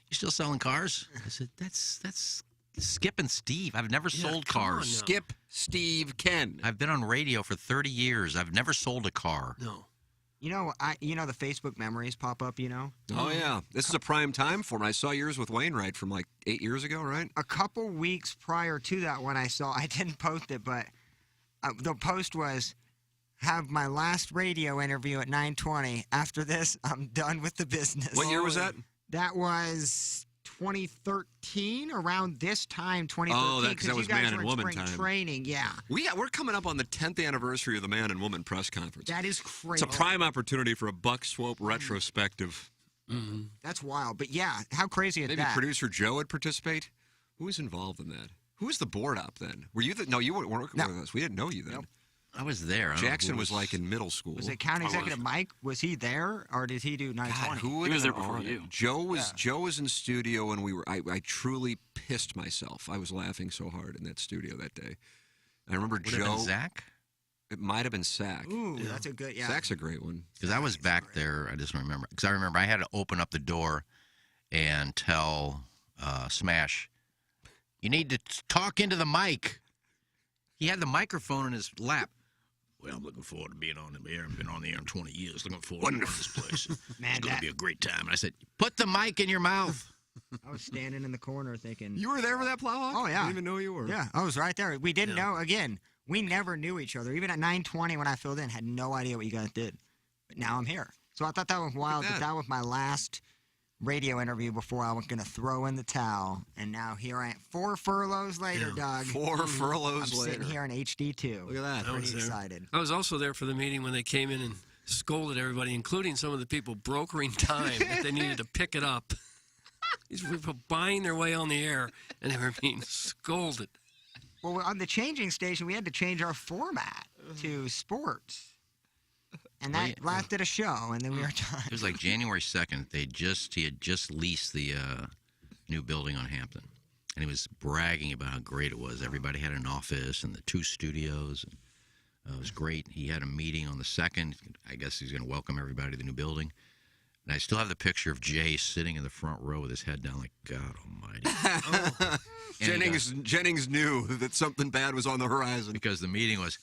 You still selling cars? I said, that's Skip and Steve. I've never sold cars. Skip, Steve, Ken. I've been on radio for 30 years. I've never sold a car. No. You know, the Facebook memories pop up, Oh, yeah. This is a prime time for me. I saw yours with Wainwright from like 8 years ago, right? A couple weeks prior to that one I didn't post it, but the post was, have my last radio interview at 9:20. After this, I'm done with the business. What year was that? That was 2013, around this time, 2013. Oh, because that was you guys man were and in woman spring time. training, yeah. We're coming up on the 10th anniversary of the Man and Woman press conference. That is crazy. It's a prime opportunity for a Buck Swope retrospective. Mm-hmm. That's wild. But yeah, how crazy is Maybe that? producer Joe would participate. Who was involved in that? Who was the board op then? Were you No, you weren't working with us. We didn't know you then. Nope. I was there. Jackson was like in middle school. Was it County Executive Mike? Was he there, or did he do 920? Who would He was have there before known? you. Joe was in studio, and I truly pissed myself. I was laughing so hard in that studio that day. I remember Would it Joe. have been Zach? It might have been Sack. Ooh, that's a good, yeah. Zach's a great one. Because I was back there. I just remember. Because I remember I had to open up the door and tell Smash, you need to talk into the mic. He had the microphone in his lap. Well, I'm looking forward to being on the air. I've been on the air in 20 years. Looking forward to this place. Man, it's going to be a great time. And I said, put the mic in your mouth. I was standing in the corner thinking. You were there for that plowhawk? Oh, yeah. I didn't even know you were. Yeah, I was right there. We didn't know. Again, we never knew each other. Even at 9:20 when I filled in, had no idea what you guys did. But now I'm here. So I thought that was wild. That was my last radio interview before I was going to throw in the towel. And now here I am. 4 furloughs later, Doug. 4 furloughs I'm later. sitting here in HD2. Look at that. Pretty excited. I was also there for the meeting when they came in and scolded everybody, including some of the people brokering time that they needed to pick it up. These people buying their way on the air, and they were being scolded. Well, on the changing station, we had to change our format to sports. And that lasted a show, and then we were done. It was like January 2nd. He had just leased the new building on Hampton. And he was bragging about how great it was. Everybody had an office and the 2 studios. And, it was great. He had a meeting on the 2nd. I guess he's going to welcome everybody to the new building. And I still have the picture of Jay sitting in the front row with his head down like, God almighty. Jennings knew that something bad was on the horizon. Because the meeting was,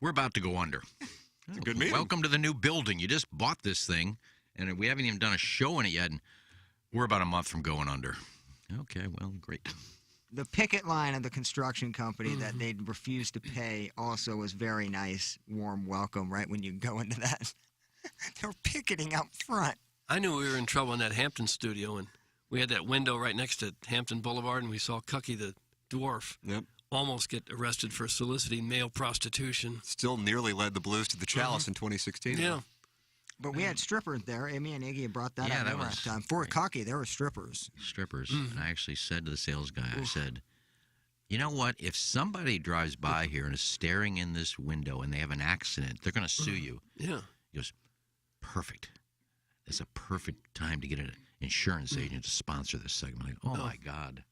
we're about to go under. It's a good meeting. Welcome to the new building. You just bought this thing, and we haven't even done a show in it yet, and we're about a month from going under. Okay, well, great. The picket line of the construction company that they'd refused to pay also was very nice, warm welcome right when you go into that. They were picketing out front. I knew we were in trouble in that Hampton studio, and we had that window right next to Hampton Boulevard, and we saw Cookie the dwarf almost get arrested for soliciting male prostitution. Still nearly led the Blues to the Chalice in 2016. Yeah. But we had strippers there. Amy and Iggy brought that up last time. For Cocky, there were strippers. Strippers. And I actually said to the sales guy, I said, you know what? If somebody drives by here and is staring in this window and they have an accident, they're going to sue you. Yeah. He goes, perfect. It's a perfect time to get an insurance agent to sponsor this segment. Like, oh, my God.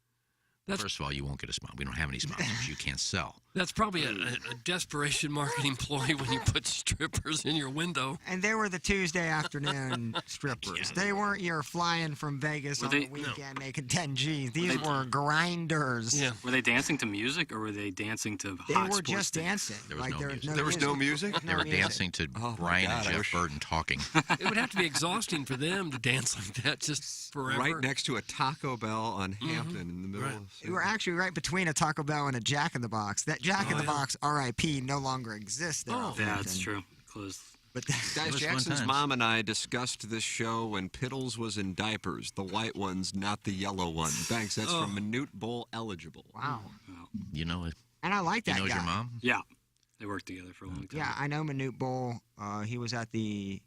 First of all, you won't get a sponsor. We don't have any sponsors. You can't sell. That's probably a desperation marketing ploy when you put strippers in your window. And they were the Tuesday afternoon strippers. They weren't your flying from Vegas on the weekend making 10 G's. These were grinders. Yeah. Were they dancing to music or were they dancing to They hot were sports just things? dancing. There was no music? They were dancing to Brian and Jeff Burton talking. It would have to be exhausting for them to dance like that just forever. Right next to a Taco Bell on Hampton in the middle of... We were actually right between a Taco Bell and a Jack in the Box. That Jack in the Box, R.I.P., no longer exists there. Yeah, that's true. Closed. But Guys, Jackson's mom and I discussed this show when Piddles was in diapers. The white ones, not the yellow one. Thanks. That's from Minute Bowl Eligible. Wow. You know it. And I like that He knows guy. your mom? Yeah. They worked together for a long time. Yeah, I know Minute Bowl. He was at the,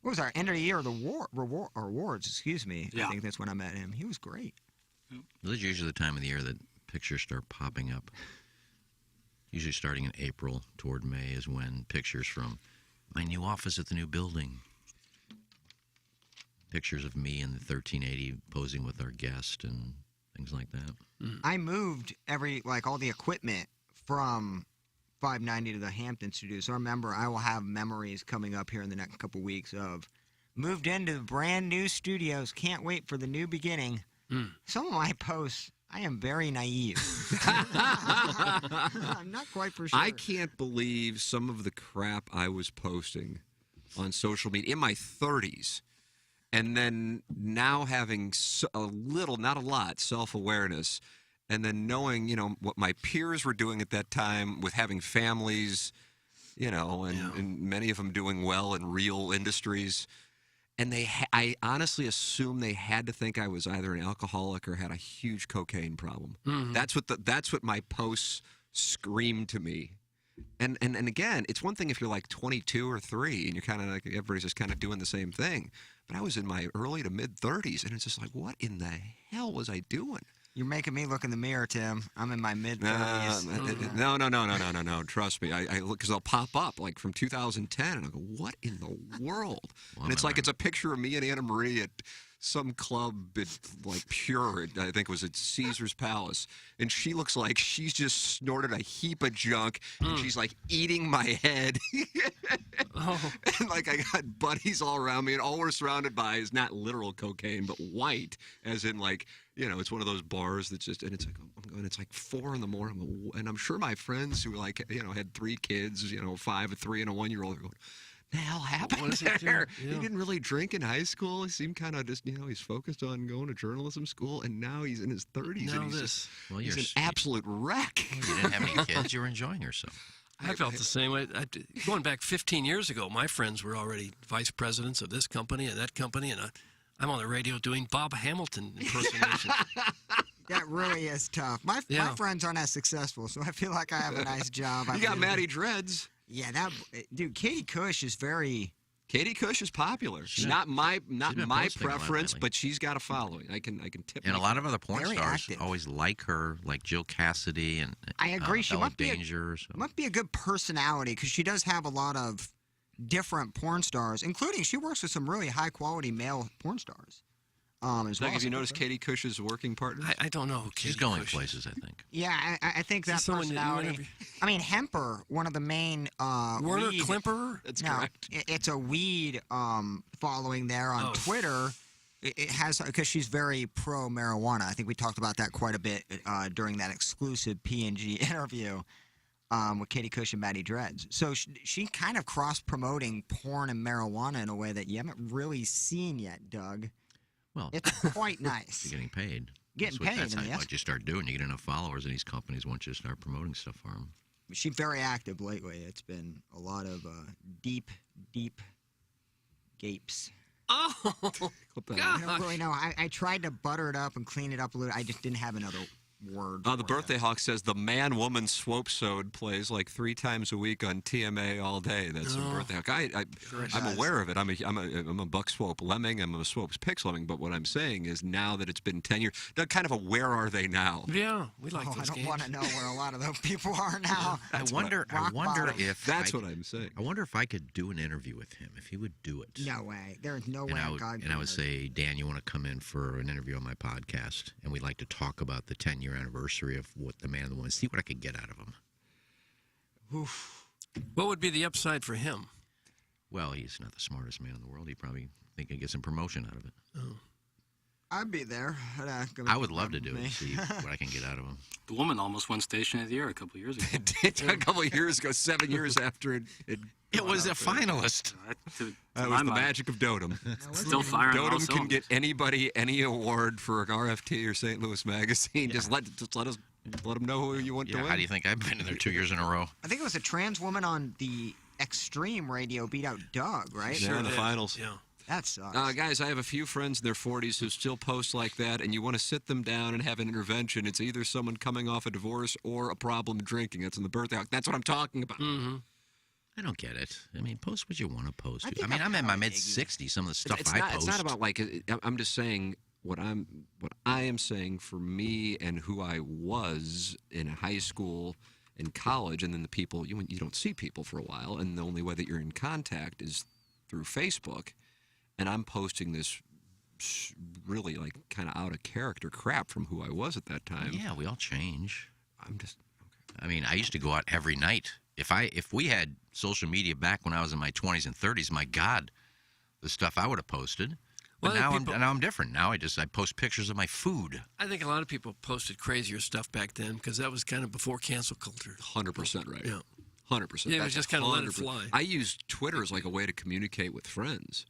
what was our end of the year, the awards, excuse me. Yeah. I think that's when I met him. He was great. This is usually the time of the year that pictures start popping up. Usually starting in April toward May is when pictures from my new office at the new building. Pictures of me in the 1380 posing with our guest and things like that. I moved all the equipment from 590 to the Hampton studio. So I remember I will have memories coming up here in the next couple weeks of moved into the brand new studios. Can't wait for the new beginning. Some of my posts, I am very naive. I'm not quite for sure. I can't believe some of the crap I was posting on social media in my 30s. And then now having a little, not a lot, self-awareness. And then knowing, what my peers were doing at that time with having families, and many of them doing well in real industries. And I honestly assume they had to think I was either an alcoholic or had a huge cocaine problem. Mm-hmm. That's what my posts screamed to me. And again, it's one thing if you're like 22 or 3 and you're kind of like everybody's just kind of doing the same thing. But I was in my early to mid 30s, and it's just like, what in the hell was I doing? You're making me look in the mirror, Tim. I'm in my mid-30s. No. Trust me. I look because they'll pop up like from 2010, and I go, "What in the world?" And it's like it's a picture of me and Anna Marie at some club, like Pure. I think it was at Caesar's Palace, and she looks like she's just snorted a heap of junk, and she's like eating my head. And like I got buddies all around me, and all we're surrounded by is not literal cocaine, but white, as in like. It's one of those bars that's just, and it's like, it's like 4 a.m, and I'm sure my friends who had 3 kids, 5, a 3, and a 1-year-old are going, the hell happened there? He didn't really drink in high school. He seemed kind of just, he's focused on going to journalism school, and now he's in his 30s, and he's an absolute wreck. You didn't have any kids. You were enjoying yourself. I felt the same way. Going back 15 years ago, my friends were already vice presidents of this company and that company, and I'm on the radio doing Bob Hamilton impersonations. That really is tough. My friends aren't as successful, so I feel like I have a nice job. You got Maddie Dreads. Yeah, dude, Katie Cush is very... Katie Cush is popular. She's not my preference, but she's got a following. I can tip. And a lot of other porn stars always like her, like Jill Cassidy and I agree. She Ella might be Danger. might be a good personality because she does have a lot of different porn stars, including she works with some really high quality male porn stars. As Doug, well. have you noticed Katie Cush's working partner? I don't know. She's going places, I think. Yeah, I think that Is this someone that you personality. interview? I mean, Hemper, one of the main Werner weed, Klemperer? That's no, correct. It's a weed following there on Twitter. It has, because she's very pro marijuana. I think we talked about that quite a bit during that exclusive P&G interview with Katie Cush and Maddie Dreads. So she kind of cross-promoting porn and marijuana in a way that you haven't really seen yet, Doug. Well, it's quite nice. You're getting paid. Getting That's paid, That's and how yes. what you start doing. You get enough followers in these companies once you start promoting stuff for them. She's very active lately. It's been a lot of deep gapes. Oh, I don't really know. I tried to butter it up and clean it up a little. I just didn't have another word. The Birthday Hawk says the man-woman swope-sode plays like 3 times a week on TMA all day. That's the Birthday Hawk. I'm aware of it. I'm a Buck Swope lemming. I'm a Swopes Pix lemming. But what I'm saying is now that it's been 10 years, they're kind of a where are they now? Yeah, we like I those don't games. want to know where a lot of those people are now. I wonder if that's what I'm saying. I wonder if I could do an interview with him, if he would do it. No way. There's no way. And I would say, Dan, you want to come in for an interview on my podcast, and we'd like to talk about the 10-year anniversary of what the man and the woman. See what I could get out of him. Oof. What would be the upside for him? Well, he's not the smartest man in the world. He probably think he'd get some promotion out of it. Oh. I'd be there. I would love to do it. See what I can get out of him. The woman almost won Station of the Year a couple years ago. A couple of years ago, 7 years after it was a finalist. That was the magic of Dotem. Still firing on all Dotem can get anybody any award for an RFT or St. Louis Magazine. Just let them know who you want to win. How do you think I've been in there 2 years in a row? I think it was a trans woman on the Extreme Radio beat out Doug, right? They're in the finals. Yeah. That sucks. Guys, I have a few friends in their 40s who still post like that, and you want to sit them down and have an intervention. It's either someone coming off a divorce or a problem drinking. That's in the Birthday Hawk. That's what I'm talking about. Mm-hmm. I don't get it. I mean, post what you want to post. I'm in my mid-60s. Some of the stuff I post. It's not about like. I'm just saying what I am saying for me and who I was in high school and college, and then the people you don't see people for a while, and the only way that you're in contact is through Facebook. And I'm posting this really like kind of out of character crap from who I was at that time. Yeah, we all change. I'm just. Okay. I mean, I used to go out every night. If we had social media back when I was in my 20s and 30s, my God, the stuff I would have posted. But Well, now I'm different. Now I post pictures of my food. I think a lot of people posted crazier stuff back then because that was kind of before cancel culture. 100% right. Yeah. 100%. Yeah, it was just kind of let it fly. I used Twitter as like a way to communicate with friends.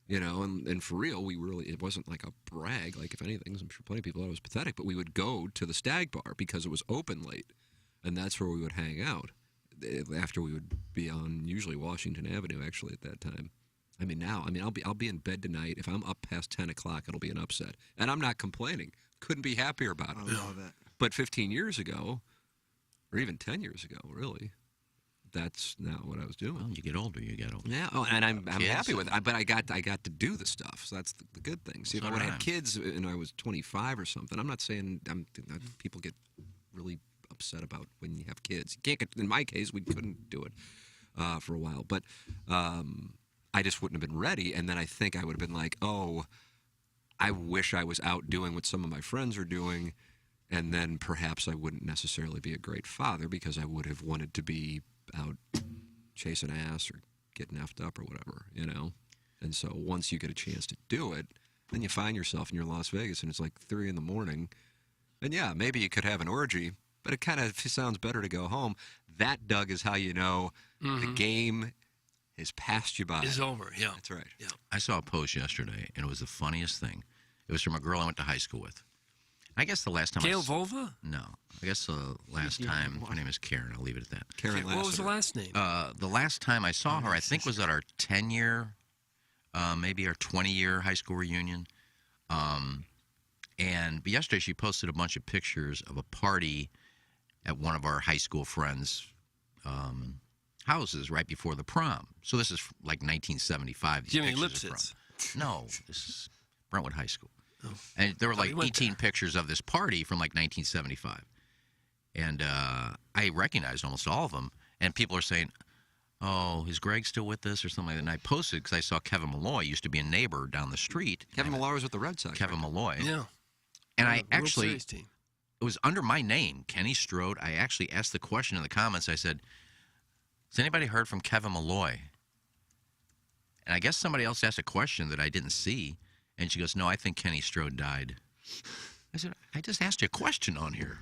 You know, and for real, it wasn't like a brag. Like, if anything, I'm sure plenty of people thought it was pathetic, but we would go to the Stag Bar because it was open late, and that's where we would hang out. After we would be on usually Washington Avenue, actually, at that time. I mean, now, I'll be in bed tonight. If I'm up past 10 o'clock, it'll be an upset. And I'm not complaining. Couldn't be happier about it. I love it. But 15 years ago, or even 10 years ago, really, that's not what I was doing. Well, you get older, you get older. Yeah, and I'm happy with it. But I got to do the stuff, so that's the good thing. See, when I had kids and I was 25 or something, I'm not saying people get really upset about when you have kids. You can't get. In my case, we couldn't do it for a while, but I just wouldn't have been ready. And then I think I would have been like, oh, I wish I was out doing what some of my friends are doing, and then perhaps I wouldn't necessarily be a great father because I would have wanted to be out chasing ass or getting effed up or whatever, you know? And so once you get a chance to do it, then you find yourself in your Las Vegas and it's like 3 a.m. And yeah, maybe you could have an orgy, but it kind of sounds better to go home. That, Doug, is how you know the game has passed you by. It's over, yeah. That's right. Yeah. I saw a post yesterday, and it was the funniest thing. It was from a girl I went to high school with. I guess the last time Gail Volva? No. I guess the last time, her name is Karen. I'll leave it at that. Karen What was the last name? The last time I saw her, I think, was at our 10-year, maybe our 20-year high school reunion. But yesterday she posted a bunch of pictures of a party at one of our high school friends' houses right before the prom. So this is like 1975. These Jimmy pictures are Lipsitz. from. No, this is Brentwood High School. Oh. And there were like we went 18 pictures of this party from like 1975. And I recognized almost all of them. And people are saying, oh, is Greg still with us or something like that? And I posted because I saw Kevin Malloy used to be a neighbor down the street. Kevin Malloy was with the Red Sox. Kevin Malloy. Yeah. And I World actually, Series team. it was under my name, Kenny Strode. I actually asked the question in the comments. I said, has anybody heard from Kevin Malloy? And I guess somebody else asked a question that I didn't see. And she goes, no, I think Kenny Strode died. I said, I just asked you a question on here.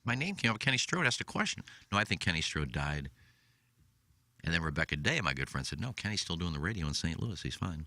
My name came up, Kenny Strode asked a question. No, I think Kenny Strode died. And then Rebecca Day, my good friend, said, no, Kenny's still doing the radio in St. Louis. He's fine.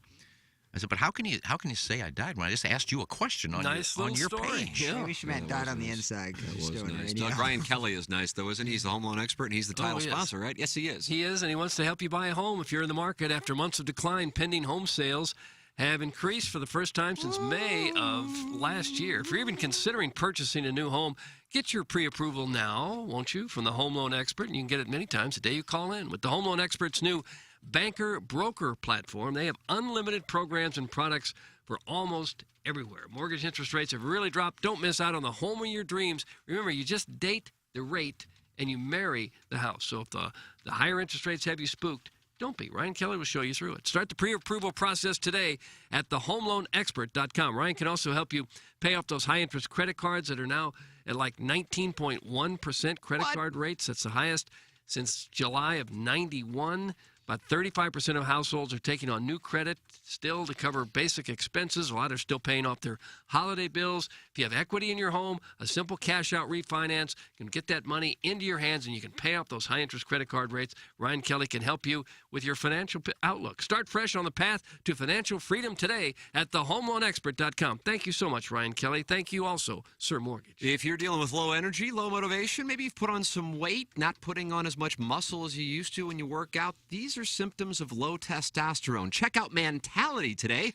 I said, but how can you say I died when I just asked you a question on your page? Yeah. Maybe she meant died on the inside. That was nice. Doug, Ryan Kelly is nice, though, isn't he? He's the home loan expert, and he's the title sponsor, right? Yes, he is. He is, and he wants to help you buy a home. If you're in the market after months of decline, pending home sales have increased for the first time since May of last year. If you're even considering purchasing a new home, get your pre-approval now, won't you, from the home loan expert, and you can get it many times the day you call in. With the home loan expert's new banker broker platform, they have unlimited programs and products for almost everywhere. Mortgage interest rates have really dropped. Don't miss out on the home of your dreams. Remember, you just date the rate and you marry the house. So if the higher interest rates have you spooked, don't be. Ryan Kelly will show you through it. Start the pre-approval process today at thehomeloanexpert.com. Ryan can also help you pay off those high-interest credit cards that are now at like 19.1% credit card rates. That's the highest since July of 91. About 35% of households are taking on new credit still to cover basic expenses. A lot are still paying off their holiday bills. If you have equity in your home, a simple cash-out refinance can get that money into your hands and you can pay off those high-interest credit card rates. Ryan Kelly can help you with your financial outlook. Start fresh on the path to financial freedom today at thehomeloanexpert.com. Thank you so much, Ryan Kelly. Thank you also, Sir Mortgage. If you're dealing with low energy, low motivation, maybe you've put on some weight, not putting on as much muscle as you used to when you work out, these are symptoms of low testosterone. Check out Mentality today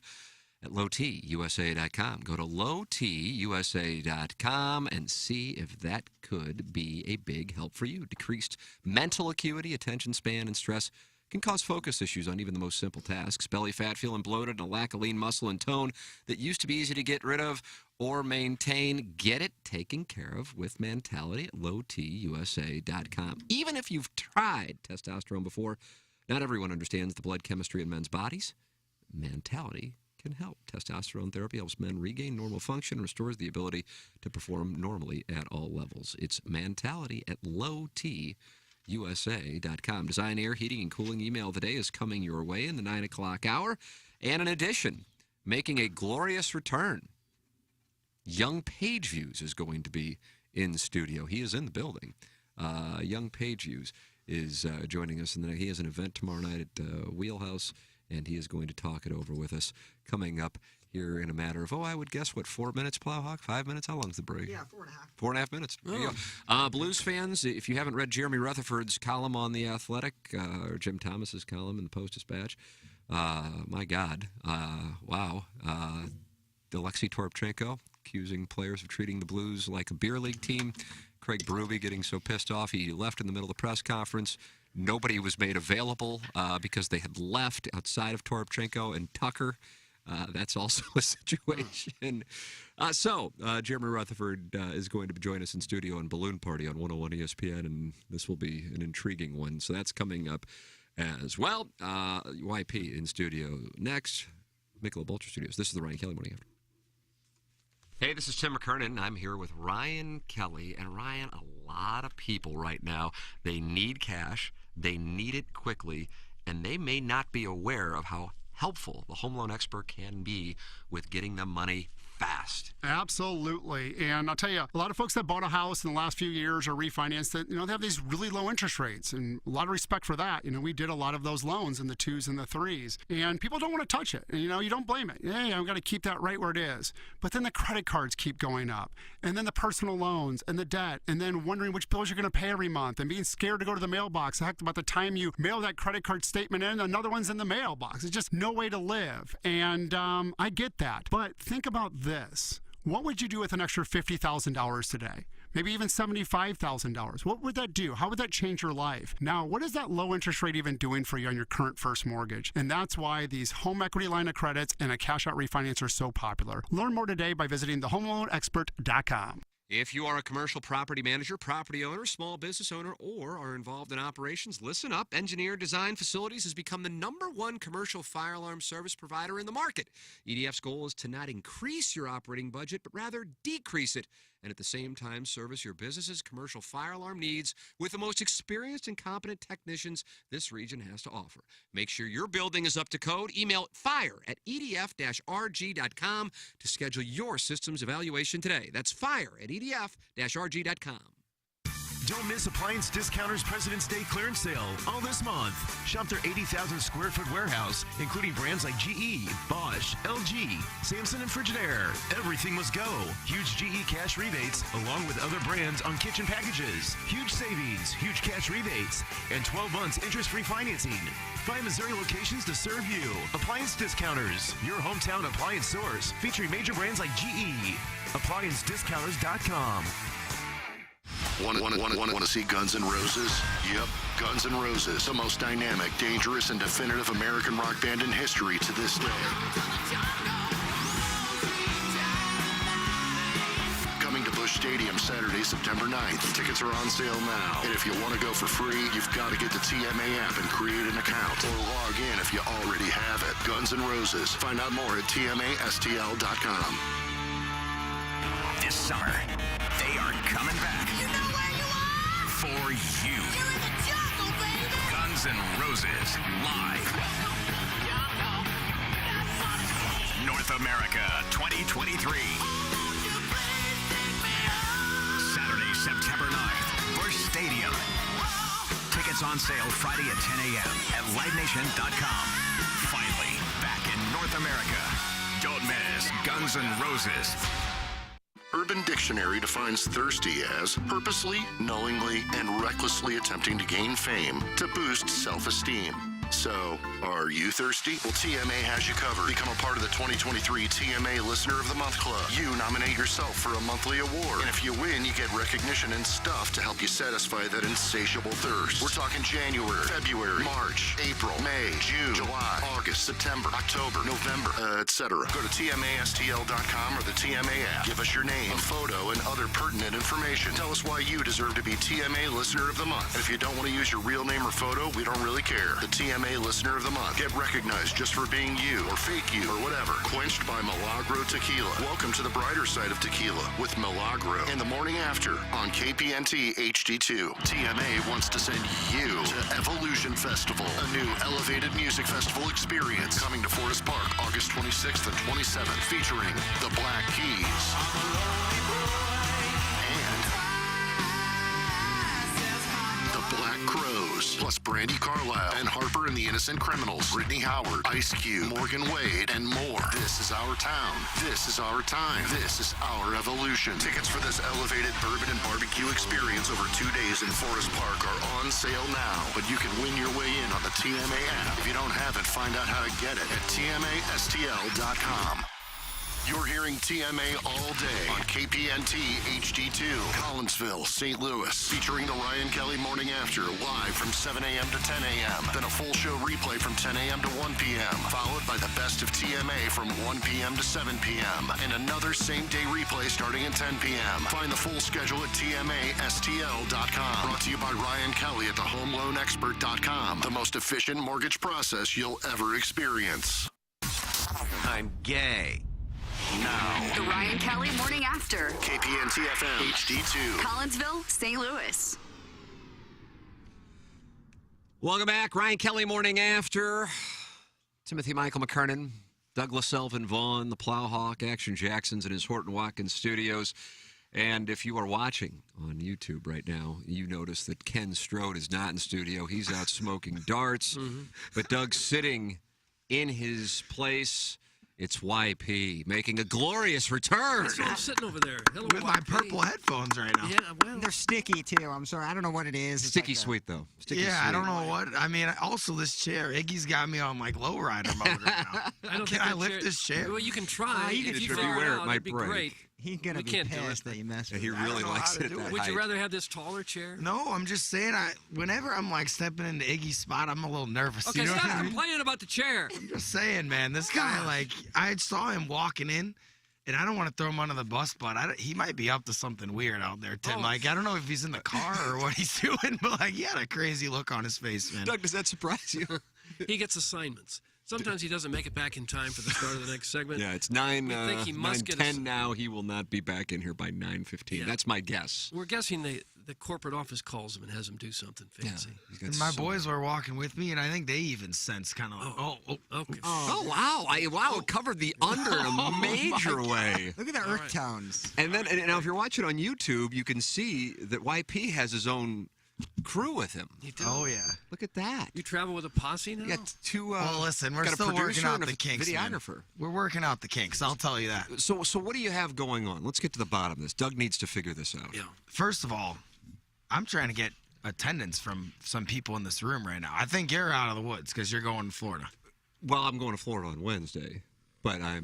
at lowtusa.com. Go to lowtusa.com and see if that could be a big help for you. Decreased mental acuity, attention span, and stress can cause focus issues on even the most simple tasks. Belly fat, feeling bloated, and a lack of lean muscle and tone that used to be easy to get rid of or maintain. Get it taken care of with Mentality at lowtusa.com. Even if you've tried testosterone before, not everyone understands the blood chemistry in men's bodies. Mentality can help. Testosterone therapy helps men regain normal function and restores the ability to perform normally at all levels. It's Mentality at lowtusa.com. Design Air Heating and Cooling email of the day is coming your way in the 9 o'clock hour. And in addition, making a glorious return, Young Page Views is going to be in studio. He is in the building. Young Page Views is joining us, and he has an event tomorrow night at Wheelhouse, and he is going to talk it over with us coming up here in a matter of, I would guess, 4 minutes, Plowhawk? 5 minutes? How long's the break? Yeah, 4.5. 4.5 minutes. There you go. Blues fans, if you haven't read Jeremy Rutherford's column on The Athletic, or Jim Thomas's column in the Post-Dispatch, my God, wow. Alexei Toropchenko accusing players of treating the Blues like a beer league team. Craig Berube getting so pissed off he left in the middle of the press conference. Nobody was made available because they had left outside of Toropchenko and Tucker. That's also a situation. Jeremy Rutherford is going to join us in studio on Balloon Party on 101 ESPN, and this will be an intriguing one. So that's coming up as well. YP in studio next. Michelob Ultra Studios. This is the Ryan Kelly Morning After. Hey, this is Tim McKernan. I'm here with Ryan Kelly. And Ryan, a lot of people right now, they need cash, they need it quickly, and they may not be aware of how helpful the home loan expert can be with getting them money fast. Absolutely. And I'll tell you, a lot of folks that bought a house in the last few years or refinanced it, they have these really low interest rates, and a lot of respect for that. We did a lot of those loans in the 2s and the 3s, and people don't want to touch it. And, you don't blame it. Yeah, I've got to keep that right where it is. But then the credit cards keep going up, and then the personal loans and the debt, and then wondering which bills you're going to pay every month and being scared to go to the mailbox. Heck, by the time you mail that credit card statement in, another one's in the mailbox. It's just no way to live. And I get that. But think about this. What would you do with an extra $50,000 today? Maybe even $75,000. What would that do? How would that change your life? Now, what is that low interest rate even doing for you on your current first mortgage? And that's why these home equity line of credits and a cash out refinance are so popular. Learn more today by visiting thehomeloanexpert.com. If you are a commercial property manager, property owner, small business owner, or are involved in operations, listen up. Engineer Design Facilities has become the #1 commercial fire alarm service provider in the market. EDF's goal is to not increase your operating budget, but rather decrease it, and at the same time service your business's commercial fire alarm needs with the most experienced and competent technicians this region has to offer. Make sure your building is up to code. Email fire@edf-rg.com to schedule your systems evaluation today. That's fire@edf-rg.com. Don't miss Appliance Discounters President's Day clearance sale all this month. Shop their 80,000 square foot warehouse, including brands like GE, Bosch, LG, Samsung, and Frigidaire. Everything must go. Huge GE cash rebates, along with other brands on kitchen packages. Huge savings, huge cash rebates, and 12 months interest-free financing. 5 Missouri locations to serve you. Appliance Discounters, your hometown appliance source, featuring major brands like GE. ApplianceDiscounters.com. Want to see Guns N' Roses? Yep, Guns N' Roses, the most dynamic, dangerous, and definitive American rock band in history to this day. Coming to Busch Stadium Saturday, September 9th. Tickets are on sale now. And if you want to go for free, you've got to get the TMA app and create an account. Or log in if you already have it. Guns N' Roses. Find out more at TMASTL.com. This summer, they are coming back. You know where you are? For you. You're in the jungle, baby. Guns N' Roses, live. North America 2023. Saturday, September 9th, Busch Stadium. Tickets on sale Friday at 10 a.m. at livenation.com. Finally, back in North America. Don't miss Guns N' Roses. Urban Dictionary defines thirsty as purposely, knowingly, and recklessly attempting to gain fame to boost self-esteem. So, are you thirsty? Well, TMA has you covered. Become a part of the 2023 TMA Listener of the Month Club. You nominate yourself for a monthly award. And if you win, you get recognition and stuff to help you satisfy that insatiable thirst. We're talking January, February, March, April, May, June, July, August, September, October, November, etc. Go to TMASTL.com or the TMA app. Give us your name, a photo, and other pertinent information. Tell us why you deserve to be TMA Listener of the Month. And if you don't want to use your real name or photo, we don't really care. The TMA Listener of the Month. Get recognized just for being you or fake you or whatever. Quenched by Milagro Tequila. Welcome to the brighter side of tequila with Milagro and the morning after on KPNT HD2. TMA wants to send you to Evolution Festival, a new elevated music festival experience coming to Forest Park August 26th and 27th, featuring the Black Keys. Black Crows, plus Brandy Carlisle and Harper and the Innocent Criminals, Brittany Howard, Ice Cube, Morgan Wade, and more. This is our town. This is our time. This is our evolution. Tickets for this elevated bourbon and barbecue experience over 2 days in Forest Park are on sale now, but you can win your way in on the TMA app. If you don't have it, find out how to get it at TMASTL.com. You're hearing TMA all day on KPNT HD2, Collinsville, St. Louis, featuring the Ryan Kelly Morning After, live from 7 a.m. to 10 a.m. Then a full show replay from 10 a.m. to 1 p.m., followed by the best of TMA from 1 p.m. to 7 p.m., and another same-day replay starting at 10 p.m. Find the full schedule at TMASTL.com. Brought to you by Ryan Kelly at thehomeloanexpert.com, the most efficient mortgage process you'll ever experience. I'm gay. Now, The Ryan Kelly Morning After. KPNT FM HD2. Collinsville, St. Louis. Welcome back. Ryan Kelly Morning After. Timothy Michael McKernan, Douglas Elvin Vaughn, the Plowhawk, Action Jackson's in his Horton Watkins studios. And if you are watching on YouTube right now, you notice that Ken Strode is not in studio. He's out smoking darts. But Doug's sitting in his place. It's YP making a glorious return. So I'm sitting over there. Hello, with my YP. purple headphones right now. Yeah, well. They're sticky, too. I'm sorry. I don't know what it is. It's Sticky like sweet, though. Sticky Yeah, sweet. I don't know what. I mean, also this chair. Iggy's got me on like lowrider mode right now. Can I lift this chair? Well, you can try. you can if you try. figure Beware, it it out, might it'd be break. great. He's going to be can't do pissed it. that you messed with He him. really know likes how to it. do That it. Would you height. rather have this taller chair? No, I'm just saying. Whenever I'm like stepping into Iggy's spot, I'm a little nervous. Okay, you know stop what I mean? complaining about the chair. I'm just saying, man. This guy, like, I saw him walking in, and I don't want to throw him under the bus, but he might be up to something weird out there, Tim. Oh. Like, I don't know if he's in the car or what he's doing, but like, he had a crazy look on his face, man. Doug, does that surprise you? He gets assignments. Sometimes he doesn't make it back in time for the start of the next segment. Yeah, it's 9, We think he must get 9:10 now. He will not be back in here by 9:15. Yeah. That's my guess. We're guessing the corporate office calls him and has him do something fancy. And my boys were walking with me, and I think they even sensed kind of like, okay. Oh, wow. It covered the under in a major way. Look at the earth tones. And then, and now if you're watching on YouTube, you can see that YP has his own crew with him. You do? oh yeah. Look at that. You travel with a posse now? You got two. Well, listen, we're got a still working producer out and a the kinks, man. videographer. We're working out the kinks. I'll tell you that. So what do you have going on? Let's get to the bottom of this. Doug needs to figure this out. Yeah. First of all, I'm trying to get attendance from some people in this room right now. I think you're out of the woods because you're going to Florida. Well, I'm going to Florida on Wednesday, but I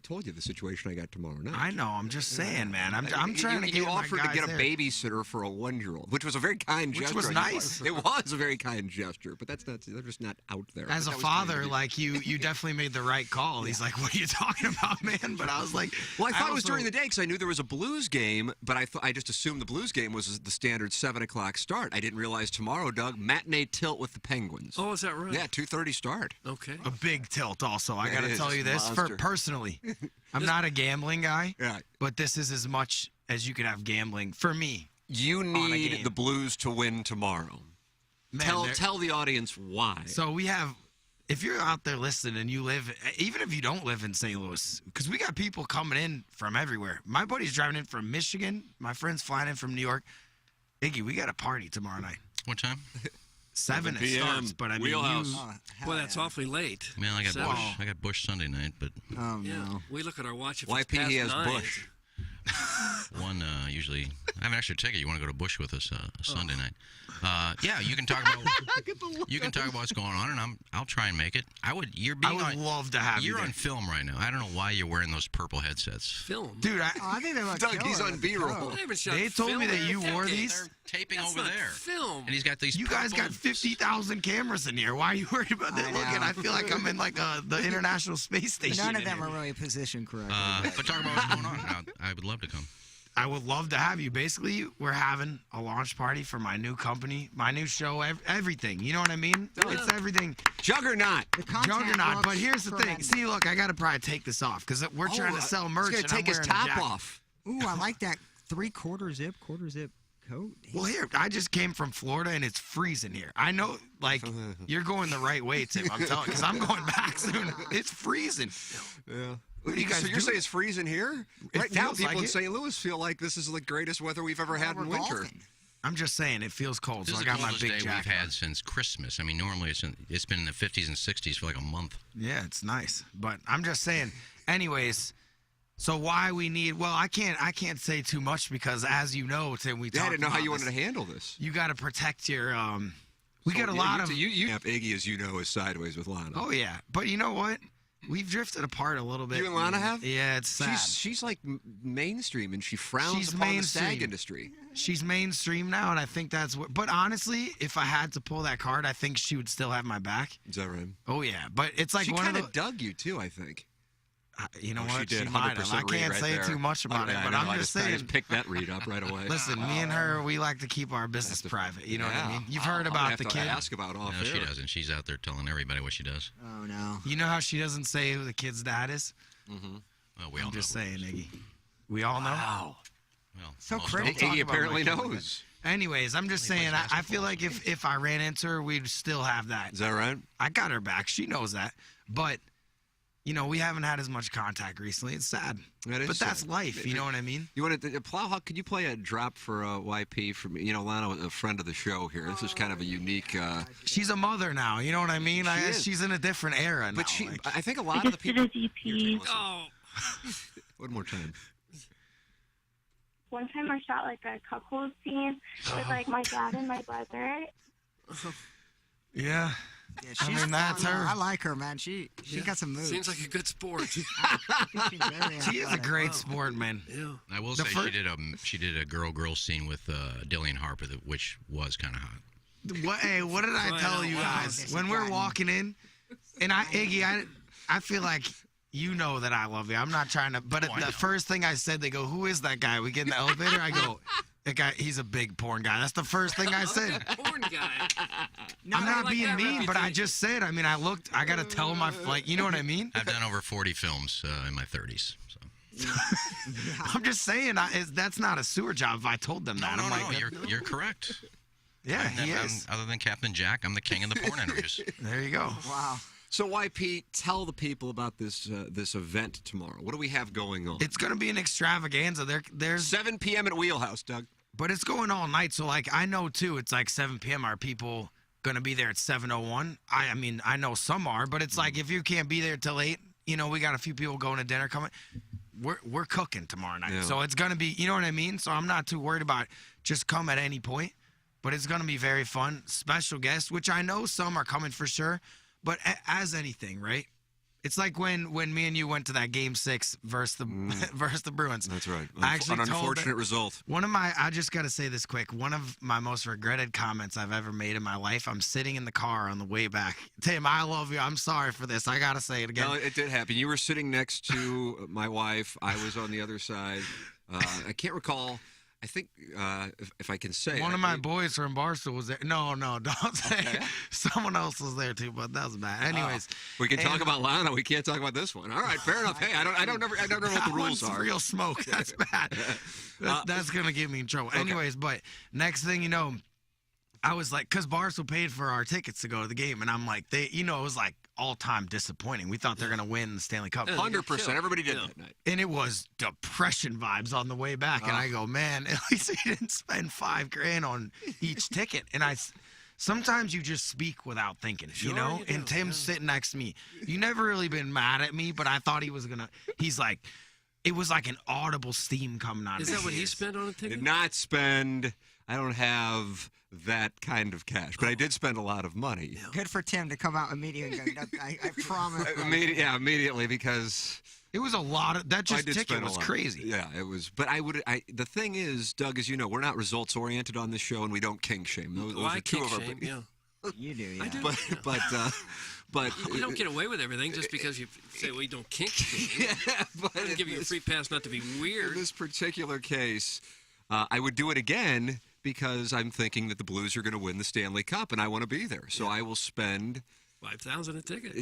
told you the situation I got tomorrow night. I know. I'm just saying, man. I'm trying to get You my offered to guys get a there. babysitter for a 1-year-old, which was a very kind gesture. Which was nice. It was a very kind gesture, but they're just not out there. As a But that was kind father, of you. like you definitely made the right call. He's like, "What are you talking about, man?" But I was like, Well, I thought it was also- during the day because I knew there was a Blues game, but I just assumed the Blues game was the standard 7:00 start. I didn't realize tomorrow, Doug, matinee tilt with the Penguins. Oh, is that right? Yeah, 2:30 start. Okay. a big tilt. Also, I It got to is. tell you this Monster. personally. I'm not a gambling guy, Right. but this is as much as you could have gambling for me. You a need game. the Blues to win tomorrow. Man, Tell the audience why. So we have, if you're out there listening and you live, even if you don't live in St. Louis, because we got people coming in from everywhere. My buddy's driving in from Michigan. My friend's flying in from New York. Iggy, we got a party tomorrow night. What time? 7 it 7 starts, but I mean, Wheelhouse. Well, that's awfully late. Man, I got Seven. Bush. I got Bush Sunday night, but Oh, Yeah. no. We look at our watch. If it's YP, he has past 9, Bush. one usually. I have an extra ticket. You want to go to Bush with us Sunday night? Yeah, you can talk about what's going on, and I'll try and make it. I would love to have you You're there. on film right now. I don't know why you're wearing those purple headsets. Film. Dude, I think they look Doug, he's killer. on B-roll. They haven't shot they told me film. that you wore They're these. taping That's over not there. film. And he's got these. You guys purple- got 50,000 cameras in here. Why are you worried about that I looking? know. I feel like I'm in like the International Space Station. None of in them here. are really positioned correctly. But talk about what's going on. I would love to come. I would love to have you. Basically, we're having a launch party for my new company, my new show, everything. You know what I mean? It's everything. Juggernaut. The content Juggernaut. looks But here's the thing. tremendous. See, look, I got to probably take this off because we're trying to sell merch. He's and gonna I'm take his wearing a top jacket. off. Ooh, I like that 3/4 zip, quarter zip coat. Well, here, I just came from Florida and it's freezing here. I know, like, you're going the right way, Tim. I'm telling you, because I'm going back soon. It's freezing. Yeah. What do you guys so you're do? saying it's freezing here? It Right now, feels people like in it. St. Louis feel like this is the greatest weather we've ever had in We're winter. golfing. I'm just saying, it feels cold, This so is I the got my coldest big day jacket. we've had since Christmas. I mean, normally it's been in the 50s and 60s for like a month. Yeah, it's nice. But I'm just saying, anyways, so why we need, well, I can't say too much because as you know, Tim, we Yeah, I talked didn't know how about you wanted this. to handle this. You got to protect your, we got a So lot of, you have Iggy, as you know, is sideways with Lana. oh yeah. But you know what? We've drifted apart a little bit. You and Lana have? Yeah, it's sad. She's like mainstream, and she frowns She's upon the mainstream. stag industry. She's mainstream now, and I think that's what. But honestly, if I had to pull that card, I think she would still have my back. Is that right? Oh yeah, but it's like she one of kind the. of dug you too, I think. You know Oh, what? she did. might 100% have. I read can't right say there. too much about it, I but know, I'm I just I saying. just picked that read up right away. Listen, me and her, we like to keep our business private. You know what I mean? You've heard I'm gonna about have the to kid. ask about off No, she air. doesn't. She's out there telling everybody what she does. Oh, no. You know how she doesn't say who the kid's dad is? Mm-hmm. Well, we all I'm just know. saying, Iggy. We all know. Wow. Well, So most crazy. of them. Iggy about my apparently kid like knows. Anyways, I'm just saying, I feel like if I ran into her, we'd still have that. Is that right? I got her back. She knows that. But, you know, we haven't had as much contact recently. It's sad. That is But that's sad. life. You know what I mean? You want to plow? Could you play a drop for YP from Lana, a friend of the show here? This is kind of a unique. She's a mother now. You know what I mean? She is. She's in a different era now. But she, like- I think a lot of the people. Oh. One more time. One time I shot like a couple scene with like my dad and my brother. Yeah. Yeah, I mean, that's her. I like her, man. She got some moves. Seems like a good sport. She's very She is a athletic. great sport, man. Yeah. I will The say fir- she did a girl scene with Dillian Harper, which was kind of hot. What did I tell you guys? When we're walking in, and Iggy, I feel like You know that I love you. I'm not trying to. But the first thing I said, they go, "Who is that guy?" We get in the elevator. I go, "That guy. He's a big porn guy." That's the first thing I said. Porn guy. I'm not being mean, but I just said. I mean, I looked. I gotta tell my you know what I mean? I've done over 40 films in my 30s. So. I'm just saying. That's not a sewer job. If I told them that, No, you're correct. Yeah, he is. Other than Captain Jack, I'm the king of the porn interviews. There you go. Wow. So YP, tell the people about this this event tomorrow. What do we have going on? It's going to be an extravaganza. There's 7 p.m. at Wheelhouse, Doug. But it's going all night. So, like, I know, too, it's like 7 p.m. Are people going to be there at 7:01? I mean, I know some are. But it's like if you can't be there till 8, you know, we got a few people going to dinner coming. We're cooking tomorrow night. Yeah. So it's going to be, you know what I mean? So I'm not too worried about just come at any point. But it's going to be very fun. Special guests, which I know some are coming for sure. But as anything, right? It's like when me and you went to that Game 6 versus the Bruins. That's right. I actually An unfortunate result. I just got to say this quick. One of my most regretted comments I've ever made in my life, I'm sitting in the car on the way back. Tim, I love you. I'm sorry for this. I got to say it again. No, it did happen. You were sitting next to my wife. I was on the other side. I can't recall. I think, if I can say, one of my boys from Barstool was there. No, don't say it. Someone else was there too, but that was bad. Anyways, we can talk about Lana. We can't talk about this one. All right, fair enough. Hey, I don't know what the rules are. Real smoke. That's bad. That's gonna get me in trouble. Okay. Anyways, but next thing you know, I was like, because Barstool paid for our tickets to go to the game, and I'm like, it was like all-time disappointing. We thought they're gonna win the Stanley Cup. 100%. Everybody did that night. And it was depression vibes on the way back. And I go, man, at least he didn't spend $5,000 on each ticket. And sometimes you just speak without thinking, you know? And Tim's sitting next to me. You never really been mad at me, but I thought he was gonna. He's like, it was like an audible steam coming out of his Is that what he ears. spent on a ticket? Did not spend. I don't have that kind of cash, but I did spend a lot of money. Good for Tim to come out immediately and go, I promise. Immediately, because it was a lot of that. Just ticket was crazy. Yeah, it was. But the thing is, Doug, as you know, we're not results oriented on this show, and we don't kink shame. Those are two of our. You do, yeah. I do. But you don't get away with everything just because you say, well, you don't kink shame. But I'm gonna give you a free pass not to be weird. In this particular case, I would do it again because I'm thinking that the Blues are going to win the Stanley Cup, and I want to be there. So I will spend $5,000 a ticket.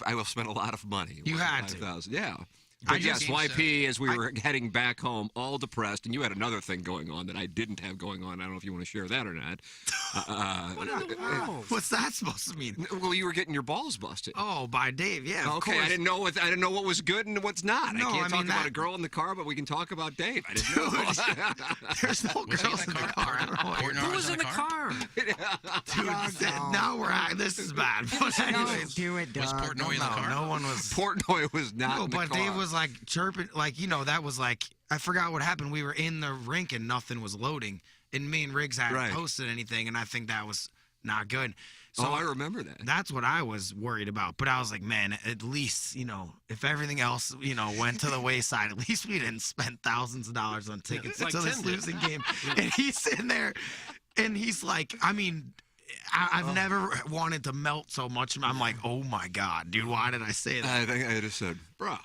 I will spend a lot of money. You had $5,000, yeah. But yes, YP, as we were heading back home, all depressed, and you had another thing going on that I didn't have going on. I don't know if you want to share that or not. What in the world? What's that supposed to mean? Well, you were getting your balls busted. Oh, by Dave, yeah. Of Okay, course. I didn't know what was good and what's not. No, I can't talk mean, about a girl in the car, but we can talk about Dave. I didn't know. There's no girls in the car. I don't know what Who was in the car? Dude, now we're at this is bad. But anyways, do it, Doug. Was Portnoy in the car? no one was. Portnoy was not in the but car. Dave was like chirping, like, you know, that was like, I forgot what happened. We were in the rink and nothing was loading, and me and Riggs hadn't posted anything, and I think that was not good. So I remember that. That's what I was worried about. But I was like, man, at least, you know, if everything else, you know, went to the wayside, at least we didn't spend thousands of dollars on tickets like to this 10 losing game. And he's sitting there, and he's like, I mean, I've never wanted to melt so much. I'm like, oh my God, dude, why did I say that? I think I just said, bro,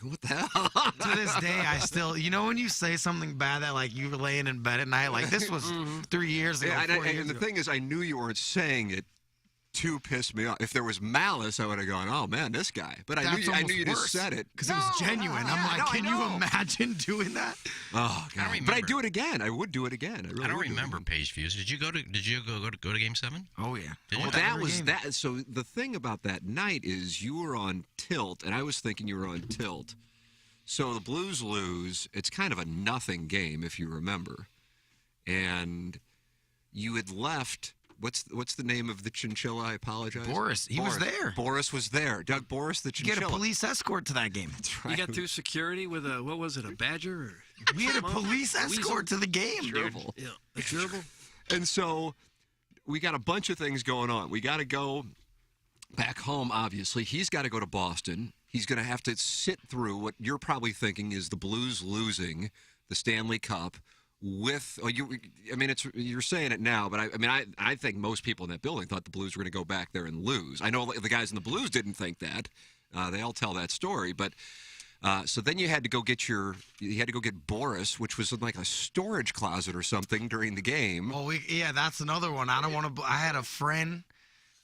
what the hell? To this day, I still, you know, when you say something bad that, like, you were laying in bed at night, like, this was 3 years ago, 4 years and the ago. thing is, I knew you weren't saying it to piss me off. If there was malice, I would have gone, oh man, this guy. But I knew you just said it. Because it was genuine. I'm like, can you imagine doing that? Oh, God. But I'd do it again. I would do it again. I don't remember page views. Did you go to Game 7? Oh yeah. Well, that was that. So the thing about that night is you were on tilt, and I was thinking you were on tilt. So the Blues lose. It's kind of a nothing game, if you remember. And you had left. What's the name of the chinchilla? I apologize. Boris. He was there. Boris was there. Doug Boris, the chinchilla. You get a police escort to that game. That's right. You got through security with a, what was it, a badger? Or we had a police escort to the game, dude. Yeah, a gerbil. And so we got a bunch of things going on. We got to go back home, obviously. He's got to go to Boston. He's going to have to sit through what you're probably thinking is the Blues losing the Stanley Cup with, you're saying it now, but I think most people in that building thought the Blues were going to go back there and lose. I know the guys in the Blues didn't think that. They all tell that story, but so then you had to go get Boris, which was in like a storage closet or something during the game. Well, that's another one. I don't want to. I had a friend.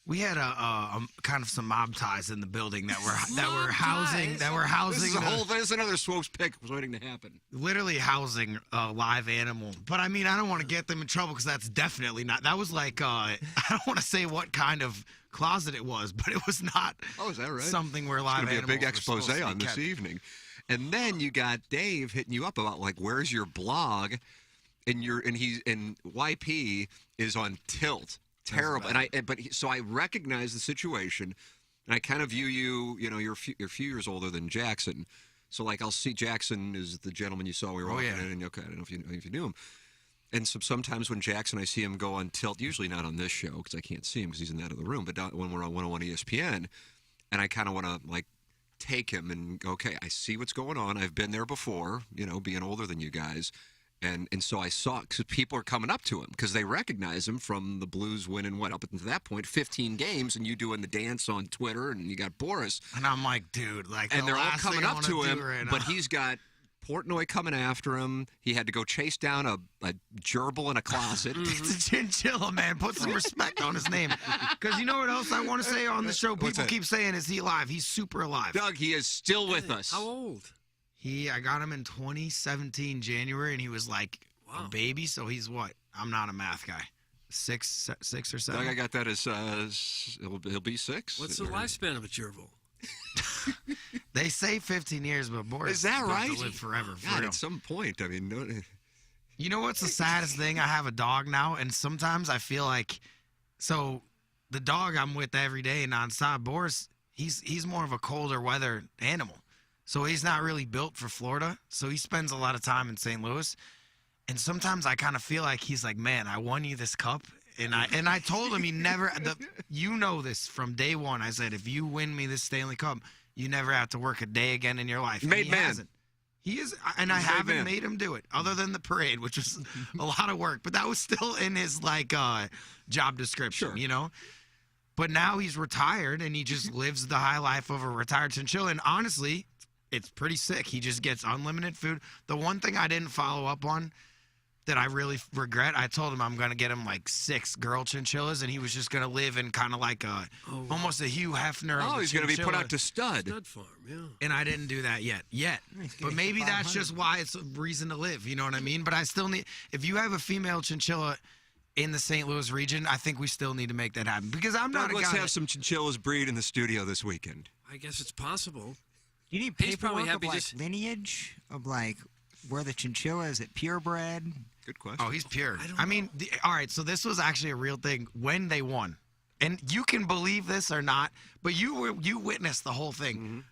We had a kind of some mob ties in the building that were housing. There's another Swopes pick was waiting to happen. Literally housing a live animal. But I mean, I don't want to get them in trouble because that's definitely not. That was like I don't want to say what kind of closet it was, but it was not. Oh, is that right? Something where live animals. It's gonna be a big were supposed expose to be on this kept. evening, and then you got Dave hitting you up about like where's your blog, and YP is on tilt. Terrible, so I recognize the situation, and I kind of view you. You know, you're a few years older than Jackson, so like I'll see Jackson is the gentleman you saw we were walking in, and okay, I don't know if you knew him. And so sometimes when Jackson, I see him go on tilt, usually not on this show because I can't see him because he's in that other room, but when we're on 101 ESPN, and I kind of want to like take him and go, okay, I see what's going on. I've been there before, you know, being older than you guys. And so I saw, because people are coming up to him because they recognize him from the Blues winning, up until that point, 15 games, and you doing the dance on Twitter, and you got Boris. And I'm like, dude, like, and they're all coming up to him, right but he's got Portnoy coming after him. He had to go chase down a gerbil in a closet. It's a chinchilla, man. Put some respect on his name. Because you know what else I want to say on the show? People keep saying, is he alive? He's super alive. Doug, he is still with us. How old? I got him in 2017 January, and he was like a baby. So he's what? I'm not a math guy. Six or seven. Doug, I got that as he'll be 6. What's the lifespan of a gerbil? They say 15 years, but Boris is that right? To live forever. God, at some point, I mean, you know what's the saddest thing? I have a dog now, and sometimes I feel like, so the dog I'm with every day nonstop, Boris, he's more of a colder weather animal. So he's not really built for Florida. So he spends a lot of time in St. Louis. And sometimes I kind of feel like he's like, man, I won you this cup. And I told him you know this from day one. I said, if you win me this Stanley Cup, you never have to work a day again in your life. Made man. Hasn't. He is, and I haven't made him do it other than the parade, which was a lot of work. But that was still in his job description, you know. But now he's retired and he just lives the high life of a retired chinchilla. And honestly, it's pretty sick. He just gets unlimited food. The one thing I didn't follow up on that I really regret, I told him I'm going to get him like 6 girl chinchillas, and he was just going to live in kind of like almost a Hugh Hefner. Oh, he's going to be put out to stud. Stud farm, yeah. And I didn't do that yet. But maybe that's just why it's a reason to live. You know what I mean? But I still need, if you have a female chinchilla in the St. Louis region, I think we still need to make that happen because I'm not a guy. Let's have some chinchillas breed in the studio this weekend. I guess it's possible. You need He's probably paperwork of happy like just lineage of like where the chinchilla is it purebred? Good question. Oh, he's pure. I mean, all right. So this was actually a real thing when they won, and you can believe this or not, but you witnessed the whole thing.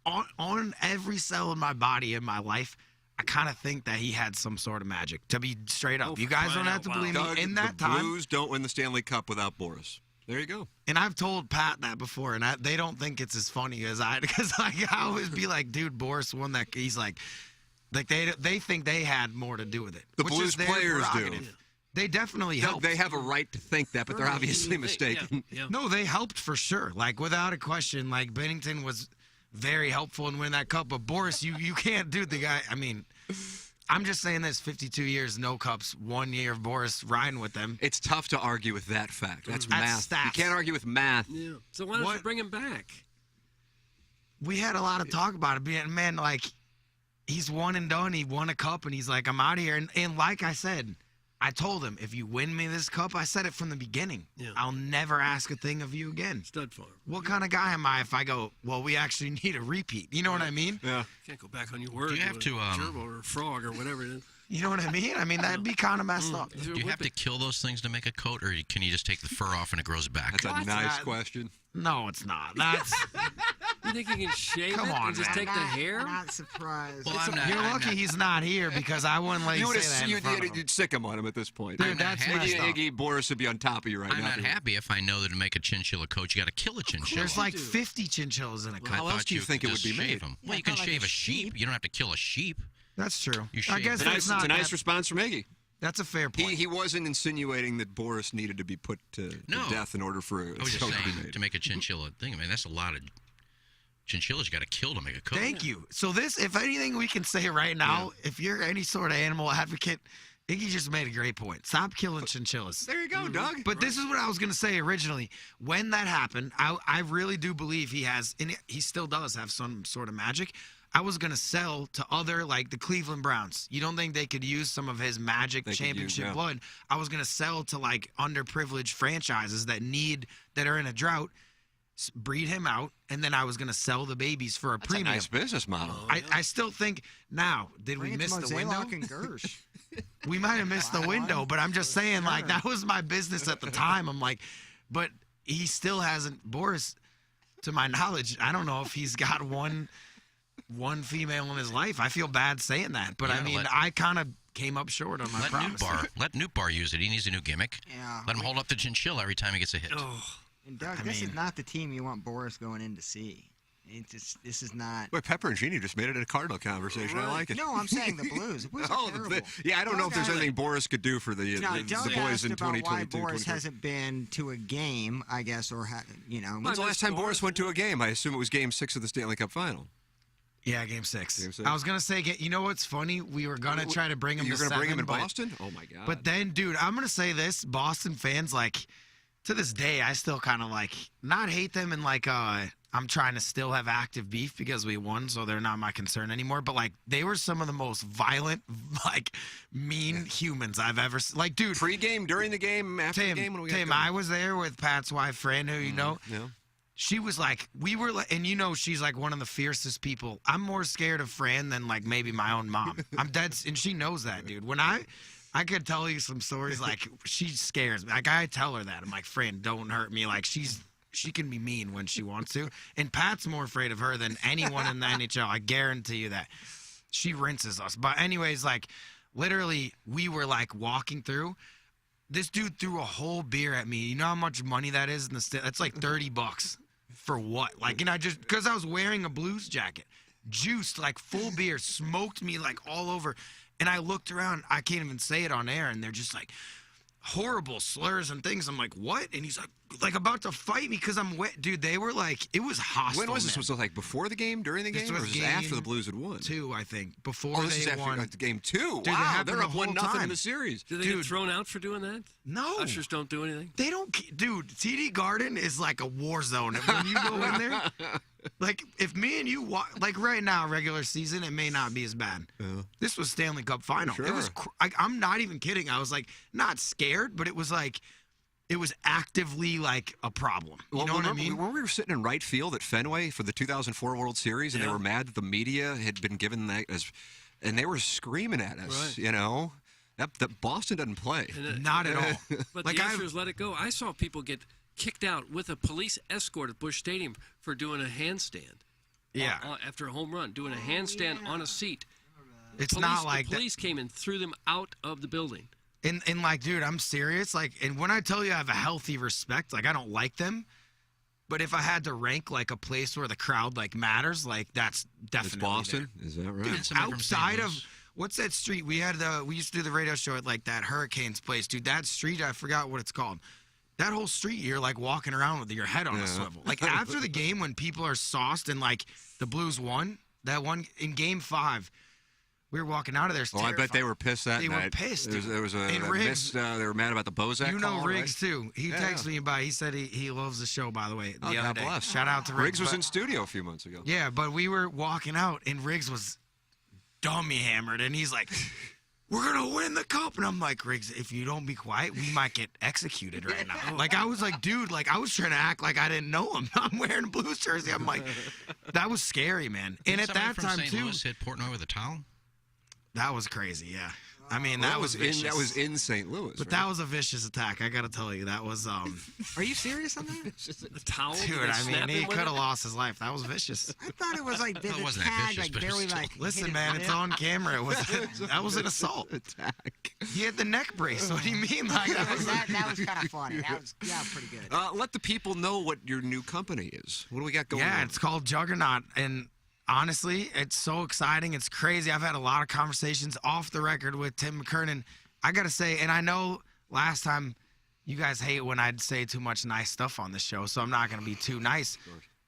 On every cell in my body in my life, I kind of think that he had some sort of magic. To be straight up, you guys don't have to believe Doug, me. In that the time, Blues don't win the Stanley Cup without Boris. There you go. And I've told Pat that before, and they don't think it's as funny as I, because I always be like, dude, Boris won that. He's like they think they had more to do with it. The Blues players do. They definitely helped. They have a right to think that, but they're obviously mistaken. No, they helped for sure. Like, without a question, like, Bennington was very helpful in winning that cup. But Boris, you can't do the guy. I mean, I'm just saying this, 52 years, no cups, 1 year of Boris riding with them. It's tough to argue with that fact. That's math. Stats. You can't argue with math. Yeah. So why don't you bring him back? We had a lot of talk about it. Being, man, like, he's one and done. He won a cup, and he's like, I'm out of here. And like I said, I told him, if you win me this cup, I said it from the beginning. Yeah. I'll never ask a thing of you again. Stud farm. What kind of guy am I if I go, well, we actually need a repeat? You know what I mean? Yeah. Can't go back on your word. Do you have to gerbil or a frog or whatever it is. You know what I mean? I mean, that'd be kind of messed up. Do you have to kill those things to make a coat, or can you just take the fur off and it grows back? That's a nice question. No, it's not. That's. You think you can shave Come it on, and just man. take the hair? I'm not surprised. Well, You're lucky he's not here because I wouldn't let you say that in front of him. You'd sick him on him at this point. Dude, that's messed up. Iggy Boris would be on top of you right now. I'm not happy if I know that to make a chinchilla coat, you got to kill a chinchilla. There's like 50 chinchillas in a cup. How else do you think it would be made? Them. Well, you can shave a sheep. You don't have to kill a sheep. That's true. I guess it's a nice response from Iggy. That's a fair point. He wasn't insinuating that Boris needed to be put to death in order for a I was just coat to be saying made. to make a chinchilla thing. I mean, that's a lot of Chinchillas got to kill to make a coat. Thank you. So this, if anything we can say right now, if you're any sort of animal advocate, Iggy just made a great point. Stop killing chinchillas. There you go, Doug. But this is what I was going to say originally. When that happened, I really do believe he has, and he still does have some sort of magic. I was going to sell to other, like the Cleveland Browns. You don't think they could use some of his magic championship blood? I was going to sell to like underprivileged franchises that are in a drought, breed him out, and then I was going to sell the babies for a premium. That's a nice business model. I still think now, did we miss the window? And Gersh. We might have missed the window, but I'm just saying, like, that was my business at the time. I'm like, but he still hasn't, Boris, to my knowledge, I don't know if he's got one female in his life. I feel bad saying that, but I mean, I kind of came up short on my promise. Let Newt Bar use it. He needs a new gimmick. Yeah. Let him hold up the chinchilla every time he gets a hit. And Doug, this is not the team you want Boris going in to see. This is not. Wait, Pepper and Genie just made it a Cardinal conversation. I like it. No, I'm saying the Blues. The Blues are terrible. Yeah, I don't know if there's anything Boris could do for the boys in 2022. Why Boris hasn't been to a game, I guess, or When's the last time Boris went to a game? I assume it was Game 6 of the Stanley Cup Final. Yeah, Game 6. I was gonna say, you know what's funny? We were gonna try to bring him. You're gonna bring him in Boston? Oh my God! But then, dude, I'm gonna say this: Boston fans, like, to this day, I still kind of like not hate them, and like, I'm trying to still have active beef because we won, so they're not my concern anymore. But like, they were some of the most violent, like, mean humans I've ever seen. Like, dude, pre-game, during the game, after the game. Tim, I was there with Pat's wife, Fran, who you know. Yeah. She was like, we were like, and you know, she's like one of the fiercest people. I'm more scared of Fran than like maybe my own mom. I'm dead, and she knows that, dude. When I I could tell you some stories, like, she scares me. Like, I tell her that. I'm like, Fran, don't hurt me. Like, she can be mean when she wants to. And Pat's more afraid of her than anyone in the NHL. I guarantee you that. She rinses us. But anyways, like, literally, we were, like, walking through. This dude threw a whole beer at me. You know how much money that is in the state? That's like $30. For what? Like, and I just, because I was wearing a Blues jacket. Juiced, like, full beer. Smoked me, like, all over. And I looked around. I can't even say it on air. And they're just, like, horrible slurs and things. I'm like, what? And he's like about to fight me because I'm wet. Dude, they were like, it was hostile. When was this? Was it like before the game, during the game, or was this after the Blues had won? 2, I think. Before this is they after won. Game 2. Dude, wow, they're up 1-0 in the series. Do they get thrown out for doing that? No. Ushers don't do anything? They don't. Dude, TD Garden is like a war zone. And when you go in there, like, if me and you like right now, regular season, it may not be as bad. This was Stanley Cup final. Sure. It was. I'm not even kidding. I was like not scared, but it was like. It was actively like a problem. You know what I mean? When we were sitting in right field at Fenway for the 200004 World Series, and they were mad that the media had been given that and they were screaming at us. Right. You know, that Boston doesn't play. Not at all. But like the Ushers let it go. I saw people get kicked out with a police escort at Busch Stadium for doing a handstand. Yeah. After a home run, doing a handstand on a seat. It's not like the police came and threw them out of the building. And like, dude, I'm serious. Like, and when I tell you I have a healthy respect, like, I don't like them. But if I had to rank, like, a place where the crowd, like, matters, like, that's definitely It's Boston? there. Is that right? Dude, outside of, what's that street? We used to do the radio show at, like, that Hurricanes place, dude. That street, I forgot what it's called. That whole street, you're, like, walking around with your head on a swivel. Like, after the game, when people are sauced and, like, the Blues won, that one, in Game 5, we were walking out of there. I bet they were pissed that night. They were pissed. There was a Riggs, they were mad about the Bozak You know call, Riggs, right? too. He texted me about it. He said he loves the show, by the way, the other day. Bless. Shout out to Riggs. Riggs was in studio a few months ago. Yeah, but we were walking out, and Riggs was dummy hammered, and he's like, we're going to win the cup. And I'm like, Riggs, if you don't be quiet, we might get executed right now. Like, I was like, dude, like, I was trying to act like I didn't know him. I'm wearing a Blues jersey. I'm like, that was scary, man. And at that time, St. too. Louis hit Portnoy with a towel? That was crazy, yeah. I mean, Well, that was vicious. that was in St. Louis. But that was a vicious attack. I got to tell you, that was. Are you serious on that? The towel? Dude, I mean, he could have lost his life. That was vicious. I thought it was like It the wasn't that tag, vicious, like but it was barely still- like. Listen, hit man, his it's lip. on camera. That was an assault. Attack. He had the neck brace. What do you mean? Like that was that was kind of funny. That was pretty good. Let the people know what your new company is. What do we got going on? Yeah, it's called Juggernaut, and honestly, it's so exciting. It's crazy. I've had a lot of conversations off the record with Tim McKernan. I got to say, and I know last time you guys hate when I'd say too much nice stuff on this show, so I'm not going to be too nice.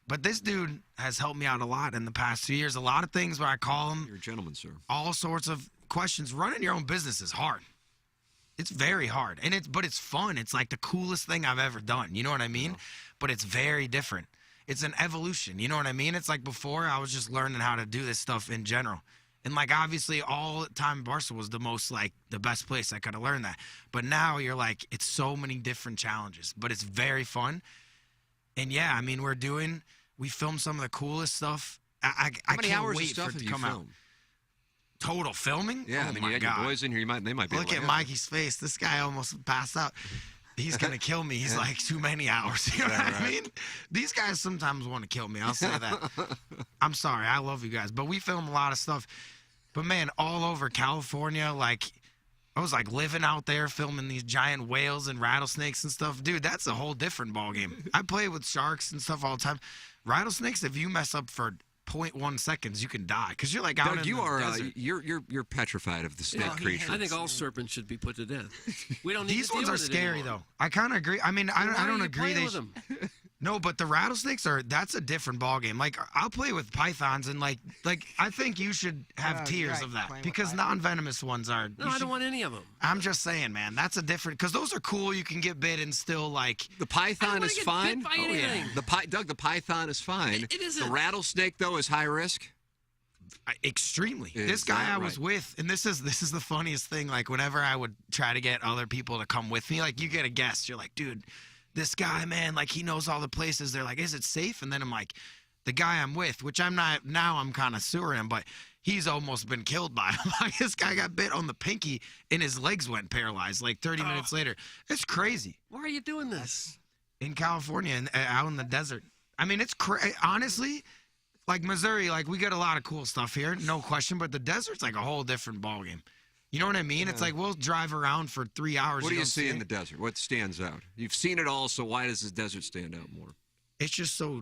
But this dude has helped me out a lot in the past 2 years. A lot of things where I call him. You're a gentleman, sir. All sorts of questions. Running your own business is hard. It's very hard, but it's fun. It's like the coolest thing I've ever done. You know what I mean? Yeah. But it's very different. It's an evolution. You know what I mean? It's like before I was just learning how to do this stuff in general. And like obviously all the time Barcelona was the best place I could have learned that. But now you're like, it's so many different challenges, but it's very fun. And yeah, I mean, we filmed some of the coolest stuff. I How many can't hours wait of stuff for it have to you come out. filmed? Total filming? Yeah, Oh I mean, my you had God. your boys in here. They might be. Look able at to Mikey's face. This guy almost passed out. He's going to kill me. He's like, too many hours. You know what I mean? These guys sometimes want to kill me. I'll say that. I'm sorry. I love you guys. But we film a lot of stuff. But, man, all over California, like, I was, like, living out there filming these giant whales and rattlesnakes and stuff. Dude, that's a whole different ballgame. I play with sharks and stuff all the time. Rattlesnakes, if you mess up for 0.1 seconds, you can die because you're like out Doug, in the desert. you're petrified of the snake creature. I think all serpents should be put to death. We don't need These to deal ones are with it scary anymore. though. I kind of agree. I mean, I Why don't are you agree. playing with them? No, but the rattlesnakes that's a different ballgame. Like I'll play with pythons and like I think you should have tiers right, of that playing with because non-venomous ones are. No, I don't want any of them. I'm just saying, man, that's a different because those are cool. You can get bit and still like The python is fine. Bit by anything. Doug, the python is fine. It isn't. The rattlesnake though is high risk. Extremely. Is This guy that I was right? with, and this is the funniest thing. Like whenever I would try to get other people to come with me, like you get a guest, you're like, dude, this guy, man, like he knows all the places. They're like, is it safe? And then I'm like, the guy I'm with, which I'm not now, I'm kind of sewering him, but he's almost been killed by him. Like this guy got bit on the pinky and his legs went paralyzed. Like 30 minutes later, it's crazy. Why are you doing this? In California and out in the desert. I mean, it's honestly. Like Missouri, like we get a lot of cool stuff here, no question. But the desert's like a whole different ballgame. You know what I mean? It's like we'll drive around for 3 hours. What do you see in the desert? What stands out? You've seen it all, so why does the desert stand out more? It's just so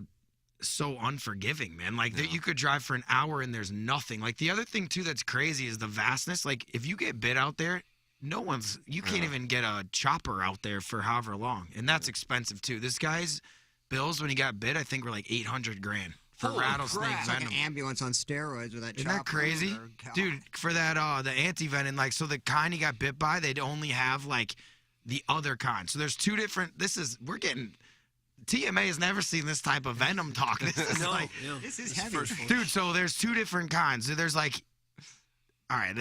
unforgiving, man. Like you could drive for an hour and there's nothing. Like the other thing too that's crazy is the vastness. Like if you get bit out there, you can't even get a chopper out there for however long, and that's expensive too. This guy's bills when he got bit, I think were like $800,000. For Holy rattlesnake crap. It's like venom. an ambulance on steroids with that Isn't that chopper crazy? or cal- Dude, for that, the anti-venom, like, so the kind he got bit by, they'd only have, like, the other kind. So there's two different, TMA has never seen this type of venom talk. This is This is heavy. dude, so there's two different kinds. So there's, like, all right,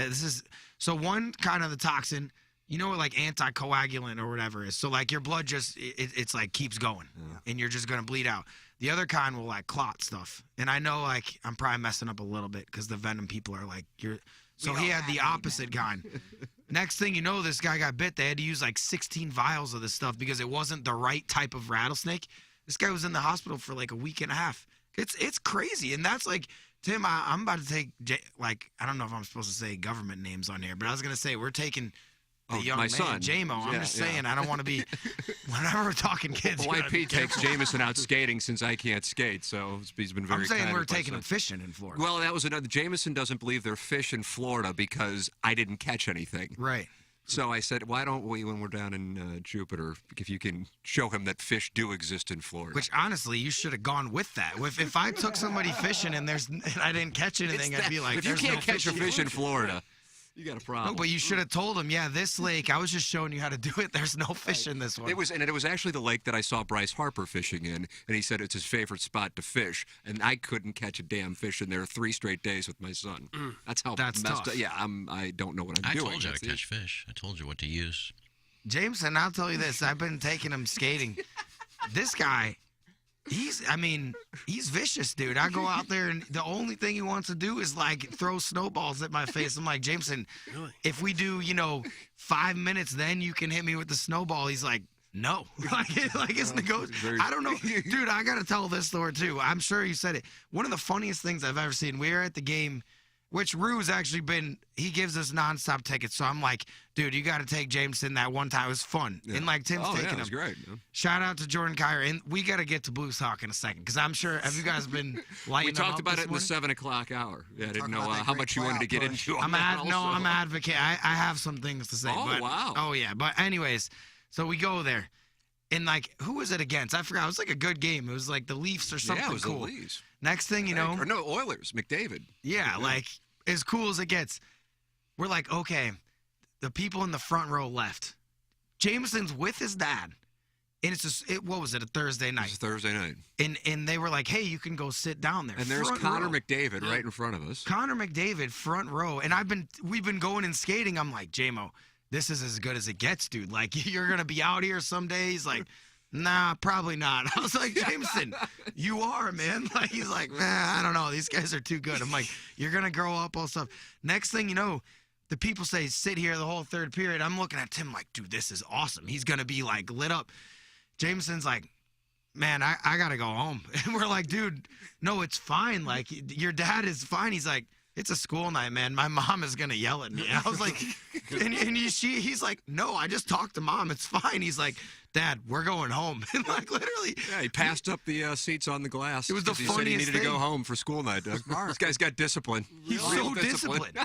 so one kind of the toxin, you know what, like, anticoagulant or whatever is. So, like, your blood just, it's like, keeps going, and you're just going to bleed out. The other kind will like clot stuff. And I know like I'm probably messing up a little bit because the venom people are like, so he had the opposite kind. Next thing you know, this guy got bit. They had to use like 16 vials of this stuff because it wasn't the right type of rattlesnake. This guy was in the hospital for like a week and a half. It's crazy. And that's like, Tim, I'm about to take, I don't know if I'm supposed to say government names on here, but I was going to say we're taking the young my man, son. J-Mo. I'm just saying, I don't want to be, whenever we're talking kids. Well, YP takes Jameson out skating since I can't skate, so he's been very I'm saying kind we're with my taking son. him fishing in Florida. Well, that was another. Jameson doesn't believe they're fish in Florida because I didn't catch anything. Right. So I said, why don't we, when we're down in Jupiter, if you can show him that fish do exist in Florida? Which, honestly, you should have gone with that. If I took somebody fishing and I didn't catch anything, I'd be like, if you there's can't no catch a fish in Florida, you got a problem. No, but you should have told him, yeah, this lake, I was just showing you how to do it. There's no fish in this one. It was actually the lake that I saw Bryce Harper fishing in, and he said it's his favorite spot to fish, and I couldn't catch a damn fish in there 3 straight days with my son. That's how That's messed tough. up. Yeah, I don't know what I'm doing. I told you how That's to the catch fish. I told you what to use. Jameson, I'll tell you this. I've been taking him skating. This guy, he's vicious, dude. I go out there, and the only thing he wants to do is, like, throw snowballs at my face. I'm like, Jameson, if we do, 5 minutes, then you can hit me with the snowball. He's like, no. like it's negotiable. I don't know. Dude, I got to tell this story, too. I'm sure you said it. One of the funniest things I've ever seen, we were at the game, which Rue's actually he gives us nonstop tickets. So I'm like, dude, you got to take Jameson that one time. It was fun. Yeah. And like Tim's taking him. It was great. Yeah. Shout out to Jordan Kyer. And we got to get to Blues Talk in a second. Because I'm sure, have you guys been lighting We talked up about this it in the morning? 7:00 hour. Yeah, I didn't Talk know about that how great much you wanted to get push. into. I'm advocate. I have some things to say. Oh, but, wow. Oh, yeah. But anyways, so we go there. And, like, who was it against? I forgot. It was like a good game. It was like the Leafs or something Yeah, it was cool. the Leafs. Next thing you know. Or no, Oilers, McDavid. Yeah, like, as cool as it gets. We're like, okay, the people in the front row left. Jameson's with his dad. And it's just, what was it, a Thursday night? It was a Thursday night. And they were like, hey, you can go sit down there. And there's Front Connor row. McDavid right in front of us. Connor McDavid, front row. And we've been going and skating. I'm like, J-Mo, this is as good as it gets, dude. Like, you're going to be out here some days. Like, nah, probably not. I was like, Jameson, you are, man. Like, he's like, man, I don't know. These guys are too good. I'm like, you're going to grow up, all stuff. Next thing you know, the people say, sit here the whole third period. I'm looking at Tim like, dude, this is awesome. He's going to be, like, lit up. Jameson's like, man, I got to go home. And we're like, dude, no, it's fine. Like, your dad is fine. He's like, it's a school night, man. My mom is going to yell at me. And I was like, he's like, no, I just talked to Mom. It's fine. He's like, Dad, we're going home. And, like, literally. Yeah, he passed up the seats on the glass. It was the he funniest said he needed thing. to go home for school night, Doug. This guy's got discipline. He's Real so disciplined.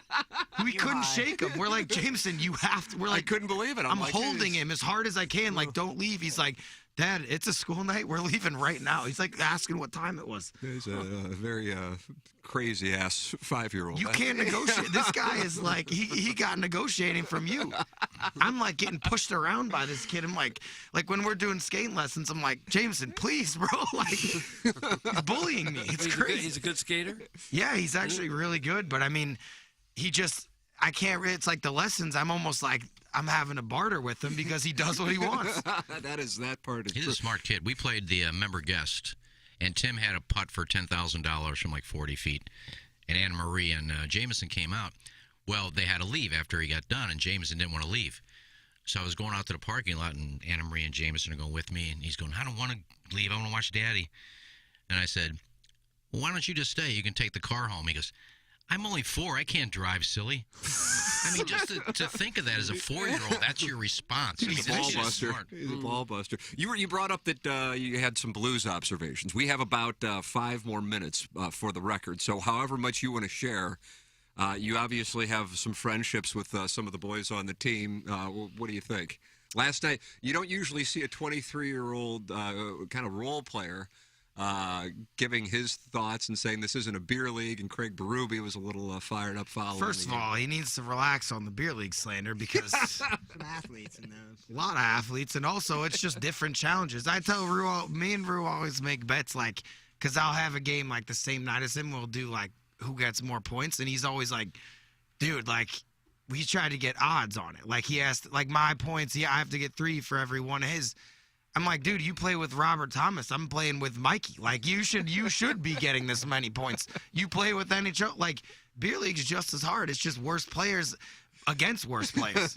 We couldn't shake him. We're like, Jameson, you have to. We're like, I couldn't believe it. I'm like, holding him as hard as I can. Like, don't leave. He's like, Dad, it's a school night. We're leaving right now. He's like asking what time it was. He's a very crazy-ass 5-year-old. You can't negotiate. This guy is like, he got negotiating from you. I'm like getting pushed around by this kid. I'm like when we're doing skating lessons, I'm like, Jameson, please, bro. Like, he's bullying me. It's crazy. He's a good skater? Yeah, he's actually really good. But, I mean, I can't, it's like the lessons, I'm almost like, I'm having to barter with him because he does what he wants. that part is He's true. a smart kid. We played the member guest, and Tim had a putt for $10,000 from like 40 feet, and Anna Marie and Jameson came out. Well, they had to leave after he got done, and Jameson didn't want to leave. So I was going out to the parking lot, and Anna Marie and Jameson are going with me, and he's going, I don't want to leave. I want to watch Daddy. And I said, well, why don't you just stay? You can take the car home. He goes, I'm only 4. I can't drive, silly. I mean, just to think of that as a 4-year-old, that's your response. He's a ball buster. He's a ball buster. You brought up that you had some Blues observations. We have about 5 more minutes for the record. So however much you want to share, you obviously have some friendships with some of the boys on the team. What do you think? Last night, you don't usually see a 23-year-old kind of role player giving his thoughts and saying this isn't a beer league, and Craig Berube was a little fired up following. First of all, he needs to relax on the beer league slander because some athletes in those. A lot of athletes, and also it's just different challenges. I tell Rue, me and Rue always make bets, like, because I'll have a game like the same night as him. We'll do like who gets more points, and he's always like, dude, like, we tried to get odds on it. Like, he asked, like, my points, I have to get 3 for every one of his. I'm like, dude, you play with Robert Thomas. I'm playing with Mikey. Like, you should be getting this many points. You play with NHL. Like, beer league's just as hard. It's just worse players against worse players.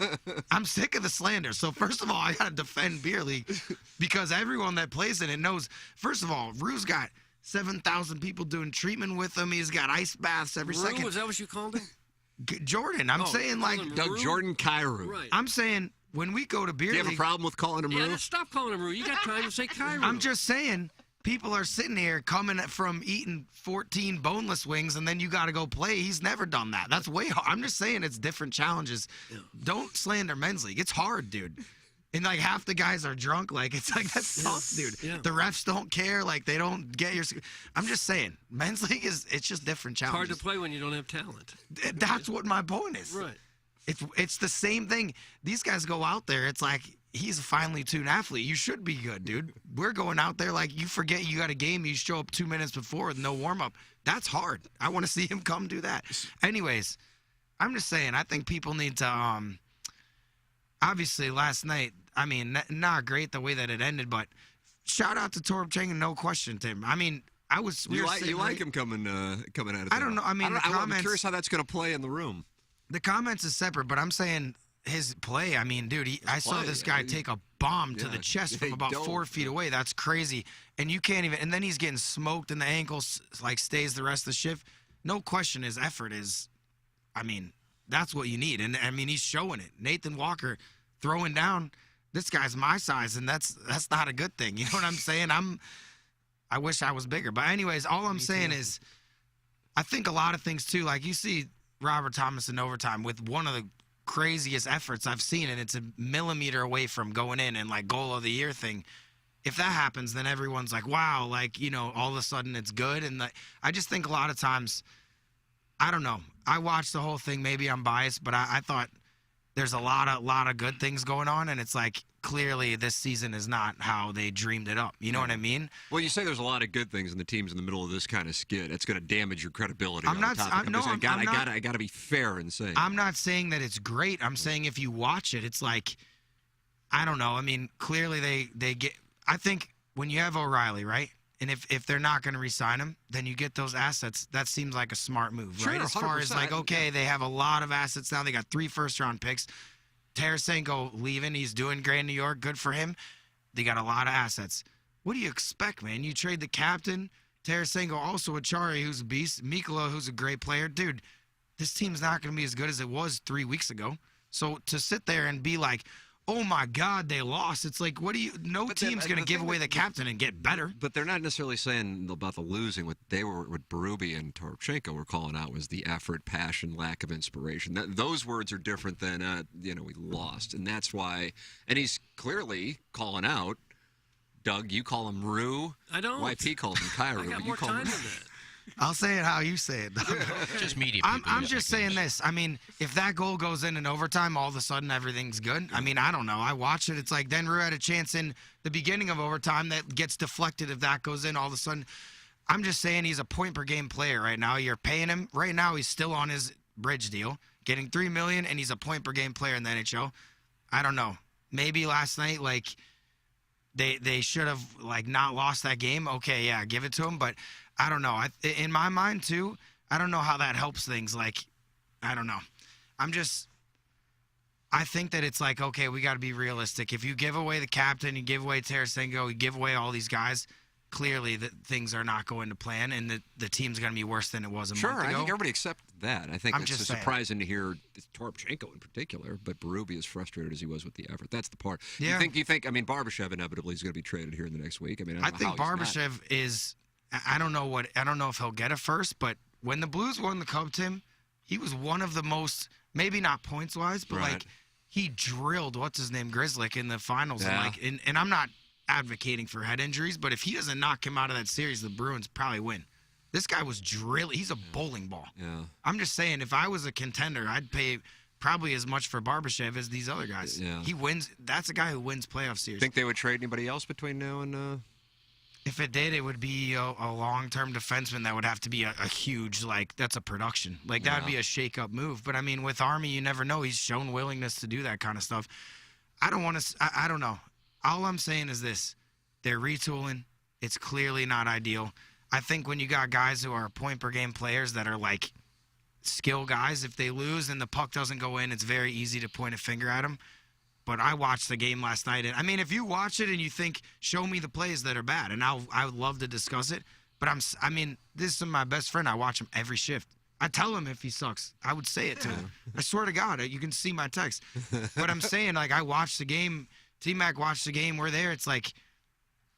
I'm sick of the slander. So, first of all, I got to defend beer league because everyone that plays in it knows, first of all, Rue's got 7,000 people doing treatment with him. He's got ice baths every Rue, second. is that what you called him? Jordan. I'm saying, like, Doug Jordan Cairo. Right. I'm saying, when we go to beer Do you league, have a problem with calling him Rue? Yeah, stop calling him Rue. You got time to say Cairo. I'm just saying, people are sitting here coming from eating 14 boneless wings, and then you got to go play. He's never done that. That's way hard. I'm just saying it's different challenges. Yeah. Don't slander men's league. It's hard, dude. And, like, half the guys are drunk. Like, it's like, that's tough, dude. Yeah. The refs don't care. Like, they don't get your... I'm just saying, men's league it's just different challenges. It's hard to play when you don't have talent. That's what my point is. Right. It's the same thing. These guys go out there. It's like, he's a finely tuned athlete. You should be good, dude. We're going out there like you forget you got a game. You show up 2 minutes before with no warm-up. That's hard. I want to see him come do that. Anyways, I'm just saying, I think people need to... obviously, last night, I mean, not great the way that it ended, but shout out to Torb Chang and no question, Tim. I mean, You like him coming out of I don't know. I mean, I'm curious how that's going to play in the room. The comments is separate, but I'm saying his play. I mean, dude, I saw this guy take a bomb to the chest from about 4 feet away. That's crazy. And you can't even. And then he's getting smoked in the ankles, like stays the rest of the shift. No question, his effort is. I mean, that's what you need. And I mean, he's showing it. Nathan Walker throwing down. This guy's my size, and that's not a good thing. You know what I'm saying? I wish I was bigger. But anyways, all I'm saying is, I think a lot of things too. Like you see Robert Thomas in overtime with one of the craziest efforts I've seen, and it's a millimeter away from going in and like goal of the year thing. If that happens, then everyone's like, wow, like, you know, all of a sudden it's good. And I just think a lot of times, I don't know. I watched the whole thing. Maybe I'm biased, but I thought there's a lot of good things going on, and it's like clearly this season is not how they dreamed it up. You know what I mean? Well, you say there's a lot of good things, and the team's in the middle of this kind of skid. It's going to damage your credibility. I'm not. I got to be fair and say. I'm not saying that it's great. I'm saying if you watch it, it's like, I don't know. I mean, clearly they get. I think when you have O'Reilly, right? And if they're not going to re-sign him, then you get those assets. That seems like a smart move, Sure, right? As far as like, 100%, okay, they have a lot of assets now. They got 3 first-round picks. Tarasenko leaving. He's doing great in New York. Good for him. They got a lot of assets. What do you expect, man? You trade the captain, Tarasenko, also Achari, who's a beast, Mikkola, who's a great player. Dude, this team's not going to be as good as it was 3 weeks ago. So to sit there and be like, oh my God, they lost. It's like, what do you? No team's going to give away the captain and get better. But they're not necessarily saying about the losing. What Berube and Toropchenko were calling out was the effort, passion, lack of inspiration. Those words are different than we lost, and that's why. And he's clearly calling out. Doug, you call him Rue. I don't. YP calls him Kyrie. I got but more you call time him than that. I'll say it how you say it. Just media people. I'm just saying this. I mean, if that goal goes in overtime, all of a sudden everything's good. I mean, I don't know. I watched it. It's like then Rue had a chance in the beginning of overtime that gets deflected. If that goes in, all of a sudden, I'm just saying he's a point per game player right now. You're paying him right now. He's still on his bridge deal, getting $3 million, and he's a point per game player in the NHL. I don't know. Maybe last night, like they should have like not lost that game. Okay, yeah, give it to him, but. I don't know. In my mind, too, I don't know how that helps things. Like, I don't know. I think that it's like, okay, we got to be realistic. If you give away the captain, you give away Tarasenko, you give away all these guys, clearly things are not going to plan, and the team's going to be worse than it was a month ago. Sure, I think everybody accepted that. I think I'm it's just surprising to hear Toropchenko in particular, but Berube as frustrated as he was with the effort. That's the part. Yeah. You think, I mean, Barbashev inevitably is going to be traded here in the next week. I mean, I think Barbashev is... I don't know if he'll get it first, but when the Blues won the Cup, Tim, he was one of the most, maybe not points wise, but Right. like he drilled Grzelcyk in the finals, Yeah. and I'm not advocating for head injuries, but if he doesn't knock him out of that series, the Bruins probably win. This guy was drilling. He's a bowling ball. Yeah. I'm just saying, if I was a contender, I'd pay probably as much for Barbashev as these other guys. Yeah. He wins. That's a guy who wins playoff series. Think they would trade anybody else between now and? If it did, it would be a long-term defenseman that would have to be a huge, like, that's a production. Like, that would be a shake-up move. But, I mean, with Army, you never know. He's shown willingness to do that kind of stuff. I don't want to – I don't know. All I'm saying is this. They're retooling. It's clearly not ideal. I think when you got guys who are point-per-game players that are, like, skill guys, if they lose and the puck doesn't go in, it's very easy to point a finger at them. But I watched the game last night, and I mean, if you watch it and you think, show me the plays that are bad, and I would love to discuss it. But I mean, this is my best friend. I watch him every shift. I tell him if he sucks. I would say it to him. I swear to God, you can see my text. But I'm saying, like, I watched the game. T-Mac watched the game. We're there. It's like,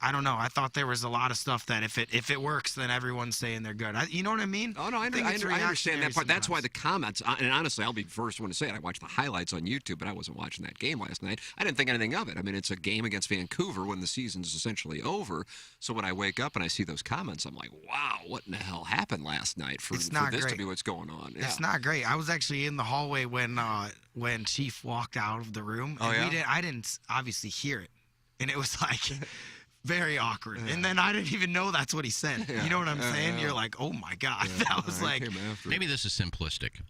I don't know. I thought there was a lot of stuff that if it works, then everyone's saying they're good. You know what I mean? Oh, no, I understand that part. That's why the comments, and honestly, I'll be the first one to say it. I watched the highlights on YouTube, but I wasn't watching that game last night. I didn't think anything of it. I mean, it's a game against Vancouver when the season's essentially over. So when I wake up and I see those comments, I'm like, wow, what in the hell happened last night for this to be what's going on? Yeah. It's not great. I was actually in the hallway when Chief walked out of the room. Oh, and yeah? I didn't obviously hear it. And it was like... very awkward. Yeah. And then I didn't even know that's what he said. Yeah. You know what I'm saying? You're like, oh my God. Yeah. That was like... Maybe this is simplistic,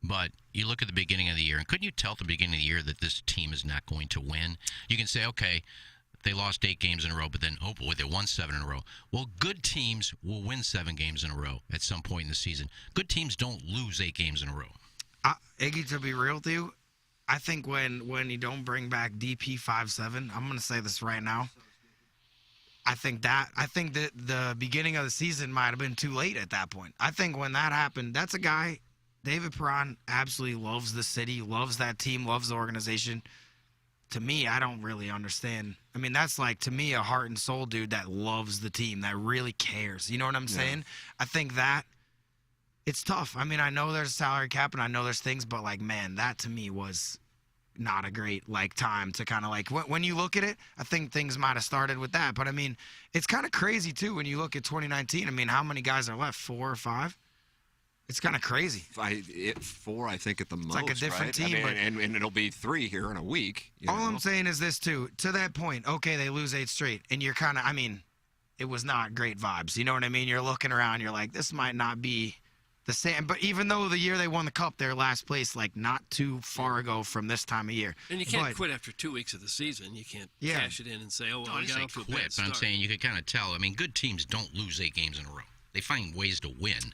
but you look at the beginning of the year, and couldn't you tell at the beginning of the year that this team is not going to win? You can say, okay, they lost 8 games in a row, but then, oh boy, they won 7 in a row. Well, good teams will win 7 games in a row at some point in the season. Good teams don't lose 8 games in a row. Iggy, to be real with you, I think when you don't bring back DP 5-7, I'm going to say this right now, I think that the beginning of the season might have been too late at that point. I think when that happened, that's a guy, David Perron absolutely loves the city, loves that team, loves the organization. To me, I don't really understand. I mean, that's like, to me, a heart and soul dude that loves the team, that really cares. You know what I'm saying? I think that it's tough. I mean, I know there's a salary cap and I know there's things, but like, man, that to me was not a great like time to kind of like when you look at it. I think things might have started with that, but I mean, it's kind of crazy too when you look at 2019. I mean, how many guys are left? 4 or 5? It's kind of crazy. 4, I think, at the most. Like a different team, I but mean, and it'll be 3 here in a week. All I'm saying is this too. To that point, okay, they lose 8 straight, and you're kind of, I mean, it was not great vibes. You know what I mean? You're looking around, you're like, this might not be the same. But even though the year they won the cup, they're last place, like not too far ago from this time of year. And you can't quit after 2 weeks of the season. You can't cash it in and say, oh, well, I I got say off to a quit, bad but start. I'm saying you could kind of tell. I mean, good teams don't lose 8 games in a row. They find ways to win.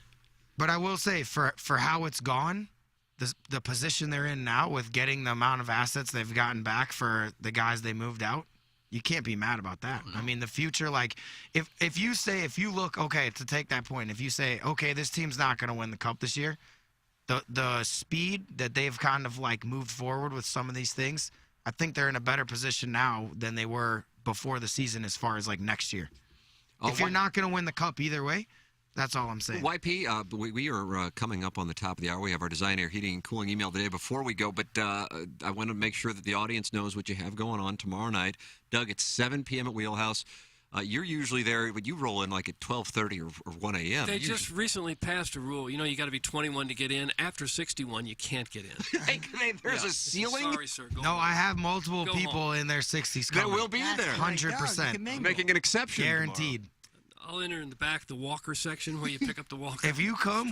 But I will say, for how it's gone, the position they're in now with getting the amount of assets they've gotten back for the guys they moved out, you can't be mad about that. I mean, the future, like, if you look, okay, to take that point, if you say, okay, this team's not going to win the cup this year, the speed that they've kind of, like, moved forward with some of these things, I think they're in a better position now than they were before the season as far as, like, next year. If you're not going to win the cup either way, that's all I'm saying. YP, we are coming up on the top of the hour. We have our design, air, heating, and cooling email today before we go, but I want to make sure that the audience knows what you have going on tomorrow night. Doug, it's 7 p.m. at Wheelhouse. You're usually there, but you roll in like at 12:30 or 1 a.m. They just recently passed a rule. You know, you got to be 21 to get in. After 61, you can't get in. There's a ceiling? Sorry, sir. No, I have multiple people in their 60s coming. That will be there. 100%. I'm making an exception. Guaranteed. I'll enter in the back, the walker section where you pick up the walker. If you come,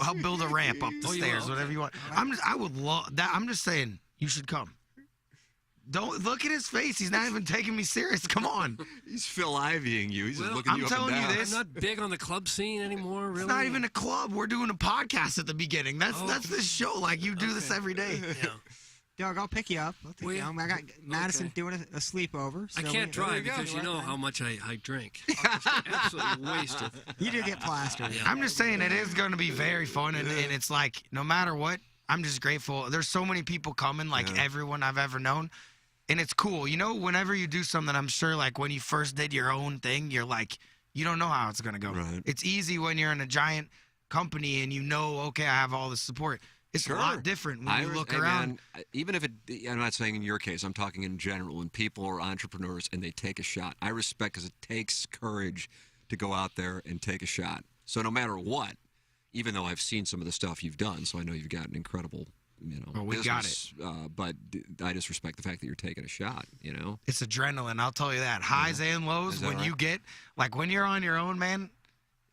I'll build a ramp up the stairs, whatever you want. I would love that. I'm just saying, you should come. Don't look at his face. He's not even taking me serious. Come on. He's Phil Ivying you. He's just looking you up and down. I'm telling you this. I'm not big on the club scene anymore, really. It's not even a club. We're doing a podcast at the beginning. That's the show. Like, you do this every day. Yeah. Doug, I'll pick you up. I'll take you home. I got Madison doing a sleepover. So I can't drive because you know how much I drink. Absolutely wasted. You do get plastered. I'm just saying it is going to be very fun, and it's like, no matter what, I'm just grateful. There's so many people coming, like everyone I've ever known, and it's cool. You know, whenever you do something, I'm sure, like, when you first did your own thing, you're like, you don't know how it's going to go. Right. It's easy when you're in a giant company and you know, okay, I have all this support. It's a lot different when you look around. Man, even if I'm not saying in your case, I'm talking in general, when people are entrepreneurs and they take a shot. I respect because it takes courage to go out there and take a shot. So no matter what, even though I've seen some of the stuff you've done, so I know you've got an incredible, we business, got it. But I just respect the fact that you're taking a shot, It's adrenaline, I'll tell you that. Highs and lows, when you get, like, when you're on your own, man,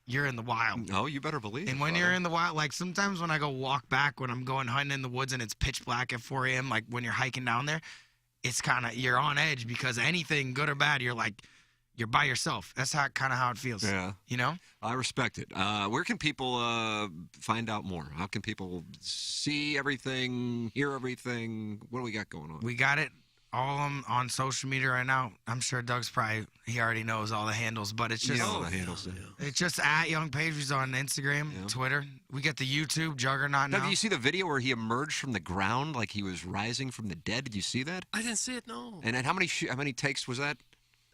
you're in the wild. Oh, you better believe it. And when you're in the wild, like sometimes when I go walk back, when I'm going hunting in the woods and it's pitch black at 4 a.m., like when you're hiking down there, it's kind of, you're on edge because anything good or bad, you're like, you're by yourself. That's kind of how it feels. Yeah. You know? I respect it. Where can people find out more? How can people see everything, hear everything? What do we got going on? We got it all on social media right now. I'm sure Doug's he already knows all the handles, but it's just all the handles. It's just at Young Patriots on Instagram, Twitter. We get the YouTube Juggernaut now. Did you see the video where he emerged from the ground like he was rising from the dead? Did you see that? I didn't see it. No. And how many takes was that?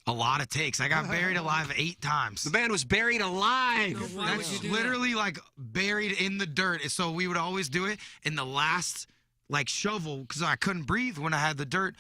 A lot of takes. I got buried alive 8 times. The man was buried alive. No, why would you That's do literally like buried in the dirt. So we would always do it in the last like shovel because I couldn't breathe when I had the dirt.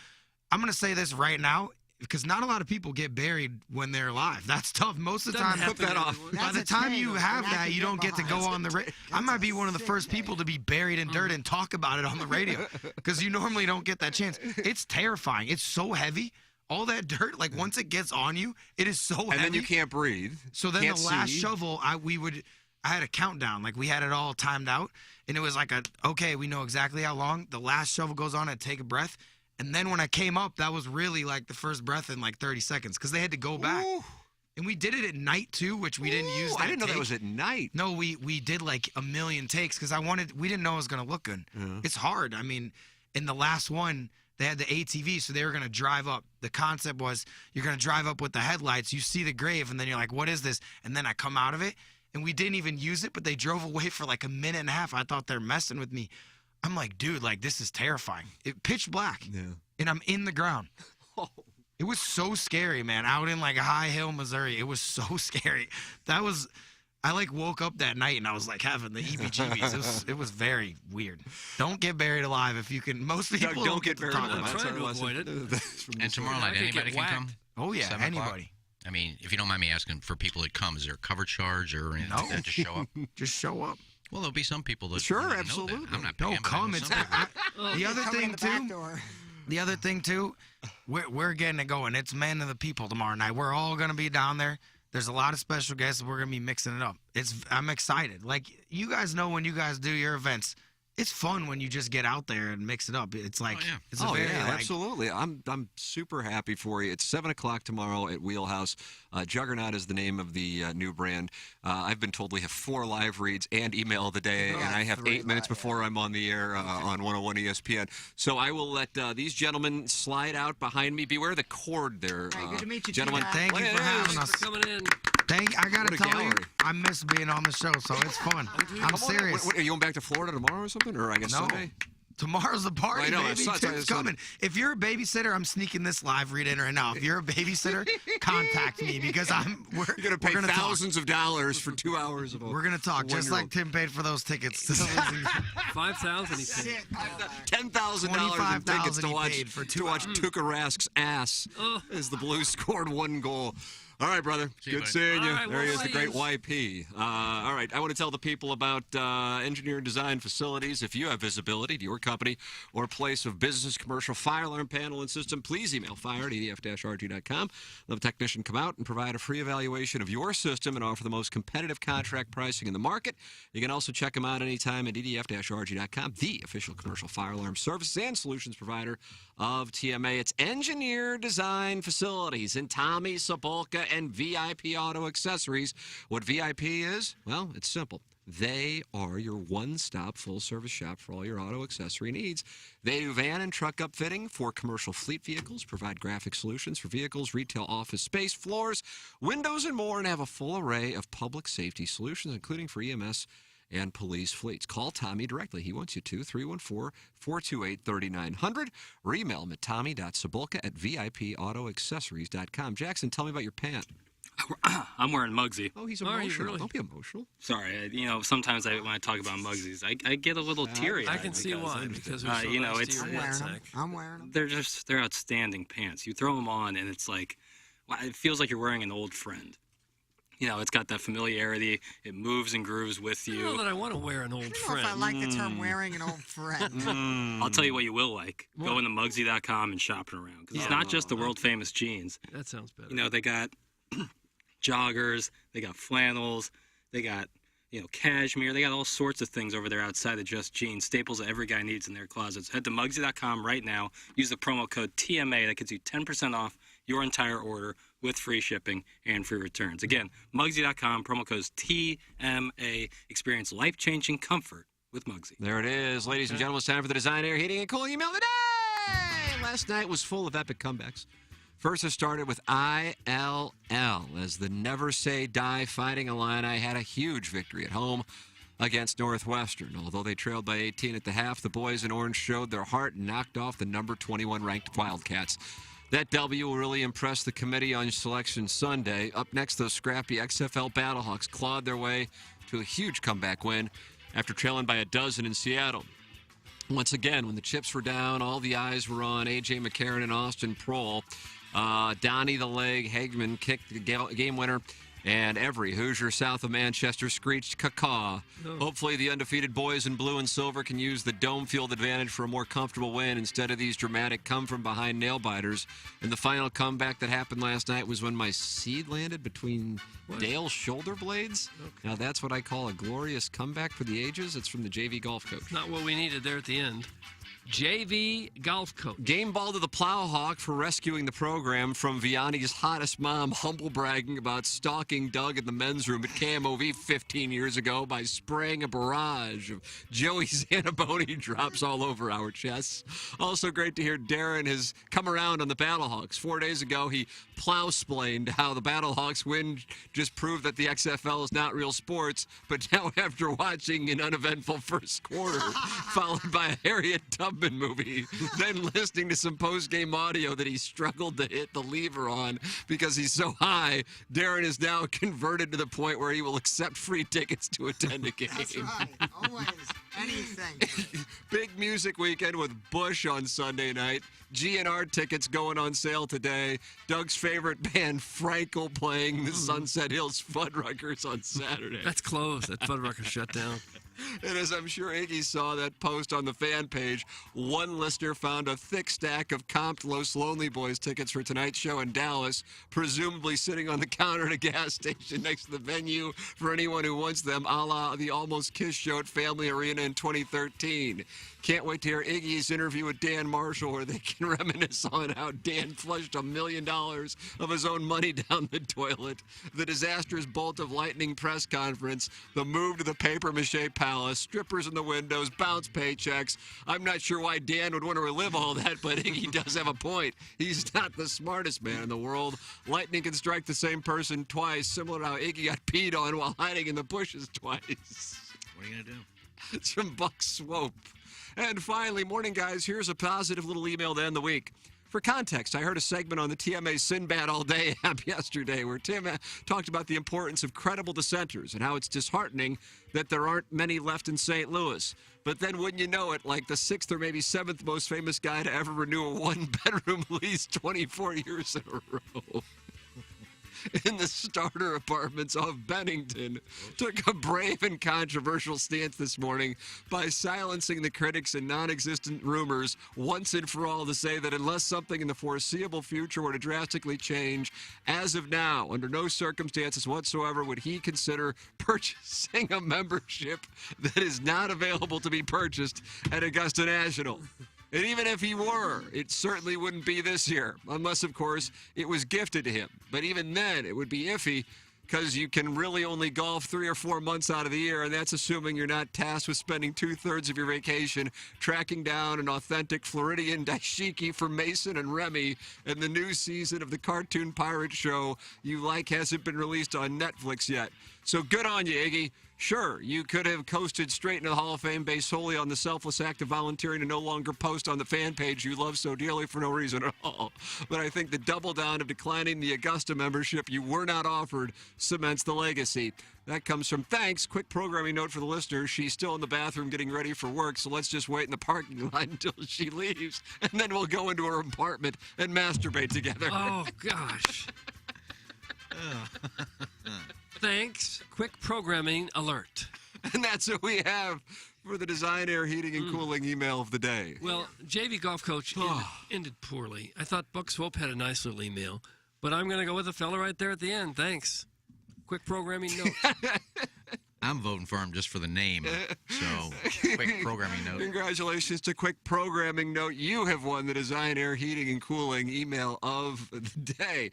I'm going to say this right now because not a lot of people get buried when they're alive. That's tough. Most of the time, put that off. By the time you have that, you don't get to go on the radio. I might be one of the first people to be buried in dirt and talk about it on the radio because you normally don't get that chance. It's terrifying. It's so heavy. All that dirt, like once it gets on you, it is so heavy. And then you can't breathe. So then the last shovel, I had a countdown. Like we had it all timed out. And it was like okay, we know exactly how long. The last shovel goes on and take a breath. And then when I came up, that was really like the first breath in like 30 seconds because they had to go back. Ooh. And we did it at night too, which we didn't use. I didn't know that was at night. No, we did like a million takes because we didn't know it was going to look good. Yeah. It's hard. I mean, in the last one, they had the ATV, so they were going to drive up. The concept was you're going to drive up with the headlights. You see the grave, and then you're like, what is this? And then I come out of it, and we didn't even use it, but they drove away for like a minute and a half. I thought they're messing with me. I'm like, dude, like this is terrifying. It pitch black, and I'm in the ground. It was so scary, man. Out in like High Hill, Missouri, it was so scary. That was I woke up that night and I was having the EBGBs. It was very weird. Don't get buried alive if you can. Most people don't get to buried talk alive. about That's it. our lesson. And tomorrow night, anybody can come? Oh, yeah, 7 o'clock? anybody. I mean, if you don't mind me asking, for people that come, is there a cover charge or anything like that to show up? Just show up. Well, there'll be some people that Sure, know that. absolutely. I'm not No, paying, but come. I know It's some people. the other Come in thing the back too. door. The other thing too, we're getting it going. It's Man of the People tomorrow night. We're all gonna be down there. There's a lot of special guests. We're gonna be mixing it up. I'm excited. You guys know when you guys do your events, it's fun when you just get out there and mix it up. It's it's a very absolutely. I'm super happy for you. It's 7 o'clock tomorrow at Wheelhouse. Juggernaut is the name of the new brand. I've been told we have 4 live reads and email of the day, and I have 8 minutes before I'm on the air on 101 ESPN. So I will let these gentlemen slide out behind me. Beware the cord there, Good to meet you, gentlemen. Thank you for having us. Coming in. I gotta What a tell you, gallery. I miss being on the show, so it's fun. I'm serious. Are you going back to Florida tomorrow or something? Or I guess No. Sunday? Tomorrow's the party, I know, baby. Tim's coming. If you're a babysitter, I'm sneaking this live read in right now. If you're a babysitter, contact me because You're going to pay gonna thousands of dollars for 2 hours of We're gonna talk just like Tim paid for those tickets. $5,000 he paid. $10,000 in tickets to he watch paid for to watch Tuukka Rask's ass as the Blues scored 1 goal. All right, brother. Good seeing you. All right, there he we'll is, the see great you. YP. All right, I want to tell the people about engineer design facilities. If you have visibility to your company or place of business, commercial fire alarm panel and system, please email fire at edf-rg.com. Let a technician come out and provide a free evaluation of your system and offer the most competitive contract pricing in the market. You can also check them out anytime at edf-rg.com, the official commercial fire alarm services and solutions provider of TMA. It's engineer design facilities in Tommy, Sepulka, and VIP Auto Accessories. What VIP is? Well, it's simple. They are your one-stop full-service shop for all your auto accessory needs. They do van and truck upfitting for commercial fleet vehicles, provide graphic solutions for vehicles, retail office space, floors, windows, and more, and have a full array of public safety solutions, including for EMS and police fleets. Call Tommy directly. He wants you to, 314-428-3900, or email him at tommy.sabulka@vipautoaccessories.com. Jackson, tell me about your pant. I'm wearing Muggsy. Oh, he's emotional. Don't be emotional. Sorry, sometimes when I talk about Muggsies, I get a little teary. I can see why, because they're so it's nice to your nutsack. I'm wearing them. they're outstanding pants. You throw them on, and it's like, it feels like you're wearing an old friend. It's got that familiarity. It moves and grooves with I you. don't know that I want to wear an old I don't know friend. if I like the term wearing an old friend. I'll tell you what you will like. Going to Muggsy.com and shopping around. Because it's not just the world-famous jeans. That sounds better. They got joggers. They got flannels. They got, cashmere. They got all sorts of things over there outside of just jeans. Staples that every guy needs in their closets. Head to Muggsy.com right now. Use the promo code TMA. That gets you 10% off your entire order with free shipping and free returns. Again, Muggsy.com, promo code TMA. Experience life-changing comfort with Muggsy. There it is. Ladies and gentlemen, it's time for the Design, Air, Heating, and Cooling email of the day. Last night was full of epic comebacks. First, it started with ILL as the Never Say Die Fighting Illini had a huge victory at home against Northwestern. Although they trailed by 18 at the half, the boys in orange showed their heart and knocked off the number 21 ranked Wildcats. That W will really impress the committee on Selection Sunday. Up next, those scrappy XFL Battlehawks clawed their way to a huge comeback win after trailing by 12 in Seattle. Once again, when the chips were down, all the eyes were on A.J. McCarron and Austin Prohl. Donnie the Leg Hagman kicked the game winner, and every Hoosier south of Manchester screeched caw. Hopefully the undefeated boys in blue and silver can use the dome field advantage for a more comfortable win instead of these dramatic come-from-behind nail-biters. And the final comeback that happened last night was when my seed landed between Dale's shoulder blades. Now that's what I call a glorious comeback for the ages. It's from the JV golf coach. Not what we needed there at the end. JV golf coach. Game ball to the Plowhawk for rescuing the program from Vianney's hottest mom humble bragging about stalking Doug in the men's room at KMOV 15 years ago by spraying a barrage of Joey Zanaboni drops all over our chests. Also great to hear Darren has come around on the Battlehawks. 4 days ago, he plow-splained how the Battlehawks win just proved that the XFL is not real sports, but now after watching an uneventful first quarter, followed by a Harriet Tubman Tubman movie, then listening to some post-game audio that he struggled to hit the lever on because he's so high. Darren is now converted to the point where he will accept free tickets to attend a game. That's right. Always. Anything. Big music weekend with Bush on Sunday night. GNR tickets going on sale today. Doug's favorite band, Frankel, playing the Sunset Hills Fuddruckers on Saturday. That's closed. That Fuddrucker shut down. And as I'm sure Iggy saw that post on the fan page, one listener found a thick stack of comped Los Lonely Boys tickets for tonight's show in Dallas, presumably sitting on the counter at a gas station next to the venue for anyone who wants them, a la the Almost Kiss show at Family Arena in 2013. Can't wait to hear Iggy's interview with Dan Marshall where they can reminisce on how Dan flushed $1 million of his own money down the toilet, the disastrous bolt of lightning press conference, the move to the papier-mâché palace, strippers in the windows, bounce paychecks. I'm not sure why Dan would want to relive all that, but Iggy does have a point. He's not the smartest man in the world. Lightning can strike the same person twice, similar to how Iggy got peed on while hiding in the bushes twice. What are you going to do? It's from Buck Swope. And finally, morning guys, here's a positive little email to end the week. For context, I heard a segment on the TMA Sinbad All Day app yesterday where Tim talked about the importance of credible dissenters and how it's disheartening that there aren't many left in St. Louis. But then wouldn't you know it, like the 6th or maybe 7th most famous guy to ever renew a one-bedroom lease 24 years in a row. In the starter apartments of Bennington, took a brave and controversial stance this morning by silencing the critics and non-existent rumors once and for all to say that unless something in the foreseeable future were to drastically change, as of now, under no circumstances whatsoever would he consider purchasing a membership that is not available to be purchased at Augusta National. And even if he were, it certainly wouldn't be this year, unless, of course, it was gifted to him. But even then, it would be iffy because you can really only golf 3 or 4 months out of the year, and that's assuming you're not tasked with spending 2/3 of your vacation tracking down an authentic Floridian dashiki for Mason and Remy, and the new season of the cartoon pirate show you like hasn't been released on Netflix yet. So good on you, Iggy. Sure, you could have coasted straight into the Hall of Fame based solely on the selfless act of volunteering to no longer post on the fan page you love so dearly for no reason at all. But I think the double down of declining the Augusta membership you were not offered cements the legacy. That comes from thanks. Quick programming note for the listener. She's still in the bathroom getting ready for work, so let's just wait in the parking lot until she leaves, and then we'll go into her apartment and masturbate together. Oh, gosh. Thanks. Quick programming alert. And that's what we have for the Design Air Heating and Cooling email of the day. Well, JV Golf Coach ended poorly. I thought Buck Swope had a nice little email, but I'm going to go with the fella right there at the end. Thanks. Quick programming note. I'm voting for him just for the name. So, quick programming note. Congratulations to Quick Programming Note. You have won the Design Air Heating and Cooling email of the day.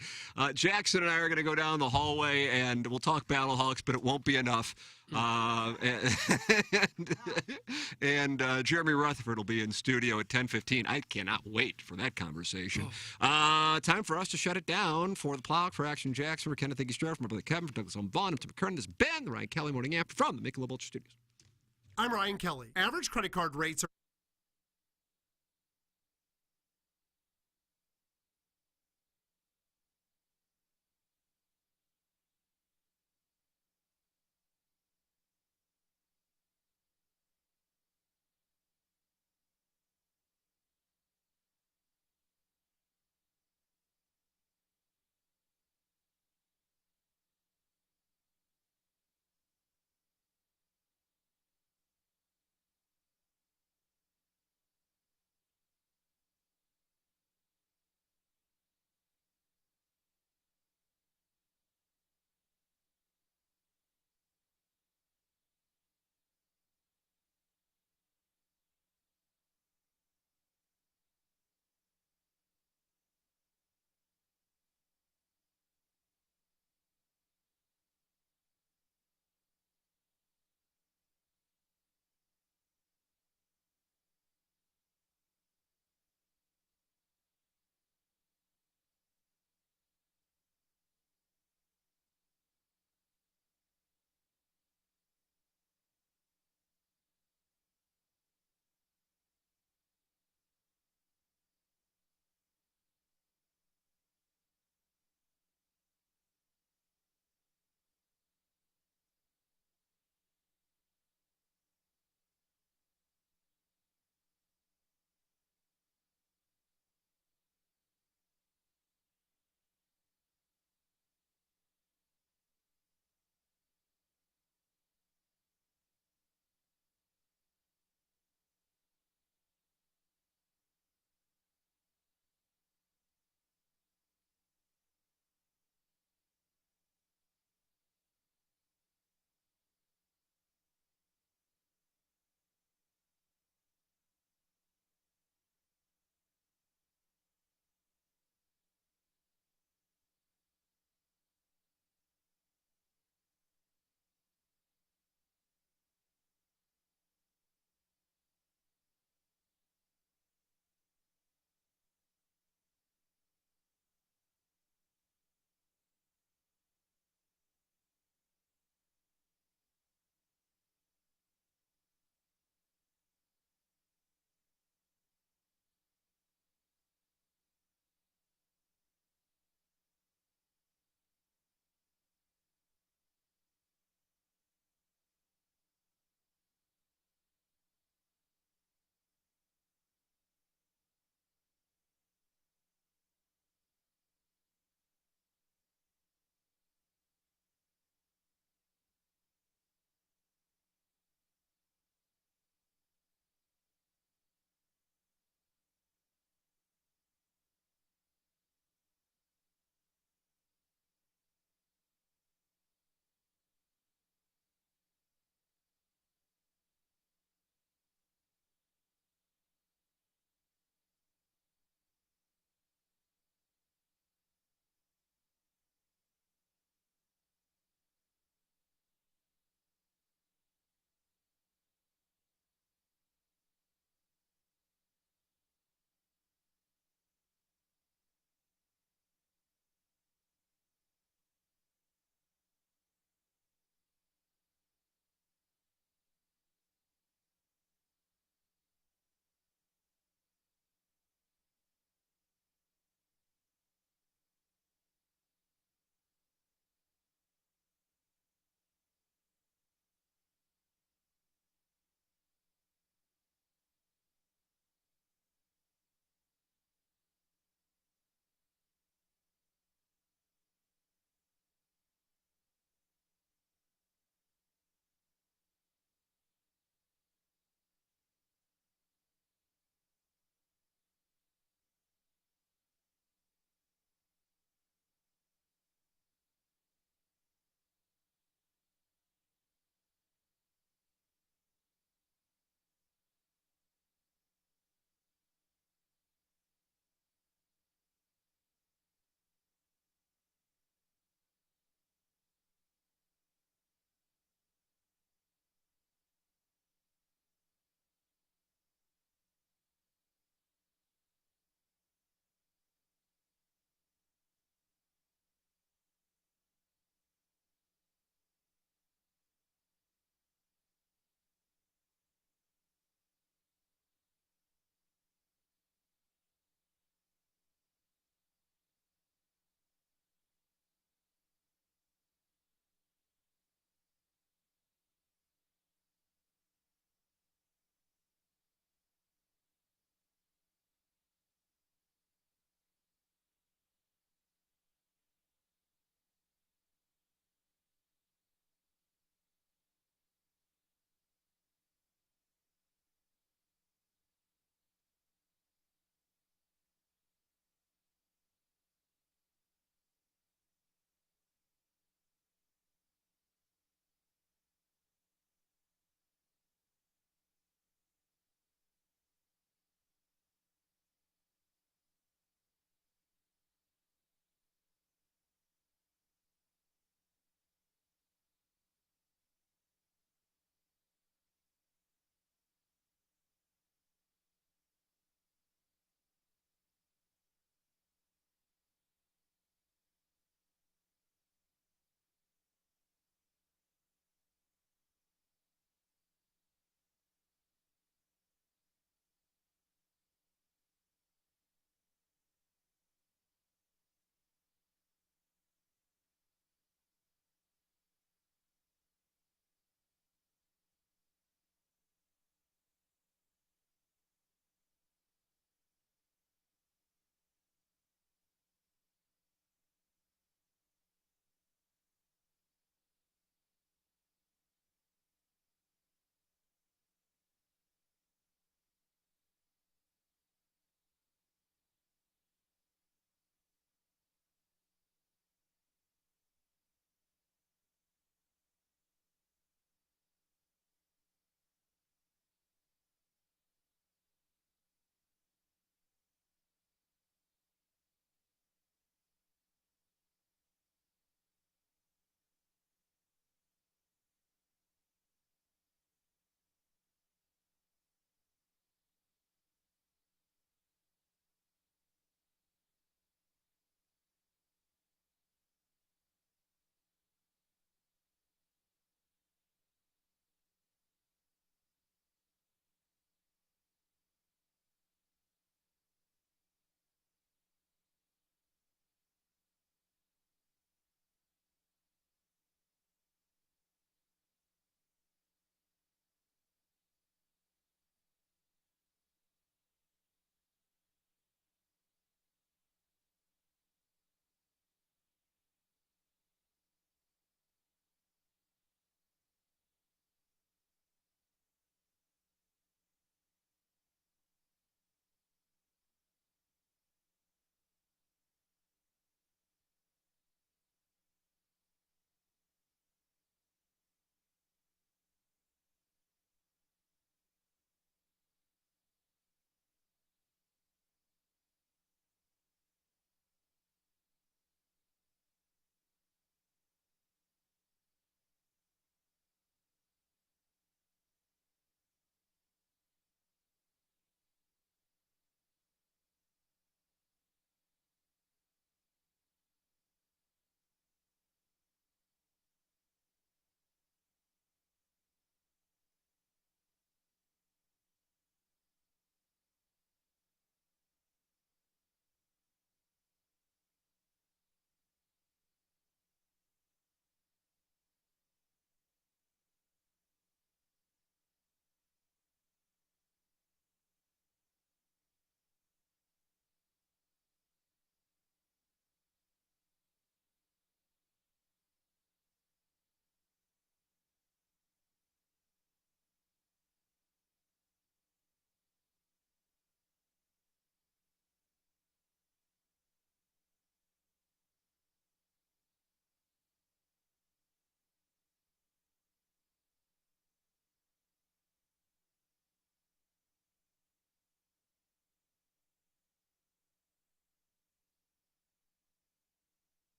Jackson and I are going to go down the hallway, and we'll talk Battlehawks, but it won't be enough. And Jeremy Rutherford will be in studio at 10:15. I cannot wait for that conversation. Time for us to shut it down. For the Plow, for Action Jackson, for Kenneth Iggy, for my brother Kevin, for Douglas Vaughn, and Tim McKernan. This has been the Ryan Kelly Morning After from the Michelob Ultra Studios. I'm Ryan Kelly. Average credit card rates are